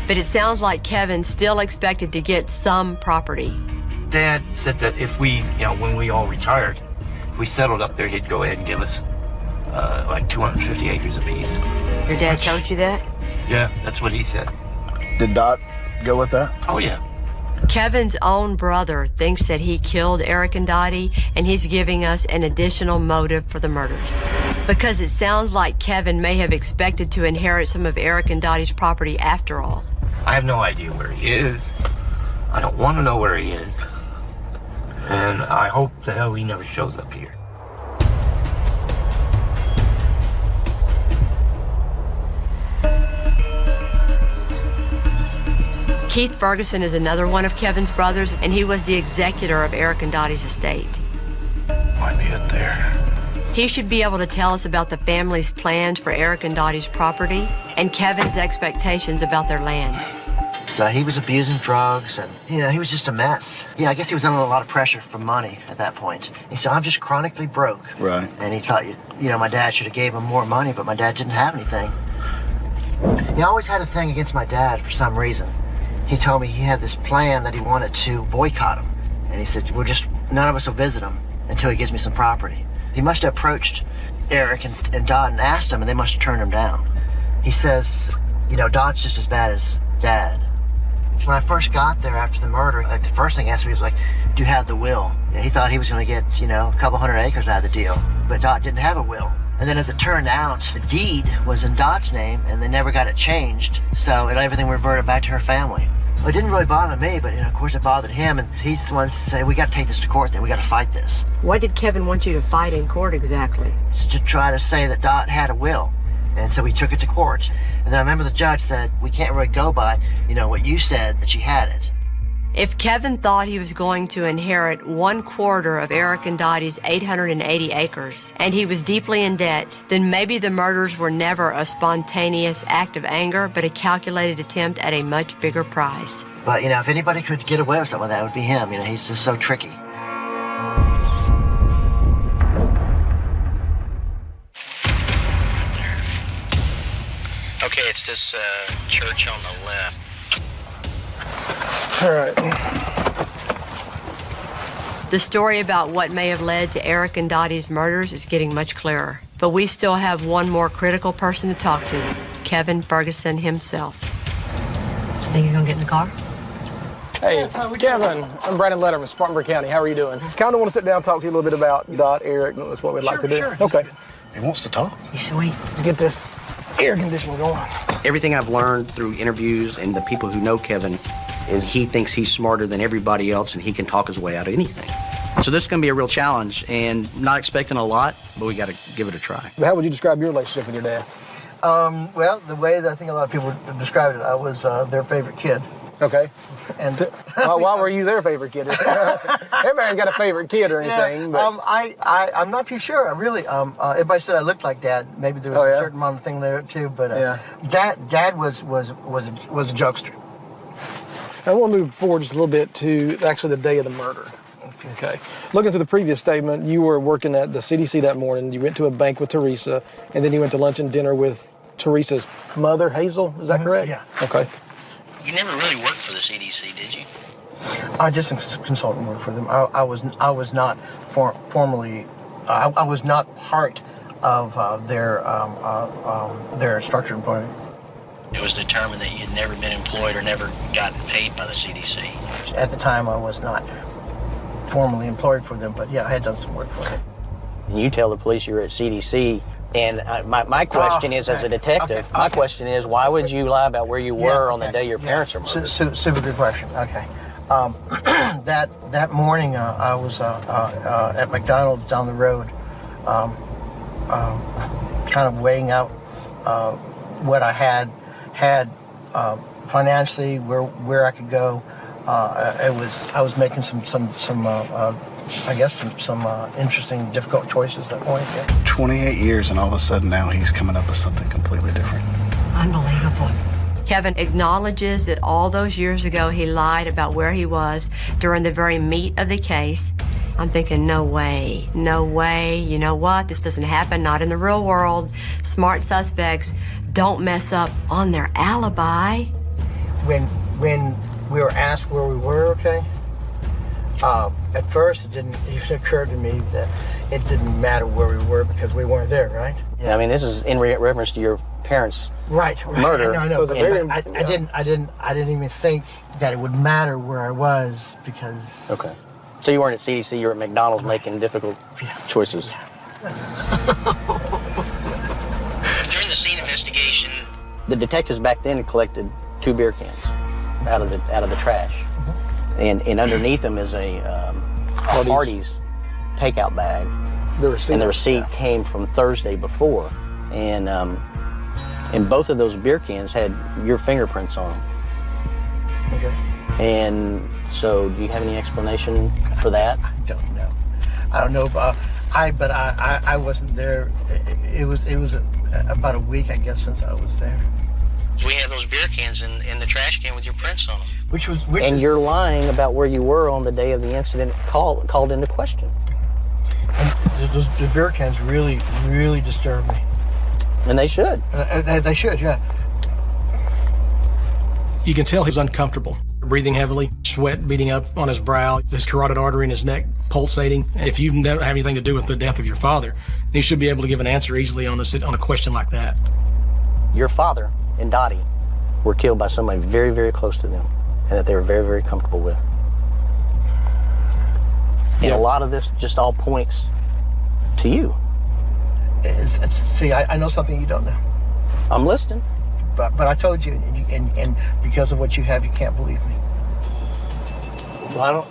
But it sounds like Kevin still expected to get some property. Dad said that if we, when we all retired, if we settled up there, he'd go ahead and give us like 250 acres apiece. Your dad told you that? Yeah, that's what he said. Did Dot go with that? Oh, yeah. Kevin's own brother thinks that he killed Eric and Dottie, and he's giving us an additional motive for the murders. Because it sounds like Kevin may have expected to inherit some of Eric and Dottie's property after all. I have no idea where he is. I don't want to know where he is. And I hope the hell he never shows up here. Keith Ferguson is another one of Kevin's brothers, and he was the executor of Eric and Dottie's estate. Might be it there. He should be able to tell us about the family's plans for Eric and Dottie's property and Kevin's expectations about their land. So he was abusing drugs, and, he was just a mess. I guess he was under a lot of pressure for money at that point. He said, I'm just chronically broke. Right. And he thought, my dad should have gave him more money, but my dad didn't have anything. He always had a thing against my dad for some reason. He told me he had this plan that he wanted to boycott him. And he said, none of us will visit him until he gives me some property. He must have approached Eric and Dot and asked him, and they must have turned him down. He says, Dot's just as bad as Dad. When I first got there after the murder, the first thing he asked me was do you have the will? He thought he was going to get, a couple 100 acres out of the deal. But Dot didn't have a will. And then as it turned out, the deed was in Dot's name, and they never got it changed. So everything reverted back to her family. Well, it didn't really bother me, but of course it bothered him, and he's the one to say, we got to take this to court then, we got to fight this. What did Kevin want you to fight in court exactly? To try to say that Dot had a will, and so we took it to court. And then I remember the judge said, we can't really go by, what you said, that she had it. If Kevin thought he was going to inherit 1/4 of Eric and Dottie's 880 acres, and he was deeply in debt, then maybe the murders were never a spontaneous act of anger, but a calculated attempt at a much bigger prize. But, if anybody could get away with something like that, it would be him. He's just so tricky. It's this church on the left. All right. The story about what may have led to Eric and Dottie's murders is getting much clearer. But we still have one more critical person to talk to, Kevin Ferguson himself. Think he's gonna get in the car? Hey, Kevin, I'm Brandon Letterman, Spartanburg County. How are you doing? Kind of want to sit down and talk to you a little bit about Dot, Eric. That's what we'd like to do. Sure. Okay. He wants to talk. He's sweet. Let's get this air conditioning going. Everything I've learned through interviews and the people who know Kevin is he thinks he's smarter than everybody else and he can talk his way out of anything. So this is going to be a real challenge and not expecting a lot, but we got to give it a try. How would you describe your relationship with your dad? Well, the way that I think a lot of people describe it, I was their favorite kid. Okay. And why were you their favorite kid? Everybody's got a favorite kid or anything. Yeah, but I'm not too sure. I really, everybody said I looked like Dad. Maybe there was a certain amount of thing there too. But Dad was a jokester. I want to move forward just a little bit to actually the day of the murder. Okay. Looking through the previous statement, you were working at the CDC that morning. You went to a bank with Teresa, and then you went to lunch and dinner with Teresa's mother, Hazel. Is that correct? Yeah. Okay. You never really worked for the CDC, did you? I just consultant work for them. I was not formally. I was not part of their structured employment. It was determined that you had never been employed or never gotten paid by the CDC. At the time, I was not formally employed for them, but yeah, I had done some work for them. You tell the police you're at CDC, and my question is, as a detective, my question is, why would you lie about where you were on the day your parents are murdered? Super good question. Okay. That morning, I was at McDonald's down the road, kind of weighing out what I had financially, where I could go. I was making some interesting, difficult choices at that point. Yeah. 28 years, and all of a sudden now he's coming up with something completely different. Unbelievable. Kevin acknowledges that all those years ago he lied about where he was during the very meat of the case. I'm thinking, no way, no way. You know what? This doesn't happen, not in the real world. Smart suspects don't mess up on their alibi. When we were asked where we were, okay, at first it didn't even occur to me that it didn't matter where we were because we weren't there, right? Yeah, I mean, this is in reference to your parents' murder. No, I didn't even think that it would matter where I was because. Okay. So you weren't at CDC, you were at McDonald's making difficult choices. During the scene investigation, the detectives back then had collected 2 beer cans out of the trash, and underneath them is a Hardee's takeout bag. The receipt came from Thursday before, and both of those beer cans had your fingerprints on them. Okay. And so, do you have any explanation for that? I don't know. But I wasn't there. It was about a week, I guess, since I was there. we have those beer cans in the trash can with your prints on them. And you're lying about where you were on the day of the incident called into question. And the beer cans really, really disturb me. And they should. They should, yeah. You can tell he's uncomfortable, breathing heavily, sweat beating up on his brow, his carotid artery in his neck pulsating. If you don't have anything to do with the death of your father, then you should be able to give an answer easily on a question like that. Your father and Dottie were killed by somebody very, very close to them, and that they were very, very comfortable with. And a lot of this just all points to you. See, I know something you don't know. I'm listening. But I told you, and because of what you have, you can't believe me. Well, I don't.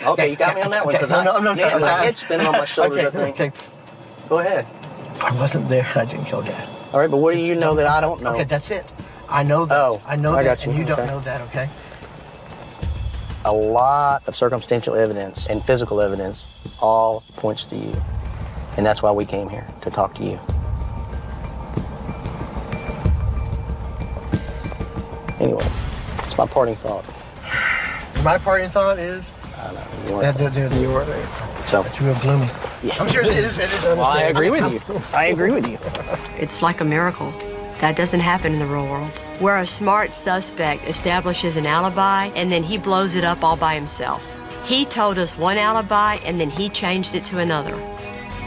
Okay, you got me on that one. Okay. No, my head's spinning on my shoulders, I think. Okay. Go ahead. I wasn't there. I didn't kill Dad. All right, but what do you know that I don't know? Okay, that's it. I know that. Oh, I know I that, got you. and you Okay. don't know that, okay? A lot of circumstantial evidence and physical evidence all points to you. And that's why we came here, to talk to you. Anyway, it's my parting thought. My parting thought is that you were there. So it's real gloomy. Yeah. I'm serious. It is. Well, I agree with you. I agree with you. It's like a miracle That doesn't happen in the real world. Where a smart suspect establishes an alibi and then he blows it up all by himself. He told us one alibi and then he changed it to another.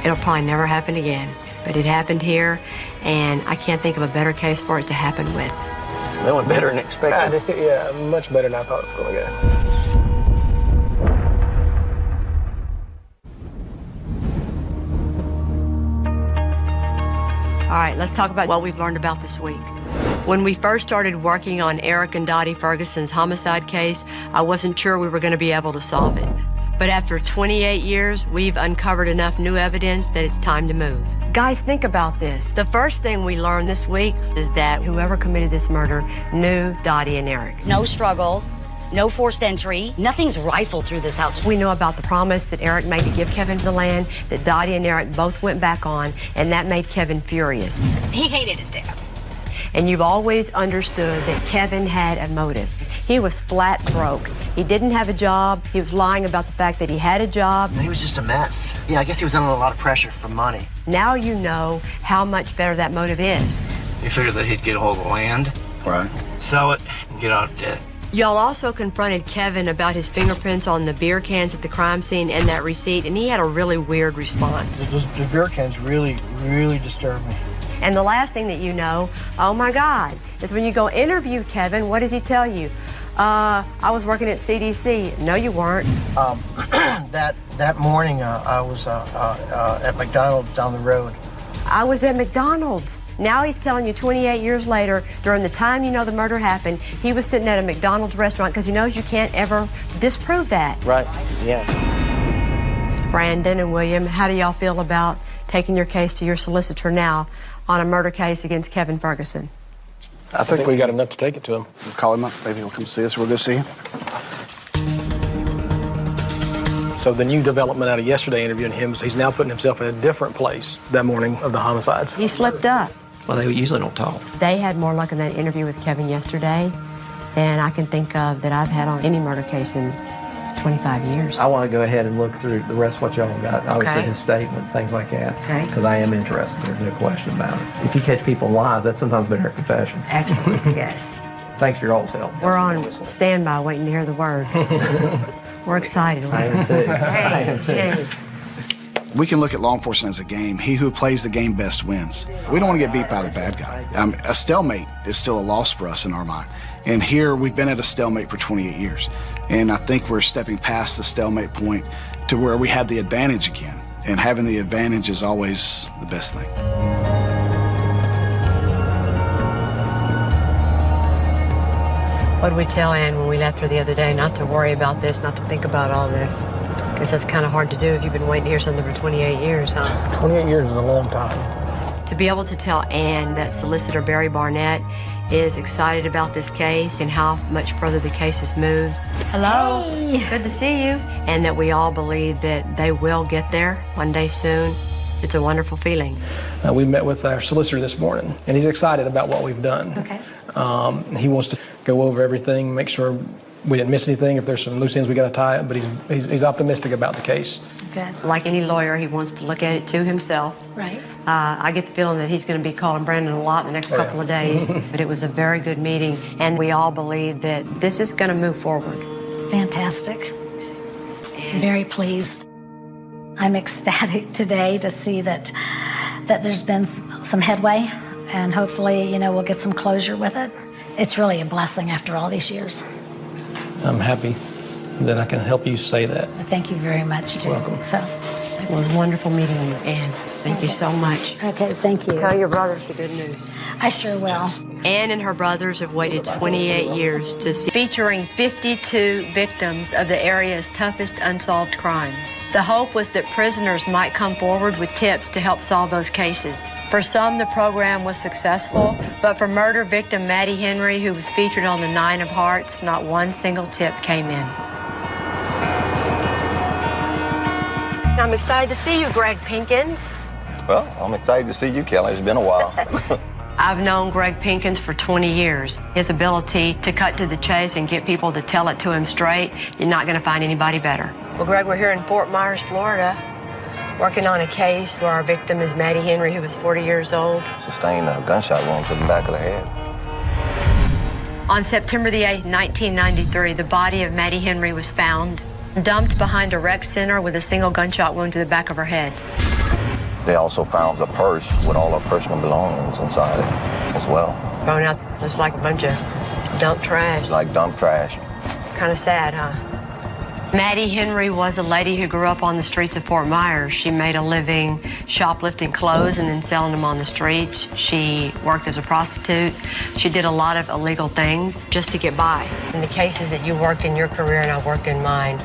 It'll probably never happen again, but it happened here, and I can't think of a better case for it to happen with. That went better than expected. Yeah, much better than I thought it was going to go. All right, let's talk about what we've learned about this week. When we first started working on Eric and Dottie Ferguson's homicide case, I wasn't sure we were going to be able to solve it. But after 28 years, we've uncovered enough new evidence that it's time to move. Guys, think about this. The first thing we learned this week is that whoever committed this murder knew Dottie and Eric. No struggle, no forced entry, nothing's rifled through this house. We know about the promise that Eric made to give Kevin the land, that Dottie and Eric both went back on, and that made Kevin furious. He hated his dad. And you've always understood that Kevin had a motive. He was flat broke. He didn't have a job. He was lying about the fact that he had a job. He was just a mess. Yeah, I guess he was under a lot of pressure for money. Now you know how much better that motive is. You figured that he'd get a hold of the land, Right. sell it, and get out of debt. Y'all also confronted Kevin about his fingerprints on the beer cans at the crime scene and that receipt, and he had a really weird response. The beer cans really disturbed me. And the last thing that you know, oh my God, is when you go interview Kevin, what does he tell you? I was working at CDC. No, you weren't. That morning, I was at McDonald's down the road. I was at McDonald's. Now he's telling you 28 years later, during the time you know the murder happened, he was sitting at a McDonald's restaurant because he knows you can't ever disprove that. Right, yeah. Brandon and William, how do y'all feel about taking your case to your solicitor now on a murder case against Kevin Ferguson? I think we got enough to take it to him. We'll call him up. Maybe he'll come see us. We'll go see him. So the new development out of yesterday interviewing him is he's now putting himself in a different place that morning of the homicides. He slipped up. Well, they usually don't talk. They had more luck in that interview with Kevin yesterday than I can think of that I've had on any murder case in 25 years. I want to go ahead and look through the rest of what y'all got. Obviously, his statement, things like that. Okay. Because I am interested. There's no question about it. If you catch people in lies, that's sometimes better at confession. Excellent, yes. Thanks for your all's help. We're on standby waiting to hear the word. We're excited. I am too. Hey. We can look at law enforcement as a game. He who plays the game best wins. We don't want to get beat by the bad guy. A stalemate is still a loss for us in our mind. And here we've been at a stalemate for 28 years. And I think we're stepping past the stalemate point to where we have the advantage again. And having the advantage is always the best thing. What did we tell Ann when we left her the other day? Not to worry about this, not to think about all this. Because that's kind of hard to do if you've been waiting to hear something for 28 years, huh? 28 years is a long time. To be able to tell Ann that solicitor Barry Barnett is excited about this case and how much further the case has moved. Hello. Hey. Good to see you. And that we all believe that they will get there one day soon. It's a wonderful feeling. We met with our solicitor this morning, and he's excited about what we've done. Okay. He wants to go over everything, make sure we didn't miss anything. If there's some loose ends, we got to tie it. But he's optimistic about the case. Good. Like any lawyer, he wants to look at it to himself. Right. I get the feeling that he's going to be calling Brandon a lot in the next couple of days. But it was a very good meeting, and we all believe that this is going to move forward. Fantastic. Very pleased. I'm ecstatic today to see that there's been some headway, and hopefully, we'll get some closure with it. It's really a blessing after all these years. I'm happy that I can help you say that. Thank you very much, too. Welcome. So, it was wonderful meeting you, Ann. Thank you so much. Okay, thank you. Tell your brothers the good news. I sure will. Ann and her brothers have waited 28 years to see, featuring 52 victims of the area's toughest unsolved crimes. The hope was that prisoners might come forward with tips to help solve those cases. For some, the program was successful, but for murder victim Maddie Henry, who was featured on the Nine of Hearts, not one single tip came in. I'm excited to see you, Greg Pinkins. Well, I'm excited to see you, Kelly. It's been a while. I've known Greg Pinkins for 20 years. His ability to cut to the chase and get people to tell it to him straight, you're not going to find anybody better. Well, Greg, we're here in Fort Myers, Florida. working on a case where our victim is Maddie Henry, who was 40 years old. Sustained a gunshot wound to the back of the head. On September the 8th, 1993, the body of Maddie Henry was found, dumped behind a rec center with a single gunshot wound to the back of her head. They also found the purse with all her personal belongings inside it as well. Thrown out just like a bunch of dump trash. Like dump trash. Kind of sad, huh? Maddie Henry was a lady who grew up on the streets of Fort Myers. She made a living shoplifting clothes and then selling them on the streets. She worked as a prostitute. She did a lot of illegal things just to get by. In the cases that you worked in your career and I worked in mine,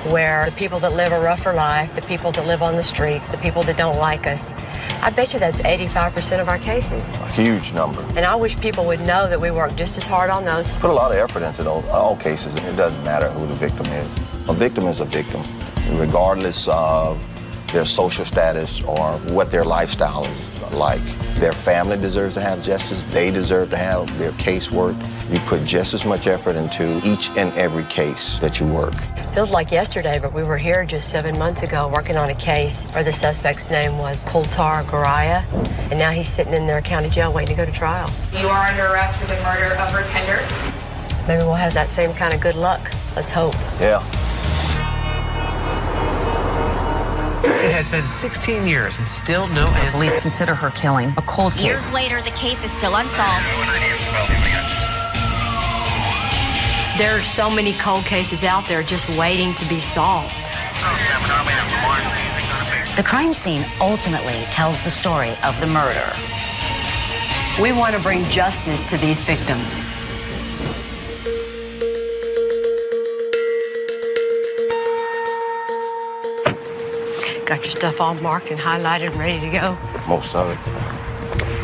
where the people that live a rougher life, the people that live on the streets, the people that don't like us, I bet you that's 85% of our cases. A huge number. And I wish people would know that we work just as hard on those. Put a lot of effort into those, all cases, and it doesn't matter who the victim is. A victim is a victim, regardless of their social status or what their lifestyle is like. Their family deserves to have justice. They deserve to have their case worked. You put just as much effort into each and every case that you work. Feels like yesterday, but we were here just 7 months ago working on a case where the suspect's name was Kultar Garaya, and now he's sitting in their county jail waiting to go to trial. You are under arrest for the murder of Rick Pender. Maybe we'll have that same kind of good luck. Let's hope. Yeah. It has been 16 years and still no answer. Police consider her killing a cold case. Years later, the case is still unsolved. There are so many cold cases out there just waiting to be solved. The crime scene ultimately tells the story of the murder. We want to bring justice to these victims. Got your stuff all marked and highlighted and ready to go? Most of it.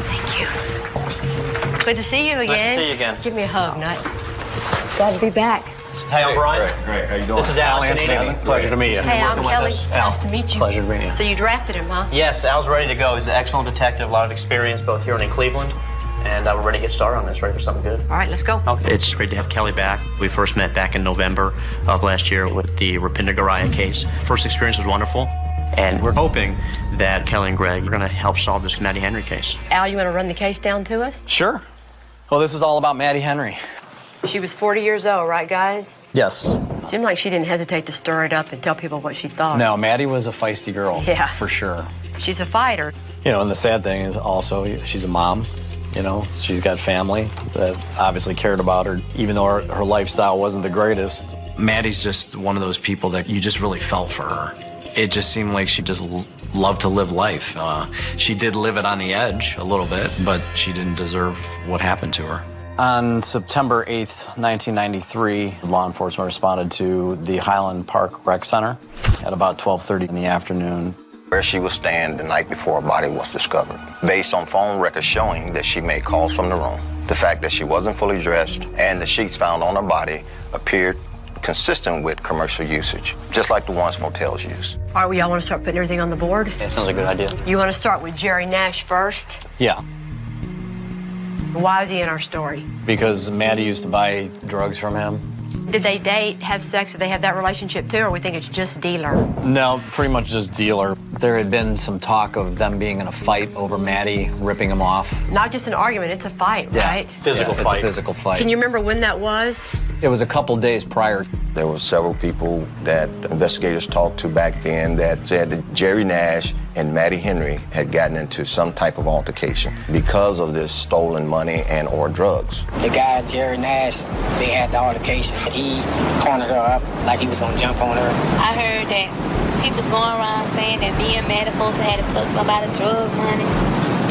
Thank you. Good to see you again. Nice to see you again. Give me a hug, Nut. Glad to be back. Hey, I'm Brian. Great. How you doing? This is Al Antonini. Pleasure to meet you. Hey, I'm Kelly. Nice to meet you. Pleasure to meet you. So you drafted him, huh? Yes, Al's ready to go. He's an excellent detective, a lot of experience both here and in Cleveland. And we're ready to get started on this, ready for something good. All right, let's go. Okay. It's great to have Kelly back. We first met back in November of last year with the Rupinder Garaya case. First experience was wonderful. And we're hoping that Kelly and Greg are going to help solve this Maddie Henry case. Al, you want to run the case down to us? Sure. Well, this is all about Maddie Henry. She was 40 years old, right, guys? Yes. Seemed like she didn't hesitate to stir it up and tell people what she thought. No, Maddie was a feisty girl. Yeah. For sure. She's a fighter. You know, and the sad thing is also she's a mom. You know, she's got family that obviously cared about her, even though her lifestyle wasn't the greatest. Maddie's just one of those people that you just really felt for her. It just seemed like she just loved to live life. She did live it on the edge a little bit, but she didn't deserve what happened to her. On September 8th, 1993, law enforcement responded to the Highland Park Rec Center at about 12:30 in the afternoon. Where she was staying the night before her body was discovered, based on phone records showing that she made calls from the room. The fact that she wasn't fully dressed and the sheets found on her body appeared consistent with commercial usage, just like the ones motels use. All right, we all want to start putting everything on the board? Yeah, sounds like a good idea. You want to start with Jerry Nash first? Yeah. Why is he in our story? Because Maddie used to buy drugs from him. Did they date, have sex, or they have that relationship too, or we think it's just dealer? No, pretty much just dealer. There had been some talk of them being in a fight over Maddie ripping him off. Not just an argument, it's a fight, right? Physical fight. It's a physical fight. Can you remember when that was? It was a couple days prior. There were several people that investigators talked to back then that said that Jerry Nash and Maddie Henry had gotten into some type of altercation because of this stolen money and or drugs. The guy, Jerry Nash, they had the altercation. He cornered her up like he was going to jump on her. I heard that people's going around saying that me and Maddie supposed to have to took somebody drug money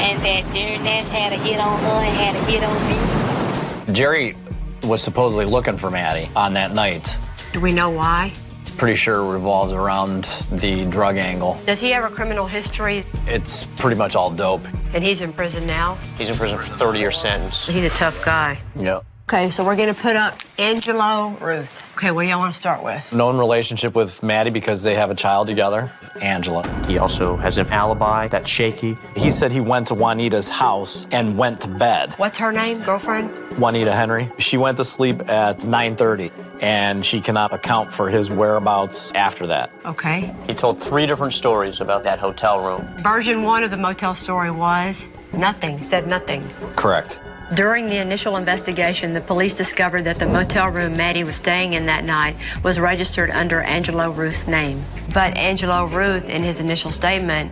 and that Jerry Nash had a hit on her and had a hit on me. Jerry was supposedly looking for Maddie on that night. Do we know why? Pretty sure it revolves around the drug angle. Does he have a criminal history? It's pretty much all dope. And he's in prison now? He's in prison for a 30-year sentence. He's a tough guy. Yep. Okay, so we're going to put up Angelo Ruth. Okay, what do y'all want to start with? Known relationship with Maddie because they have a child together, Angela. He also has an alibi that's shaky. He said he went to Juanita's house and went to bed. What's her name, girlfriend? Juanita Henry. She went to sleep at 9:30, and she cannot account for his whereabouts after that. Okay. He told 3 different stories about that hotel room. Version 1 of the motel story was nothing, said nothing. Correct. During the initial investigation, the police discovered that the motel room Maddie was staying in that night was registered under Angelo Ruth's name. But Angelo Ruth, in his initial statement,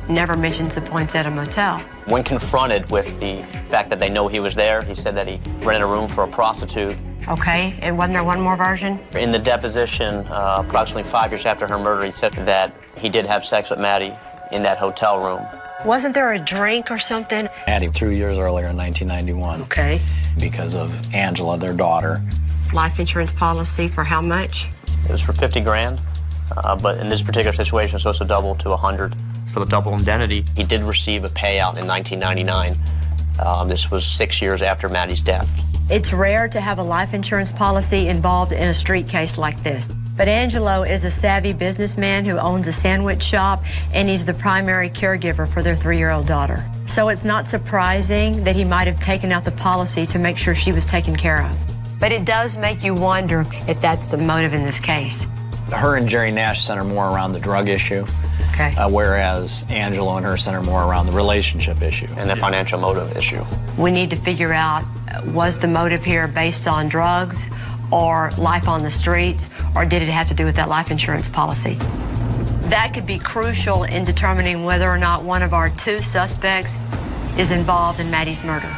never mentions the Poinsettia Motel. When confronted with the fact that they know he was there, he said that he rented a room for a prostitute. Okay, and wasn't there one more version? In the deposition, approximately 5 years after her murder, he said that he did have sex with Maddie in that hotel room. Wasn't there a drink or something? Maddie, 2 years earlier in 1991. Okay. Because of Angela, their daughter. Life insurance policy for how much? It was for 50 grand, but in this particular situation, it's supposed to double to 100. For the double indemnity, he did receive a payout in 1999. This was 6 years after Maddie's death. It's rare to have a life insurance policy involved in a street case like this. But Angelo is a savvy businessman who owns a sandwich shop, and he's the primary caregiver for their 3-year-old daughter. So it's not surprising that he might have taken out the policy to make sure she was taken care of. But it does make you wonder if that's the motive in this case. Her and Jerry Nash center more around the drug issue, okay. Whereas Angelo and her center more around the relationship issue. And the financial motive issue. We need to figure out, was the motive here based on drugs or life on the streets, or did it have to do with that life insurance policy? That could be crucial in determining whether or not one of our 2 suspects is involved in Maddie's murder.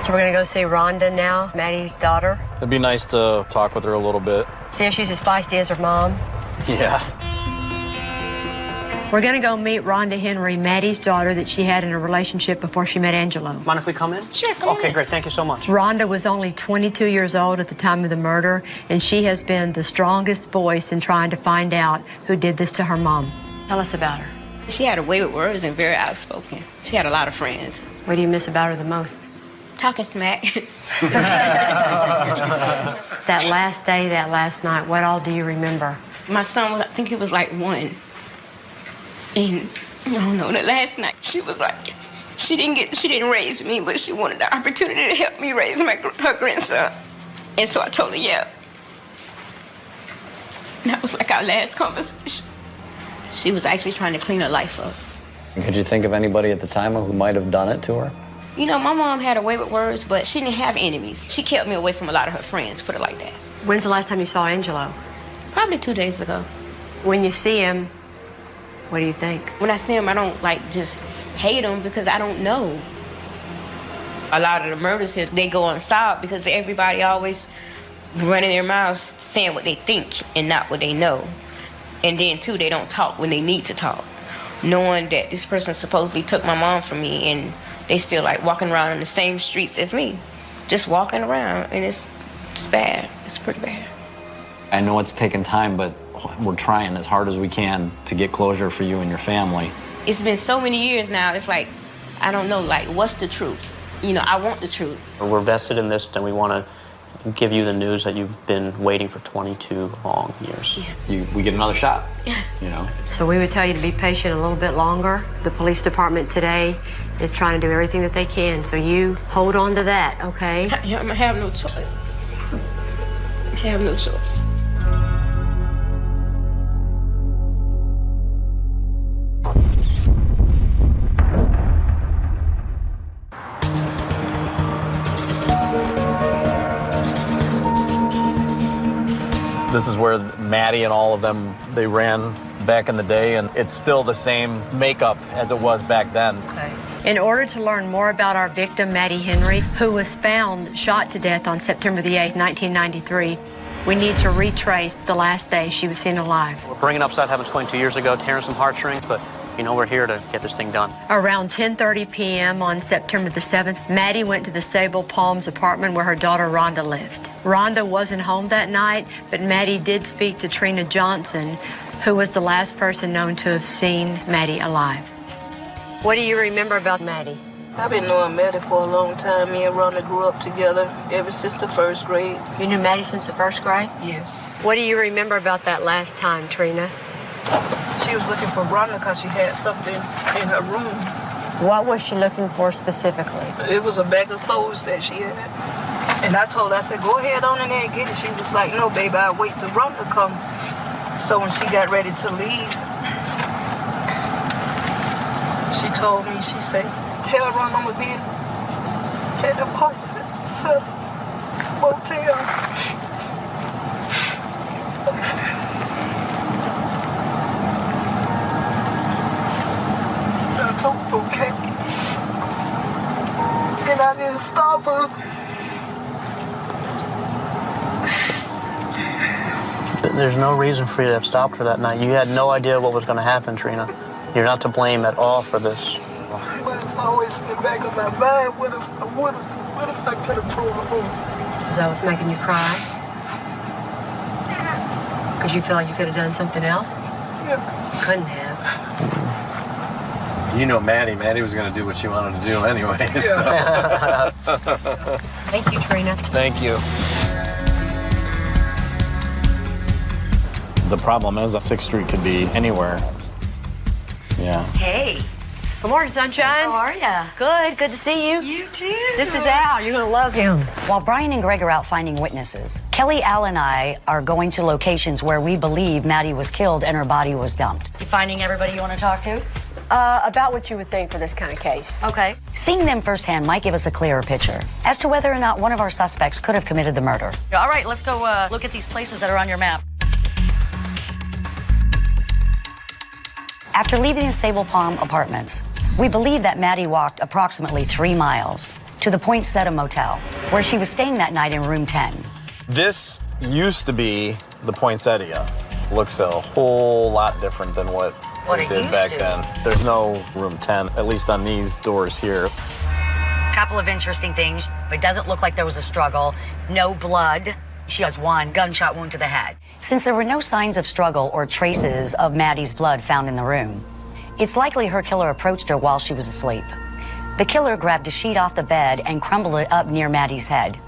So we're gonna go see Rhonda now, Maddie's daughter. It'd be nice to talk with her a little bit. See if she's as feisty as her mom. Yeah. We're gonna go meet Rhonda Henry, Maddie's daughter that she had in a relationship before she met Angelo. Mind if we come in? Sure, come on Okay, in. great. Thank you so much. Rhonda was only 22 years old at the time of the murder, and she has been the strongest voice in trying to find out who did this to her mom. Tell us about her. She had a way with words and very outspoken. She had a lot of friends. What do you miss about her the most? Talking smack. That last day, that last night, what all do you remember? My son was, I think he was like 1. And I don't know, the last night she was like, she didn't raise me, but she wanted the opportunity to help me raise her grandson. And so I told her, yeah. And that was like our last conversation. She was actually trying to clean her life up. Could you think of anybody at the time who might have done it to her? You know, my mom had a way with words, but she didn't have enemies. She kept me away from a lot of her friends, put it like that. When's the last time you saw Angelo? Probably 2 days ago. When you see him, what do you think? When I see him, I don't just hate him because I don't know. A lot of the murders here, they go unsolved because everybody always running their mouths saying what they think and not what they know. And then, too, they don't talk when they need to talk. Knowing that this person supposedly took my mom from me and they still like walking around in the same streets as me. Just walking around, and it's bad. It's pretty bad. I know it's taken time, but we're trying as hard as we can to get closure for you and your family. It's been so many years now, it's like, I don't know, like, what's the truth? You know, I want the truth. We're vested in this, and we want to give you the news that you've been waiting for 22 long years. Yeah. We get another shot, you know. So we would tell you to be patient a little bit longer. The police department today is trying to do everything that they can, so you hold on to that, okay? I have no choice. I have no choice. This is where Maddie and all of them, they ran back in the day, and it's still the same makeup as it was back then. Okay. In order to learn more about our victim, Maddie Henry, who was found shot to death on September the 8th, 1993, we need to retrace the last day she was seen alive. We're bringing up stuff that happened 22 years ago, tearing some heartstrings, but you know, we're here to get this thing done. Around 10:30 p.m. on September the 7th, Maddie went to the Sable Palms apartment where her daughter Rhonda lived. Rhonda wasn't home that night, but Maddie did speak to Trina Johnson, who was the last person known to have seen Maddie alive. What do you remember about Maddie? I've been knowing Maddie for a long time. Me and Rhonda grew up together ever since the 1st grade. You knew Maddie since the 1st grade? Yes. What do you remember about that last time, Trina? She was looking for Rhonda because she had something in her room. What was she looking for specifically? It was a bag of clothes that she had. And I told her, I said, go ahead on in there and get it. She was like, no, baby, I'll wait till Rhonda come. So when she got ready to leave, she told me, she said, tell Rhonda I'm going to be at the Poison Motel. I told her, okay. And I didn't stop her. There's no reason for you to have stopped her that night. You had no idea what was going to happen, Trina. You're not to blame at all for this. But it's always in the back of my mind, what if I could have pulled her home? Is that what's making you cry? Yes. Because you feel like you could have done something else? Yeah. Couldn't have. You know Maddie was going to do what she wanted to do anyway. Yeah. So. Thank you, Trina. Thank you. The problem is that 6th Street could be anywhere. Yeah. Hey. Good morning, sunshine. How are ya? Good. Good to see you. You too. This is Al. You're going to love him. While Brian and Greg are out finding witnesses, Kelly, Al, and I are going to locations where we believe Maddie was killed and her body was dumped. You finding everybody you want to talk to? About what you would think for this kind of case. Okay. Seeing them firsthand might give us a clearer picture as to whether or not one of our suspects could have committed the murder. All right, let's go look at these places that are on your map. After leaving the Sable Palm Apartments, we believe that Maddie walked approximately 3 miles to the Poinsettia Motel, where she was staying that night in room 10. This used to be the Poinsettia. Looks a whole lot different than what it did back then. There's no room 10, at least on these doors here. Couple of interesting things. It doesn't look like there was a struggle. No blood. She has 1 gunshot wound to the head. Since there were no signs of struggle or traces of Maddie's blood found in the room, it's likely her killer approached her while she was asleep. The killer grabbed a sheet off the bed and crumbled it up near Maddie's head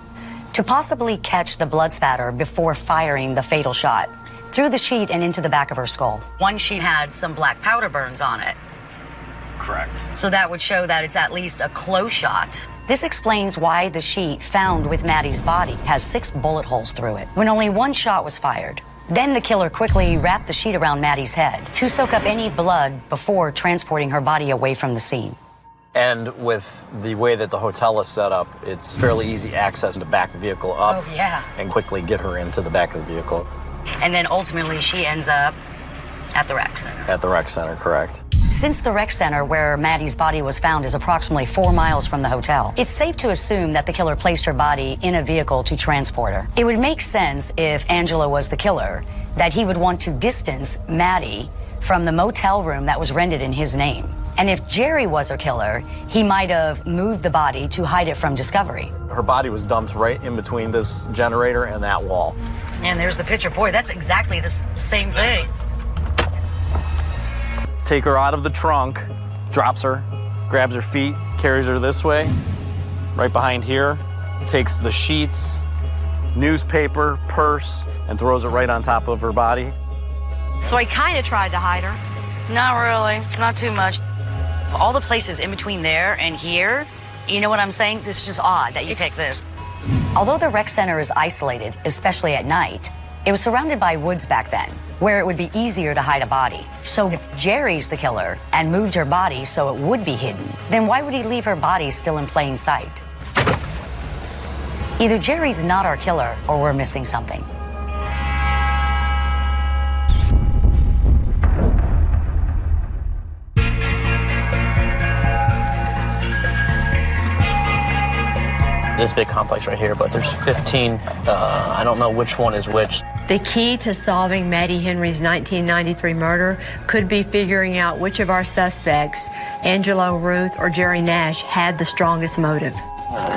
to possibly catch the blood spatter before firing the fatal shot through the sheet and into the back of her skull. One sheet had some black powder burns on it. Correct. So that would show that it's at least a close shot. This explains why the sheet found with Maddie's body has 6 bullet holes through it when only 1 shot was fired. Then the killer quickly wrapped the sheet around Maddie's head to soak up any blood before transporting her body away from the scene. And with the way that the hotel is set up, it's fairly easy access to back the vehicle up. Oh, yeah. And quickly get her into the back of the vehicle. And then ultimately she ends up at the rec center. At the rec center, correct. Since the rec center where Maddie's body was found is approximately 4 miles from the hotel, it's safe to assume that the killer placed her body in a vehicle to transport her. It would make sense if Angelo was the killer that he would want to distance Maddie from the motel room that was rented in his name. And if Jerry was a killer, he might have moved the body to hide it from discovery. Her body was dumped right in between this generator and that wall. And there's the picture. Boy, that's exactly the same thing. Take her out of the trunk, drops her, grabs her feet, carries her this way, right behind here, takes the sheets, newspaper, purse, and throws it right on top of her body. So he kind of tried to hide her. Not really, not too much. All the places in between there and here, you know what I'm saying? This is just odd that you picked this. Although the rec center is isolated, especially at night, it was surrounded by woods back then, where it would be easier to hide a body. So if Jerry's the killer and moved her body so it would be hidden, then why would he leave her body still in plain sight? Either Jerry's not our killer or we're missing something. This big complex right here, but there's 15. I don't know which one is which. The key to solving Maddie Henry's 1993 murder could be figuring out which of our suspects, Angelo, Ruth, or Jerry Nash, had the strongest motive.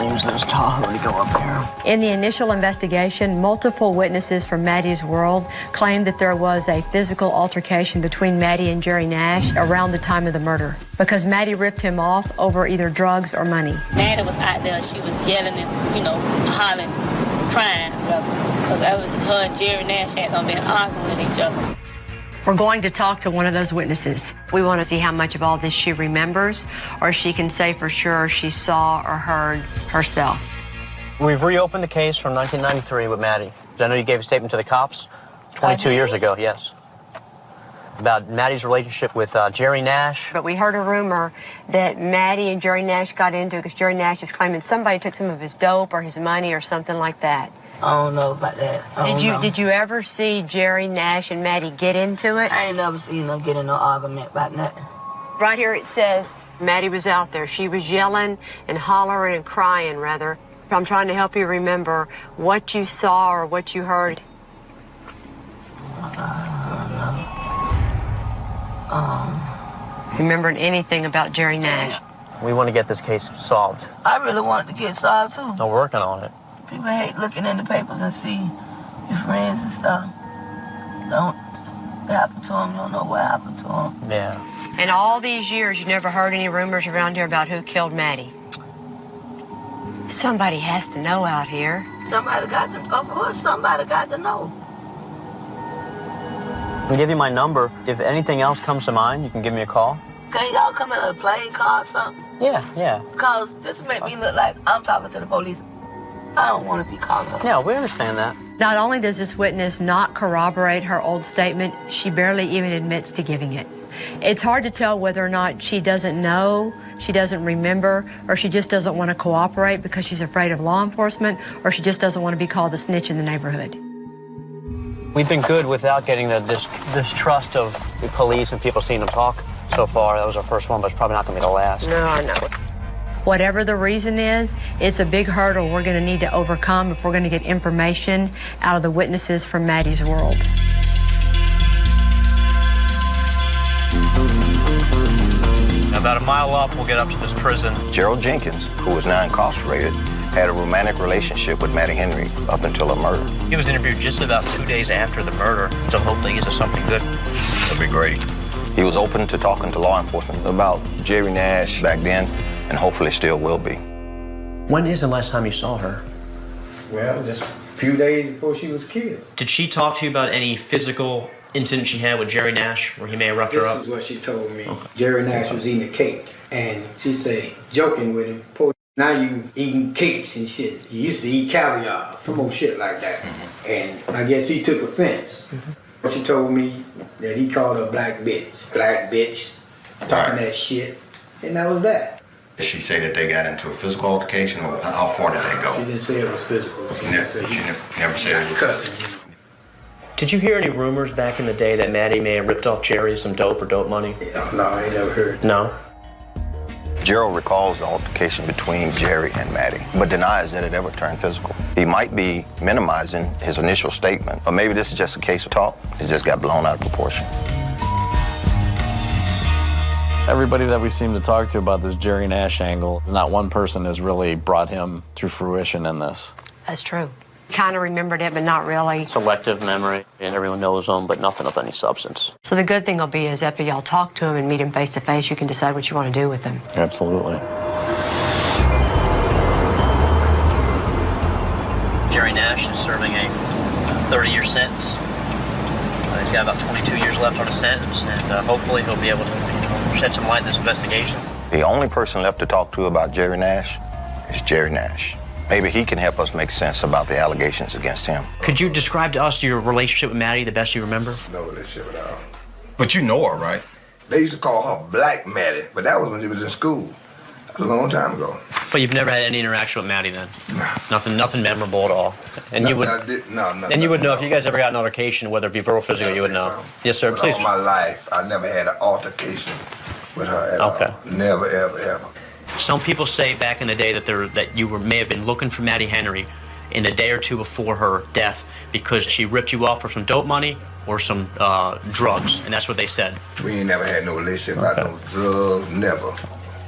Use those Tahoe to go up there. In the initial investigation, multiple witnesses from Maddie's world claimed that there was a physical altercation between Maddie and Jerry Nash around the time of the murder because Maddie ripped him off over either drugs or money. Maddie was out there. She was yelling and, hollering, crying, because her and Jerry Nash had been arguing with each other. We're going to talk to one of those witnesses. We want to see how much of all this she remembers, or she can say for sure she saw or heard herself. We've reopened the case from 1993 with Maddie. I know you gave a statement to the cops 22 years ago, yes. About Maddie's relationship with Jerry Nash. But we heard a rumor that Maddie and Jerry Nash got into it because Jerry Nash is claiming somebody took some of his dope or his money or something like that. I don't know about that. Did you ever see Jerry Nash and Maddie get into it? I ain't never seen them get in no argument about nothing. Right here it says Maddie was out there. She was yelling and hollering and crying, rather. I'm trying to help you remember what you saw or what you heard. Remembering anything about Jerry Nash? We want to get this case solved. I really want it to get solved, too. So we're working on it. People hate looking in the papers and see your friends and stuff. Don't happen to them. You don't know what happened to them. Yeah. In all these years, you never heard any rumors around here about who killed Maddie? Somebody has to know out here. Somebody got to, of course, somebody got to know. I'll give you my number. If anything else comes to mind, you can give me a call. Can y'all come in a plane car or something? Yeah. Because this make me look like I'm talking to the police. I don't want to be called up. Yeah, we understand that. Not only does this witness not corroborate her old statement, she barely even admits to giving it. It's hard to tell whether or not she doesn't know, she doesn't remember, or she just doesn't want to cooperate because she's afraid of law enforcement, or she just doesn't want to be called a snitch in the neighborhood. We've been good without getting the distrust of the police and people seeing them talk so far. That was our first one, but it's probably not going to be the last. No, I know. Whatever the reason is, it's a big hurdle we're going to need to overcome if we're going to get information out of the witnesses from Maddie's world. About a mile up, we'll get up to this prison. Gerald Jenkins, who is now incarcerated, had a romantic relationship with Maddie Henry up until her murder. He was interviewed just about 2 days after the murder, so hopefully he gives us something good. That'd be great. He was open to talking to law enforcement about Jerry Nash back then, and hopefully still will be. When is the last time you saw her? Well, just a few days before she was killed. Did she talk to you about any physical incident she had with Jerry Nash where he may have roughed her up? This is what she told me. Okay. Jerry Nash was eating a cake, and she said, joking with him, "Poor, now you eating cakes and shit. You used to eat caviar," some old shit like that. And I guess he took offense. She told me that he called her black bitch, talking that shit, and that was that. Did she say that they got into a physical altercation, or how far did they go? She didn't say it was physical. She never said it was cussing. Did you hear any rumors back in the day that Maddie may have ripped off Jerry some dope or dope money? No, I ain't never heard. No? Gerald recalls the altercation between Jerry and Maddie, but denies that it ever turned physical. He might be minimizing his initial statement, or maybe this is just a case of talk. It just got blown out of proportion. Everybody that we seem to talk to about this Jerry Nash angle, not one person has really brought him to fruition in this. That's true. Kind of remembered it, but not really. Selective memory, and everyone knows him, but nothing of any substance. So the good thing will be is after y'all talk to him and meet him face to face, you can decide what you want to do with him. Absolutely. Jerry Nash is serving a 30-year sentence. He's got about 22 years left on his sentence, and hopefully he'll be able to shed some light in this investigation. The only person left to talk to about Jerry Nash is Jerry Nash. Maybe he can help us make sense about the allegations against him. Could you describe to us your relationship with Maddie the best you remember? No relationship at all. But you know her, right? They used to call her Black Maddie, but that was when she was in school. That was a long time ago. But you've never had any interaction with Maddie then? No. Nothing memorable at all? And you would know if you guys ever got an altercation, whether it be verbal or physical, you would know. So. Yes, sir, please. All my life, I never had an altercation with her at all. Never, ever, ever. Some people say back in the day that you may have been looking for Maddie Henry in the day or two before her death because she ripped you off for some dope money or some drugs, and that's what they said. We ain't never had no relationship about no drugs, never.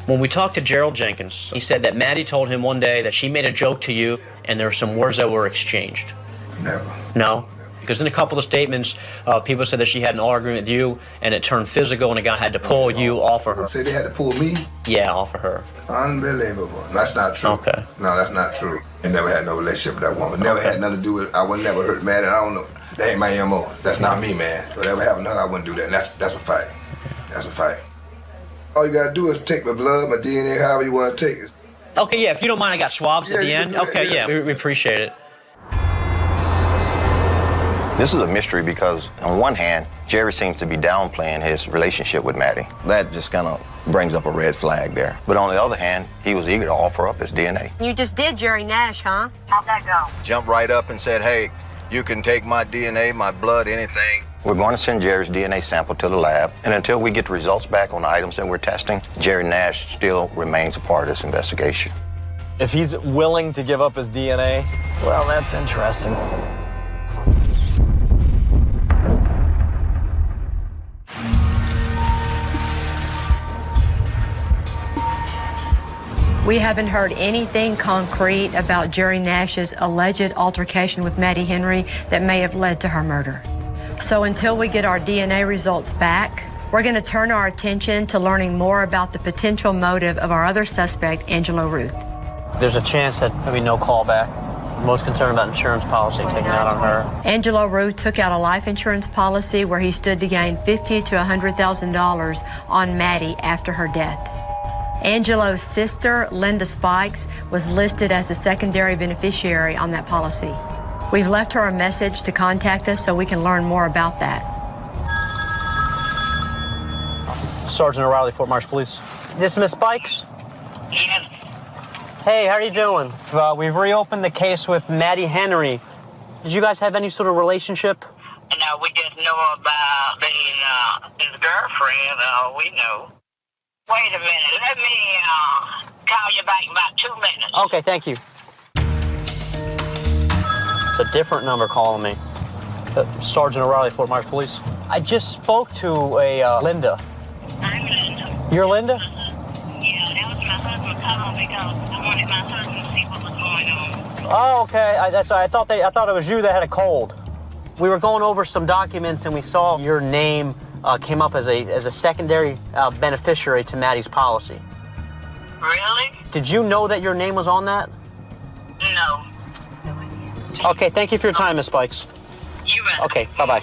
When we talked to Gerald Jenkins, he said that Maddie told him one day that she made a joke to you and there were some words that were exchanged. Never. No? Because in a couple of statements, people said that she had an argument with you and it turned physical and a guy had to pull you off of her. Say they had to pull me? Yeah, off of her. Unbelievable. That's not true. Okay. No, that's not true. I never had no relationship with that woman. Never had nothing to do with it. I would never hurt Maddie. I don't know. That ain't my MO. That's not me, man. Whatever happened to her, I wouldn't do that. And that's a fact. That's a fact. All you gotta do is take my blood, my DNA, however you want to take it. Okay, yeah, if you don't mind, I got swabs at the end. Okay, yeah, we appreciate it. This is a mystery because, on one hand, Jerry seems to be downplaying his relationship with Maddie. That just kind of brings up a red flag there. But on the other hand, he was eager to offer up his DNA. You just did Jerry Nash, huh? How'd that go? Jumped right up and said, hey, you can take my DNA, my blood, anything. We're going to send Jerry's DNA sample to the lab, and until we get the results back on the items that we're testing, Jerry Nash still remains a part of this investigation. If he's willing to give up his DNA, well, that's interesting. We haven't heard anything concrete about Jerry Nash's alleged altercation with Maddie Henry that may have led to her murder. So until we get our DNA results back, we're going to turn our attention to learning more about the potential motive of our other suspect, Angelo Ruth. There's a chance that there'll be no callback. I'm most concerned about insurance policy taken out on her. Angelo Ruth took out a life insurance policy where he stood to gain $50,000 to $100,000 on Maddie after her death. Angelo's sister, Linda Spikes, was listed as the secondary beneficiary on that policy. We've left her a message to contact us so we can learn more about that. Sergeant O'Reilly, Fort Myers Police. This is Miss Spikes? Yes. Hey, how are you doing? We've reopened the case with Maddie Henry. Did you guys have any sort of relationship? No, we just know about being his girlfriend. We know. Wait a minute. Let me call you back in about 2 minutes. Okay, thank you. It's a different number calling me. Sergeant O'Reilly, Fort Myers Police. I just spoke to a Linda. I'm Linda. You're Linda? Yeah, that was my husband calling because I wanted my husband to see what was going on. Oh, okay. I thought it was you that had a cold. We were going over some documents and we saw your name came up as a secondary beneficiary to Maddie's policy. Really? Did you know that your name was on that? No. Okay, thank you for your time, Miss Spikes. You bet. Okay, bye-bye.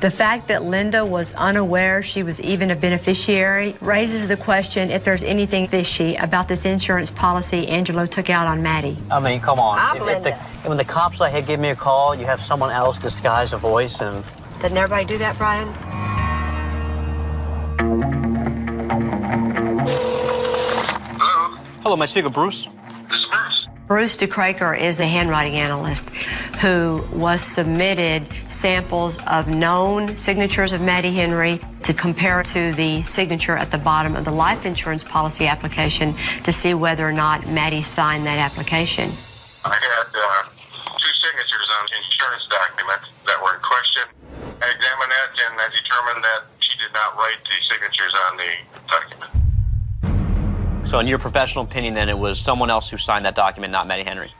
The fact that Linda was unaware she was even a beneficiary raises the question if there's anything fishy about this insurance policy Angelo took out on Maddie. I mean, come on. I'm Linda. When the cops like, hey, give me a call, you have someone else disguise a voice and... Doesn't everybody do that, Brian? Hello? Hello, may I speak with Bruce? This is Bruce. Bruce DeKraker is a handwriting analyst who was submitted samples of known signatures of Maddie Henry to compare to the signature at the bottom of the life insurance policy application to see whether or not Maddie signed that application. I had 2 signatures on insurance documents that were in question. I examined that and I determined that she did not write the signatures on the document. So in your professional opinion, then, it was someone else who signed that document, not Maddie Henry?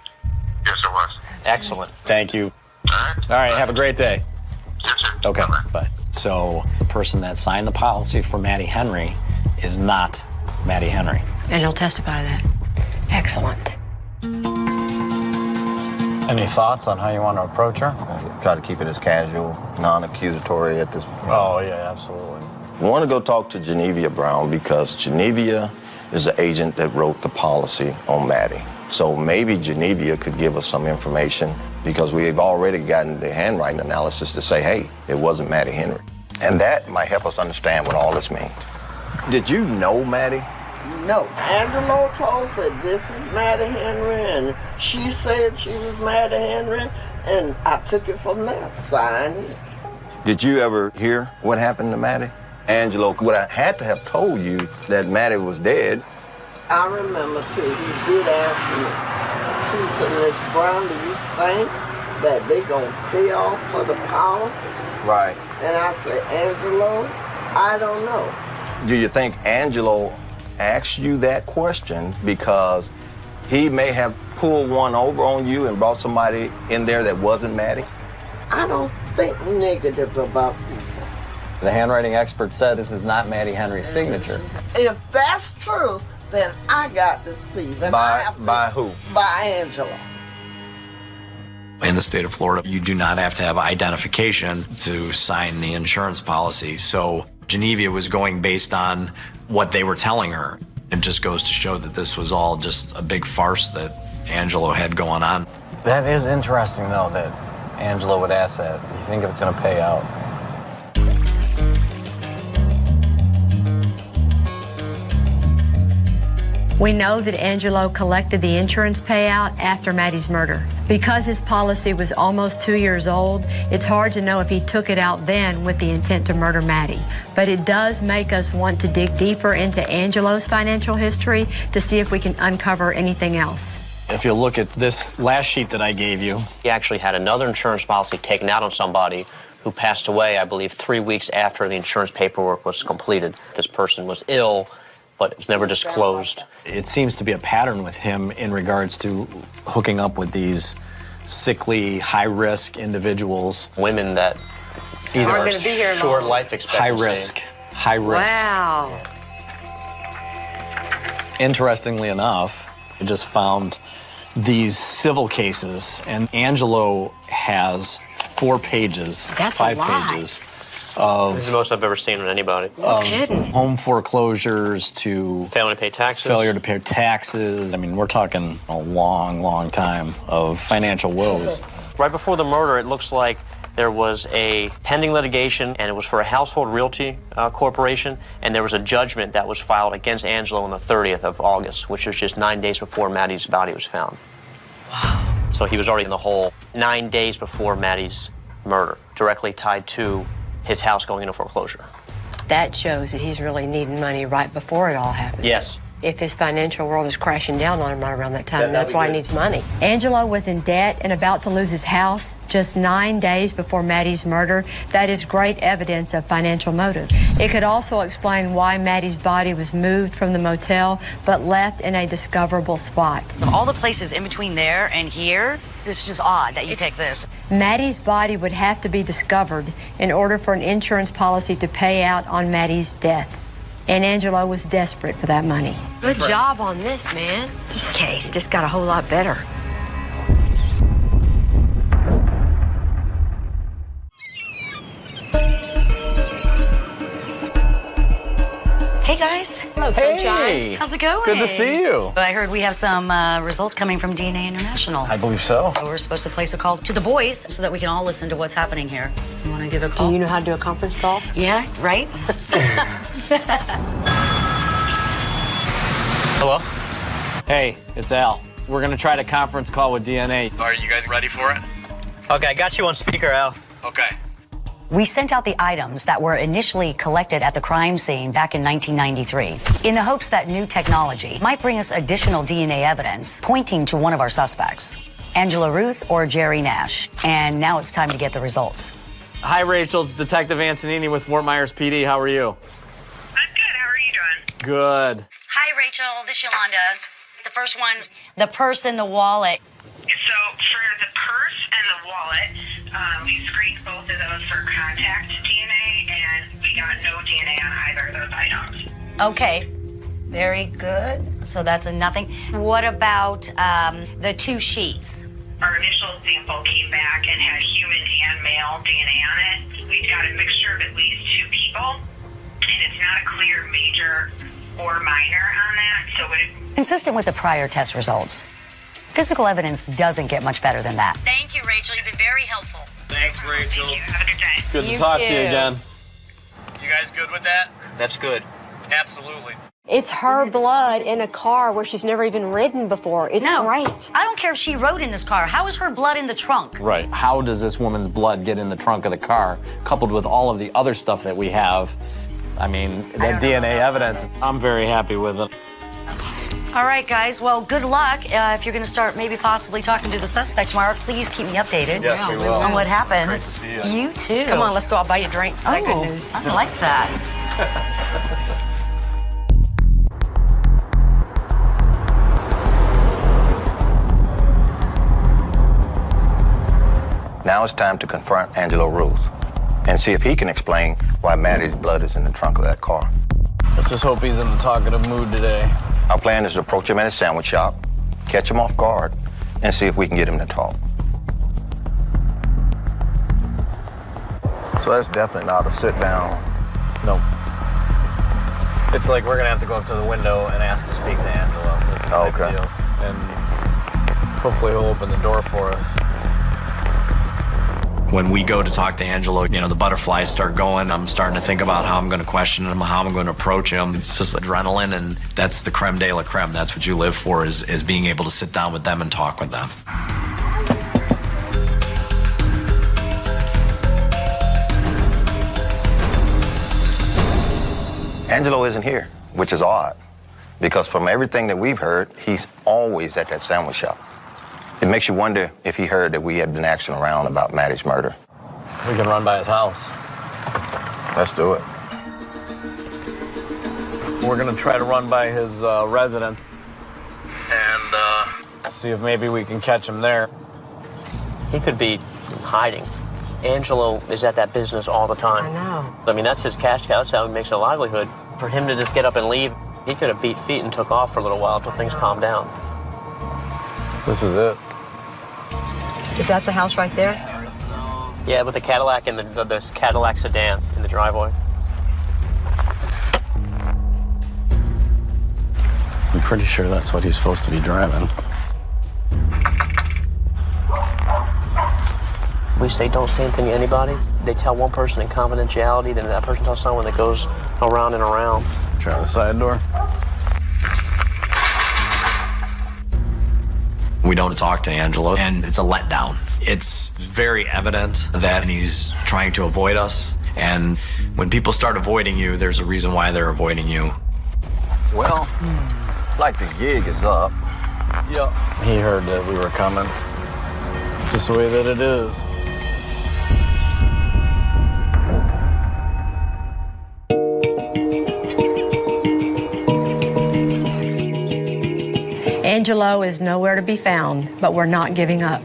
Yes, it was. Excellent. Thank you. All right, have a great day. Yes, sir. Okay, bye. So the person that signed the policy for Maddie Henry is not Maddie Henry. And he'll testify to that. Excellent. Any thoughts on how you want to approach her? Try to keep it as casual, non-accusatory at this point. Oh, yeah, absolutely. We want to go talk to Genevia Brown because Genevia is the agent that wrote the policy on Maddie. So maybe Genevia could give us some information because we've already gotten the handwriting analysis to say, hey, it wasn't Maddie Henry. And that might help us understand what all this means. Did you know Maddie? No. Angelo told said this is Maddie Henry, and she said she was Maddie Henry, and I took it from there, signed it. Did you ever hear what happened to Maddie? Angelo would have had to have told you that Maddie was dead. I remember, too, he did ask me. He said, Miss Brown, do you think that they going to pay off for the policy? Right. And I said, Angelo, I don't know. Do you think Angelo asked you that question because he may have pulled one over on you and brought somebody in there that wasn't Maddie? I don't think negative about people. The handwriting expert said this is not Maddie Henry's signature. If that's true, then I got deceived. By who? By Angela. In the state of Florida, you do not have to have identification to sign the insurance policy. So Geneva was going based on what they were telling her. It just goes to show that this was all just a big farce that Angelo had going on. That is interesting, though, that Angelo would ask that. You think if it's going to pay out? We know that Angelo collected the insurance payout after Maddie's murder. Because his policy was almost 2 years old, it's hard to know if he took it out then with the intent to murder Maddie. But it does make us want to dig deeper into Angelo's financial history to see if we can uncover anything else. If you look at this last sheet that I gave you, He actually had another insurance policy taken out on somebody who passed away, I believe, 3 weeks after the insurance paperwork was completed. This person was ill, but it was never disclosed. it seems to be a pattern with him in regards to hooking up with these sickly, high-risk individuals. Women that either Aren't are gonna be here short long. life expectancy. High risk. Wow. Interestingly enough, I just found these civil cases, and Angelo has 4 pages, That's a 5 lot. pages of This is the most I've ever seen on anybody. No kidding. home foreclosures to Failing to pay taxes. failure to pay taxes. I mean, we're talking a long, long time of financial woes. Right before the murder, it looks like there was a pending litigation, and it was for a household realty corporation, and there was a judgment that was filed against Angelo on the 30th of August, which was just 9 days before Maddie's body was found. Wow. So he was already in the hole 9 days before Maddie's murder, directly tied to his house going into foreclosure. That shows that he's really needing money right before it all happened. Yes. If his financial world is crashing down on him right around that time, and That'd that's be why good. he needs money. Angelo was in debt and about to lose his house just 9 days before Maddie's murder. That is great evidence of financial motive. It could also explain why Maddie's body was moved from the motel but left in a discoverable spot. Of all the places in between there and here, this is just odd that you picked this. Maddie's body would have to be discovered in order for an insurance policy to pay out on Maddie's death. And Angelo was desperate for that money. Good job on this, man. This case just got a whole lot better. Hey guys. Hello, Sunshine. How's it going? Good to see you. I heard we have some results coming from DNA International. I believe so. We're supposed to place a call to the boys so that we can all listen to what's happening here. You want to give a call? Do you know how to do a conference call? Yeah, right? Hello? Hey, it's Al. We're gonna try to conference call with DNA. Are you guys ready for it? Okay, I got you on speaker, Al. Okay. We sent out the items that were initially collected at the crime scene back in 1993 in the hopes that new technology might bring us additional DNA evidence pointing to one of our suspects, Angela Ruth or Jerry Nash. And now it's time to get the results. Hi, Rachel. It's Detective Antonini with Fort Myers PD. How are you? I'm good. How are you doing? Good. Hi, Rachel. This is Yolanda. The first one's the purse and the wallet. So for the purse and the wallet, we screened both of those for contact DNA, and we got no DNA on either of those items. Okay. Very good. So that's a nothing. What about the 2 sheets? Our initial sample came back and had human and male DNA on it. We've got a mixture of at least 2 people, and it's not a clear major or minor on that, so it... Consistent with the prior test results. Physical evidence doesn't get much better than that. Thank you, Rachel. You've been very helpful. Thanks, Rachel. Thank you. Have a good day. Good to talk to you again. You guys good with that? That's good. Absolutely. It's her blood in a car where she's never even ridden before. It's No, great. I don't care if she rode in this car. How is her blood in the trunk? Right. How does this woman's blood get in the trunk of the car, coupled with all of the other stuff that we have? I mean, that DNA evidence, I'm very happy with it. All right, guys. Well, good luck. If you're going to start maybe possibly talking to the suspect tomorrow, please keep me updated Yes, we will. on what happens. Great to see you. You too. Come on, let's go. I'll buy you a drink. That good news. I like that. Now it's time to confront Angelo Ruth and see if he can explain why Maddie's blood is in the trunk of that car. Let's just hope he's in the talkative mood today. Our plan is to approach him at his sandwich shop, catch him off guard, and see if we can get him to talk. So that's definitely not a sit down. Nope. It's like we're gonna have to go up to the window and ask to speak to Angelo. That's the type of deal. And hopefully he'll open the door for us. When we go to talk to Angelo, you know, the butterflies start going. I'm starting to think about how I'm going to question him, how I'm going to approach him. It's just adrenaline, and that's the creme de la creme. That's what you live for, is being able to sit down with them and talk with them. Angelo isn't here, which is odd, because from everything that we've heard, he's always at that sandwich shop. It makes you wonder if he heard that we had been asking around about Maddie's murder. We can run by his house. Let's do it. We're gonna try to run by his residence and see if maybe we can catch him there. He could be hiding. Angelo is at that business all the time. I know. I mean, that's his cash cow. That's how he makes a livelihood. For him to just get up and leave, he could have beat feet and took off for a little while until things calmed down. This is it. Is that the house right there? Yeah, with the Cadillac and the Cadillac sedan in the driveway. I'm pretty sure that's what he's supposed to be driving. We say don't say anything to anybody. They tell one person in confidentiality, then that person tells someone that goes around and around. Try the side door. We don't talk to Angelo, and it's a letdown. It's very evident that he's trying to avoid us, and when people start avoiding you, there's a reason why they're avoiding you. Well, like the gig is up. Yep. He heard that we were coming. Just the way that it is. Angelo is nowhere to be found, but we're not giving up.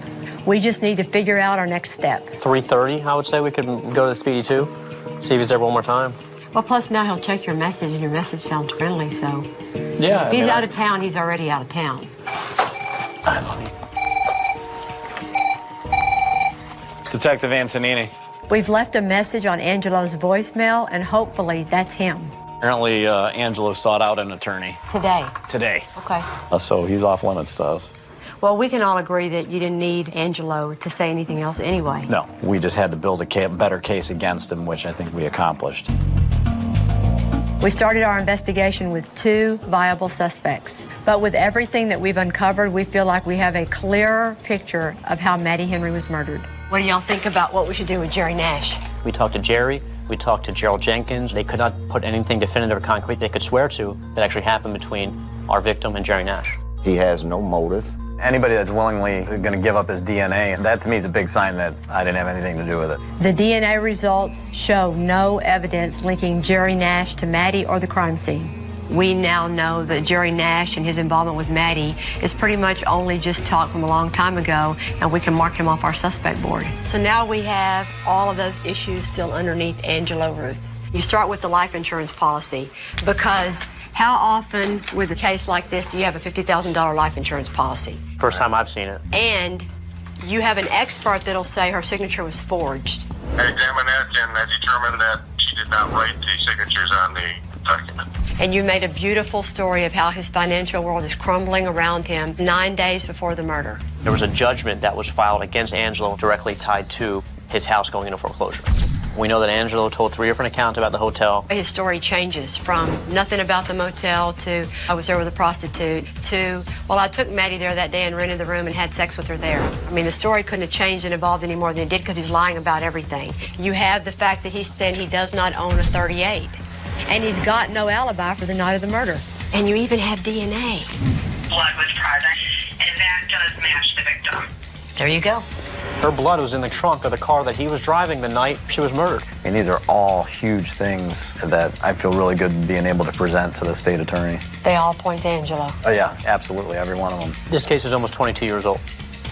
We just need to figure out our next step. 3:30, I would say we could go to the Speedy 2, see if he's there one more time. Well, plus now he'll check your message, and your message sounds friendly, so. Yeah. If he's out of town, he's already out of town. I love you. Detective Antonini. We've left a message on Angelo's voicemail, and hopefully that's him. Apparently, Angelo sought out an attorney. Today. Okay. So he's off limits to us. Well, we can all agree that you didn't need Angelo to say anything else anyway. No, we just had to build a better case against him, which I think we accomplished. We started our investigation with 2 viable suspects. But with everything that we've uncovered, we feel like we have a clearer picture of how Maddie Henry was murdered. What do y'all think about what we should do with Jerry Nash? We talked to Jerry. We talked to Gerald Jenkins. They could not put anything definitive or concrete they could swear to that actually happened between our victim and Jerry Nash. He has no motive. Anybody that's willingly going to give up his DNA, that to me is a big sign that I didn't have anything to do with it. The DNA results show no evidence linking Jerry Nash to Maddie or the crime scene. We now know that Jerry Nash and his involvement with Maddie is pretty much only just talk from a long time ago, and we can mark him off our suspect board. So now we have all of those issues still underneath Angelo Ruth. You start with the life insurance policy, because how often with a case like this do you have a $50,000 life insurance policy? First time I've seen it. And you have an expert that'll say her signature was forged. I examined that and I determined that she did not write the signatures on the document. And you made a beautiful story of how his financial world is crumbling around him 9 days before the murder. There was a judgment that was filed against Angelo directly tied to his house going into foreclosure. We know that Angelo told 3 different accounts about the hotel. His story changes from nothing about the motel to I was there with a prostitute to, well, I took Maddie there that day and rented the room and had sex with her there. I mean, the story couldn't have changed and evolved any more than it did because he's lying about everything. You have the fact that he's saying he does not own a .38. And he's got no alibi for the night of the murder. And you even have DNA. Blood was present, and that does match the victim. There you go. Her blood was in the trunk of the car that he was driving the night she was murdered. And these are all huge things that I feel really good being able to present to the state attorney. They all point to Angelo. Oh, yeah, absolutely, every one of them. This case is almost 22 years old.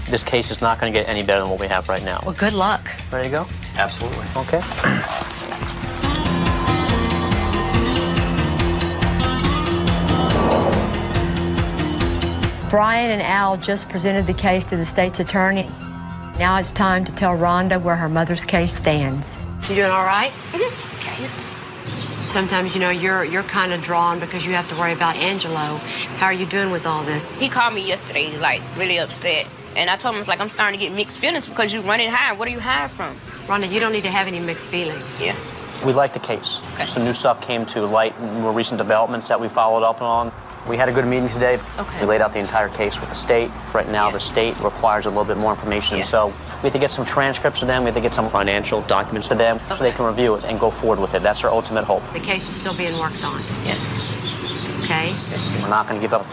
this case is not going to get any better than what we have right now. Well, good luck. Ready to go? Absolutely. Okay. Brian and Al just presented the case to the state's attorney. Now it's time to tell Rhonda where her mother's case stands. You doing all right? Okay. Sometimes, you know, you're kind of drawn because you have to worry about Angelo. How are you doing with all this? He called me yesterday, like, really upset. And I told him, like, I'm starting to get mixed feelings because you're running high. What do you hide from? Rhonda, you don't need to have any mixed feelings. Yeah. We like the case. Okay. Some new stuff came to light, more recent developments that we followed up on. We had a good meeting today. Okay. We laid out the entire case with the state. Right now, the state requires a little bit more information. So we have to get some transcripts to them. We have to get some financial documents to them so they can review it and go forward with it. That's our ultimate hope. The case is still being worked on. Yeah. Okay? We're not going to give up.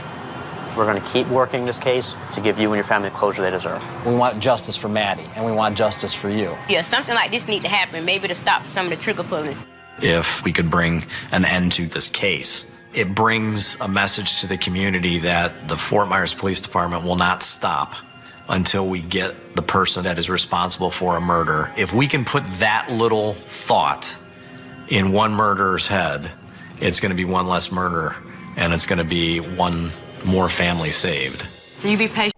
We're going to keep working this case to give you and your family the closure they deserve. We want justice for Maddie, and we want justice for you. Yeah, something like this need to happen, maybe to stop some of the trigger pulling. If we could bring an end to this case, it brings a message to the community that the Fort Myers Police Department will not stop until we get the person that is responsible for a murder. If we can put that little thought in one murderer's head, it's going to be one less murder, and it's going to be one more family saved. So you be patient.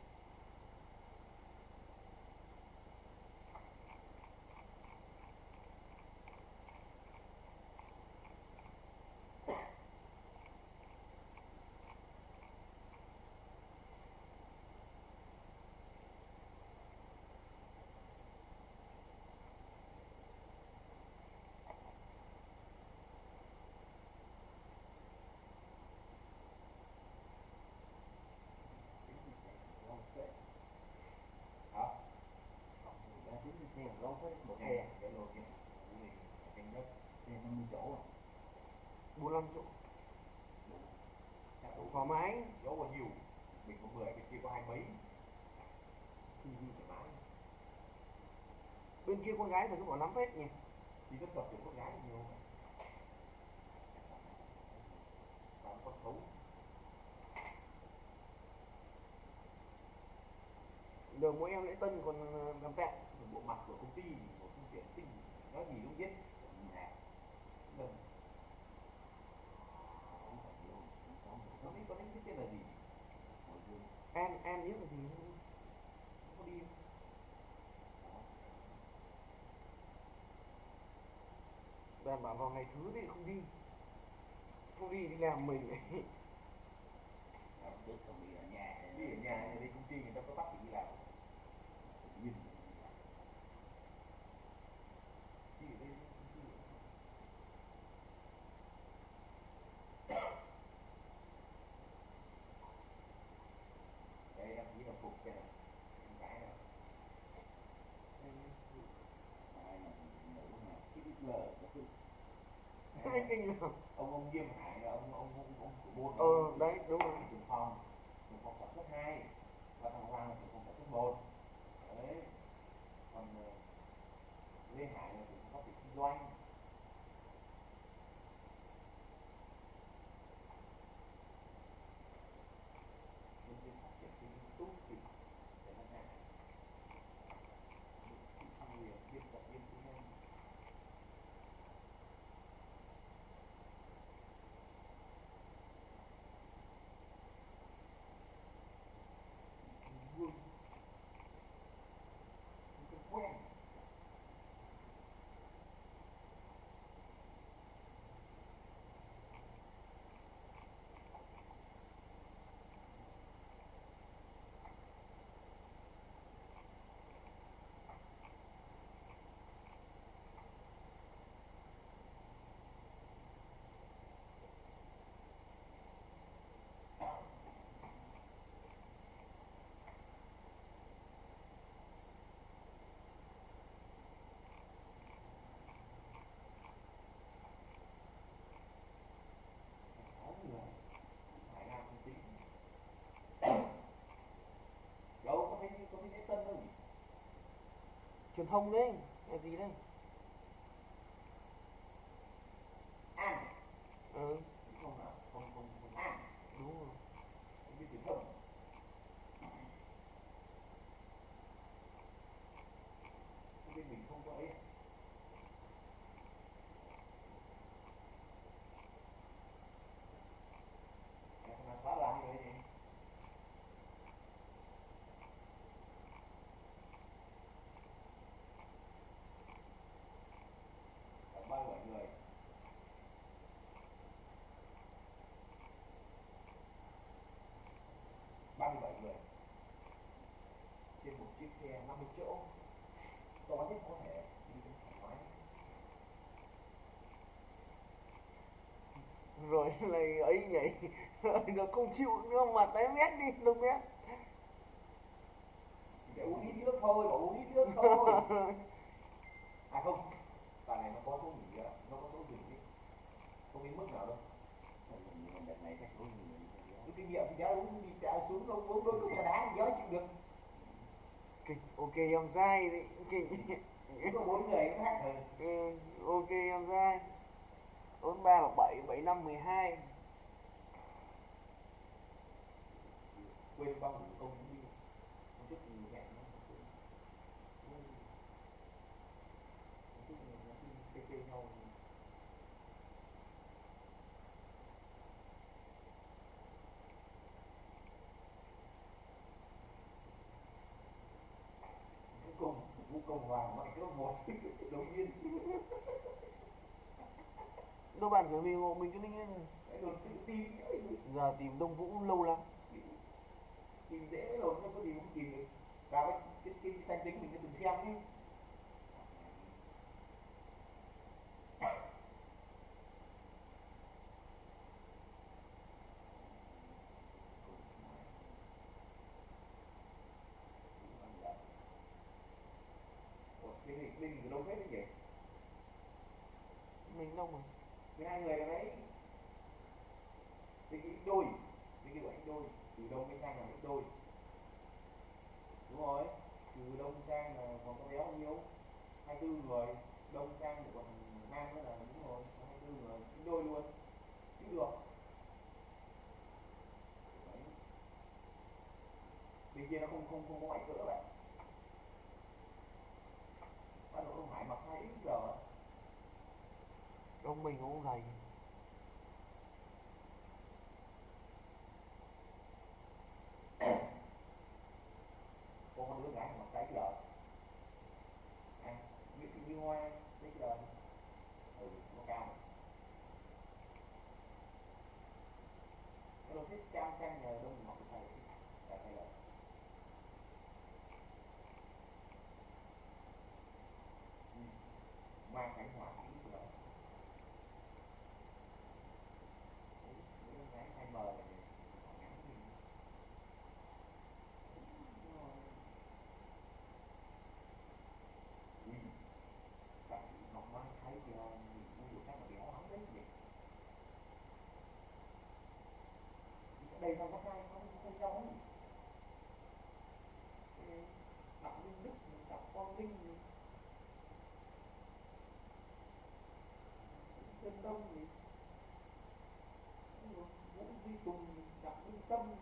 Thoải mái, gió còn nhiều, mình có 10, bên kia có 20 mấy. Thì thoải mái. Bên kia con gái thì nó bỏ 5 phết nhỉ. Thì rất tập con gái nhiều. Còn con xấu. Đường mỗi em Lễ Tân còn làm tệ. Bộ mặt của công ty, của phương tiện sinh, nói gì cũng biết. Em biết là gì không có đi. Bạn bảo vào ngày thứ thì không đi đi làm mình ấy. Không đi ở nhà đi công ty người ta có bắt thì đi làm. Ông Nghiêm Hải là ông của môn. Đấy đúng rồi. Trưởng phòng sản xuất 2 và thằng Hoàng là trưởng phòng sản xuất 1. Đấy. Còn Lê Hải là trưởng phòng kinh doanh. Truyền thông đấy, là gì đây? An. Không an. Đúng rồi. Đi truyền thông. xe 50 chỗ to nhất có thể đi thoải mái. Rồi lại ấy nhảy nó không chịu nữa mà té mét đi đâu mét. Để uống ít nước thôi, bảo uống ít nước thôi. À không, tại này nó có chỗ nghỉ, nó có chỗ dừng đi, không đến mức nào đâu. Đợt này chắc có nhiều cái kinh nghiệm thì cháu uống đi chạy xuống đâu uống đôi cốc trà đá thì cháu chịu được. Kịch ok em dai đấy, kịch. Có 4 người cũng hát rồi. Ok em dai. 43 là 7, 75 12. Quên bao nhiêu công đi. Không biết gì hẹn nó. Không biết nó kê nhau. Cùng Vũ Công Hoàng mọi chỗ một đồng yên. Đâu bạn gửi mình hộ mình cái link này. Giờ tìm Đông Vũ lâu lắm. Tìm dễ rồi, không có gì cũng tìm được. Vào cái danh tính mình từng xem nhé. Cái Linh từ đâu hết đấy nhỉ? Mình đâu mà? Với hai người đấy. Cái đôi, cái kiểu anh đôi, từ Đông đến Trang là một đôi. Đúng rồi, từ Đông Trang là còn có béo bao nhiêu? 24 người, Đông Trang thì còn Nam nữa là đúng rồi, 24 người, cái đôi luôn, chứ được. Đấy. Bên kia nó không có ngoại cỡ vậy. Bắt đầu ông Hải mặc size XL á. Ông mình cũng gầy. Có con đứa gái mặc size XL. À, Nguyễn Thị Như Hoa XL. Nó cao. Cái đồ thích Trang nhờ đông mặc cái size là Mai Khánh Hòa cũng được. Những cái hay mờ này ngắn gì. Bạn Ngọc Mai thấy kìa, mình được cái mà béo lắm đấy nhỉ. Đây không có hai không giống. Đặng Minh Đức, Đặng Quang Linh. Sơn Đông thì Vũ Duy Tùng, Đặng Minh Tâm